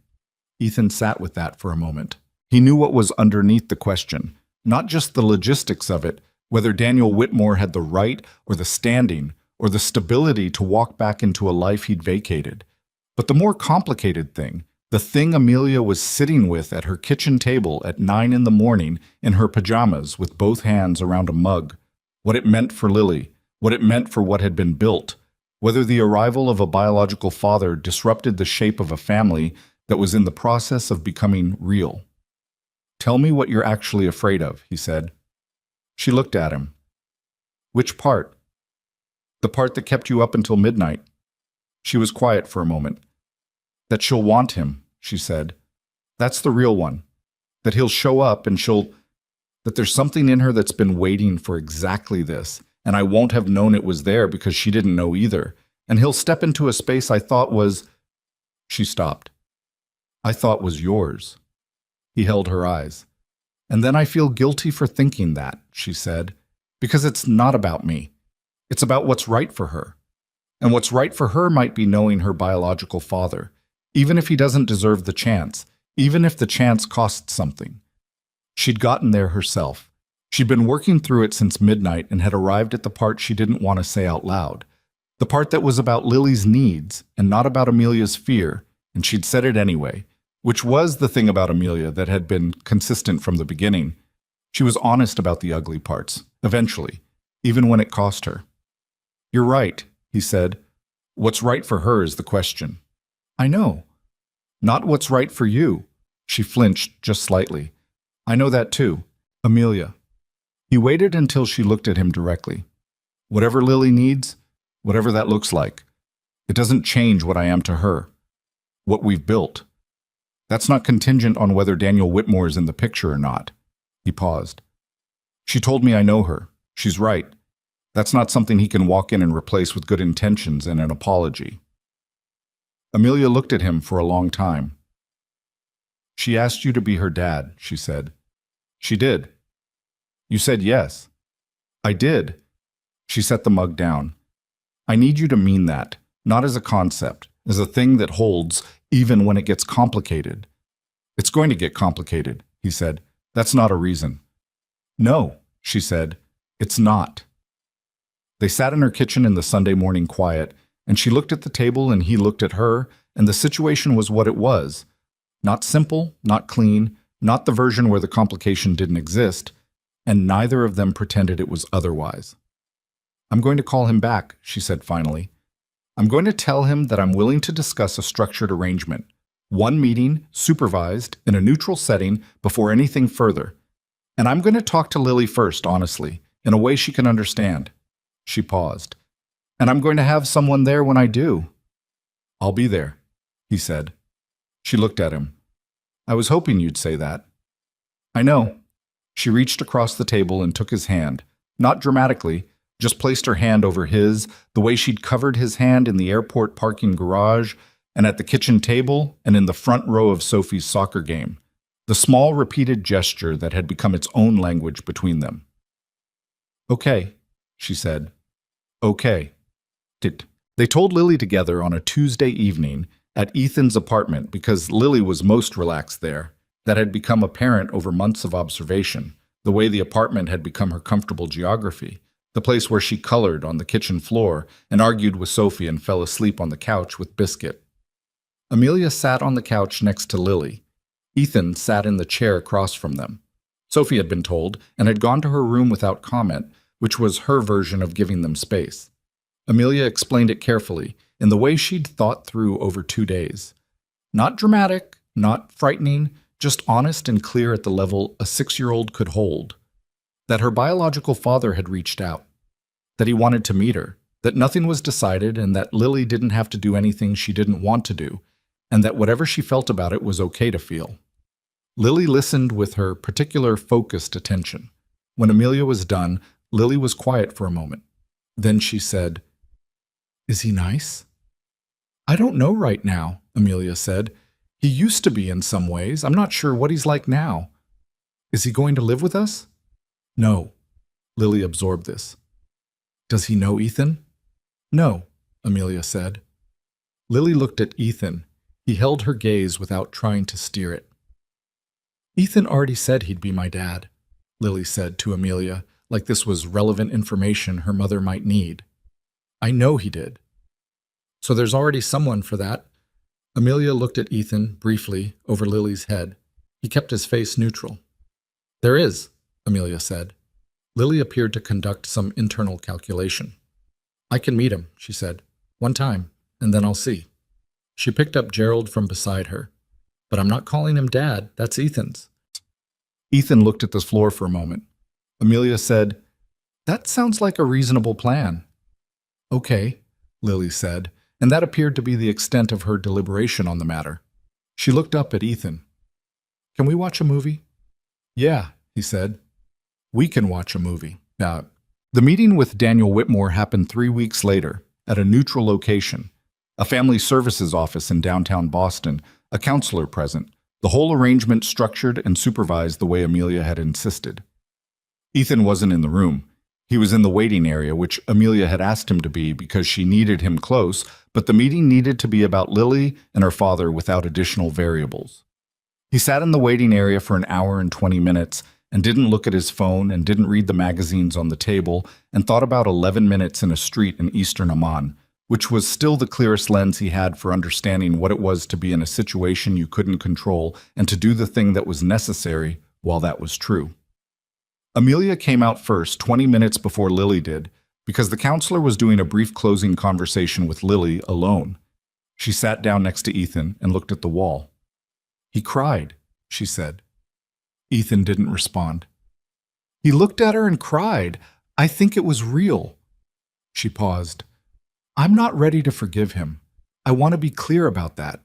Ethan sat with that for a moment. He knew what was underneath the question, not just the logistics of it, whether Daniel Whitmore had the right or the standing or the stability to walk back into a life he'd vacated, but the more complicated thing, the thing Amelia was sitting with at her kitchen table at 9 in the morning in her pajamas with both hands around a mug, what it meant for Lily, what it meant for what had been built, whether the arrival of a biological father disrupted the shape of a family that was in the process of becoming real. "Tell me what you're actually afraid of," he said. She looked at him. "Which part?" "The part that kept you up until midnight." She was quiet for a moment. "That she'll want him," she said. "That's the real one. That he'll show up and that there's something in her that's been waiting for exactly this, and I won't have known it was there because she didn't know either. And he'll step into a space I thought was..." She stopped. "I thought was yours." He held her eyes. "And then I feel guilty for thinking that," she said, "because it's not about me. It's about what's right for her. And what's right for her might be knowing her biological father, even if he doesn't deserve the chance, even if the chance costs something." She'd gotten there herself. She'd been working through it since midnight and had arrived at the part she didn't want to say out loud, the part that was about Lily's needs and not about Amelia's fear, and she'd said it anyway, which was the thing about Amelia that had been consistent from the beginning. She was honest about the ugly parts, eventually, even when it cost her. "You're right," he said. "What's right for her is the question." "I know." "Not what's right for you." She flinched just slightly. "I know that too. Amelia." He waited until she looked at him directly. "Whatever Lily needs, whatever that looks like, it doesn't change what I am to her. What we've built. That's not contingent on whether Daniel Whitmore is in the picture or not." He paused. "She told me I know her. She's right. That's not something he can walk in and replace with good intentions and an apology. Amelia looked at him for a long time. She asked you to be her dad, she said. She did. You said yes. I did. She set the mug down. I need you to mean that, not as a concept, as a thing that holds even when it gets complicated. It's going to get complicated, he said. That's not a reason. No, she said. It's not. They sat in her kitchen in the Sunday morning quiet, and she looked at the table and he looked at her, and the situation was what it was. Not simple, not clean, not the version where the complication didn't exist, and neither of them pretended it was otherwise. I'm going to call him back, she said finally. I'm going to tell him that I'm willing to discuss a structured arrangement. One meeting, supervised, in a neutral setting, before anything further. And I'm going to talk to Lily first, honestly, in a way she can understand. She paused. And I'm going to have someone there when I do. I'll be there, he said. She looked at him. I was hoping you'd say that. I know. She reached across the table and took his hand, not dramatically, just placed her hand over his, the way she'd covered his hand in the airport parking garage, and at the kitchen table, and in the front row of Sophie's soccer game, the small repeated gesture that had become its own language between them. Okay, she said. Okay. They told Lily together on a Tuesday evening at Ethan's apartment because Lily was most relaxed there. That had become apparent over months of observation, the way the apartment had become her comfortable geography, the place where she colored on the kitchen floor and argued with Sophie and fell asleep on the couch with Biscuit. Amelia sat on the couch next to Lily. Ethan sat in the chair across from them. Sophie had been told and had gone to her room without comment, which was her version of giving them space. Amelia explained it carefully, in the way she'd thought through over 2 days. Not dramatic, not frightening, just honest and clear at the level a 6-year-old could hold. That her biological father had reached out. That he wanted to meet her. That nothing was decided and that Lily didn't have to do anything she didn't want to do. And that whatever she felt about it was okay to feel. Lily listened with her particular focused attention. When Amelia was done, Lily was quiet for a moment. Then she said, Is he nice? I don't know right now, Amelia said. He used to be in some ways. I'm not sure what he's like now. Is he going to live with us? No. Lily absorbed this. Does he know Ethan? No, Amelia said. Lily looked at Ethan. He held her gaze without trying to steer it. Ethan already said he'd be my dad, Lily said to Amelia, like this was relevant information her mother might need. I know he did. So there's already someone for that. Amelia looked at Ethan briefly over Lily's head. He kept his face neutral. There is, Amelia said. Lily appeared to conduct some internal calculation. I can meet him, she said. One time, and then I'll see. She picked up Gerald from beside her. But I'm not calling him Dad. That's Ethan's. Ethan looked at the floor for a moment. Amelia said, That sounds like a reasonable plan. Okay, Lily said, and that appeared to be the extent of her deliberation on the matter. She looked up at Ethan. Can we watch a movie? Yeah, he said. We can watch a movie. The meeting with Daniel Whitmore happened 3 weeks later, at a neutral location, a family services office in downtown Boston, a counselor present, the whole arrangement structured and supervised the way Amelia had insisted. Ethan wasn't in the room. He was in the waiting area, which Amelia had asked him to be because she needed him close, but the meeting needed to be about Lily and her father without additional variables. He sat in the waiting area for an hour and 20 minutes and didn't look at his phone and didn't read the magazines on the table and thought about 11 minutes in a street in eastern Amman, which was still the clearest lens he had for understanding what it was to be in a situation you couldn't control and to do the thing that was necessary while that was true. Amelia came out first 20 minutes before Lily did, because the counselor was doing a brief closing conversation with Lily alone. She sat down next to Ethan and looked at the wall. He cried, she said. Ethan didn't respond. He looked at her and cried. I think it was real. She paused. I'm not ready to forgive him. I want to be clear about that.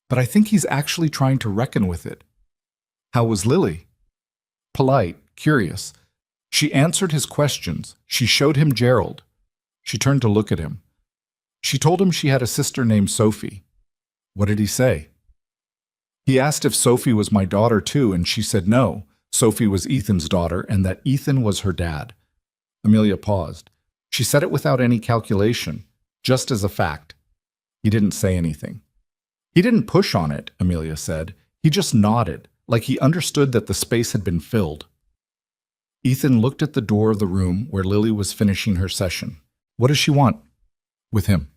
But I think he's actually trying to reckon with it. How was Lily? Polite, curious. She answered his questions. She showed him Gerald. She turned to look at him. She told him she had a sister named Sophie. What did he say? He asked if Sophie was my daughter too, and she said no. Sophie was Ethan's daughter, and that Ethan was her dad. Amelia paused. She said it without any calculation, just as a fact. He didn't say anything. He didn't push on it, Amelia said. He just nodded, like he understood that the space had been filled. Ethan looked at the door of the room where Lily was finishing her session. What does she want? With him.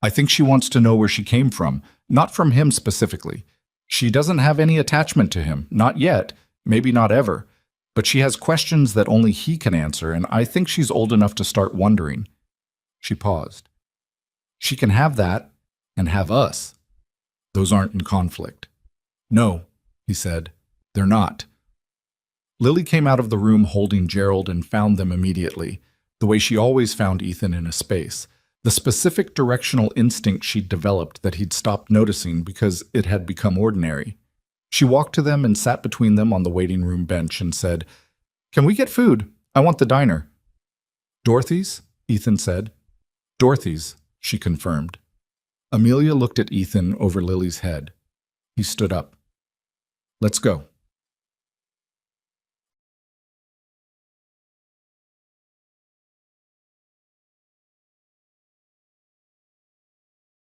I think she wants to know where she came from, not from him specifically. She doesn't have any attachment to him, not yet, maybe not ever, but she has questions that only he can answer, and I think she's old enough to start wondering. She paused. She can have that and have us. Those aren't in conflict. No, he said, they're not. Lily came out of the room holding Gerald and found them immediately, the way she always found Ethan in a space, the specific directional instinct she'd developed that he'd stopped noticing because it had become ordinary. She walked to them and sat between them on the waiting room bench and said, "Can we get food? I want the diner." "Dorothy's?" Ethan said. "Dorothy's," she confirmed. Amelia looked at Ethan over Lily's head. He stood up. "Let's go."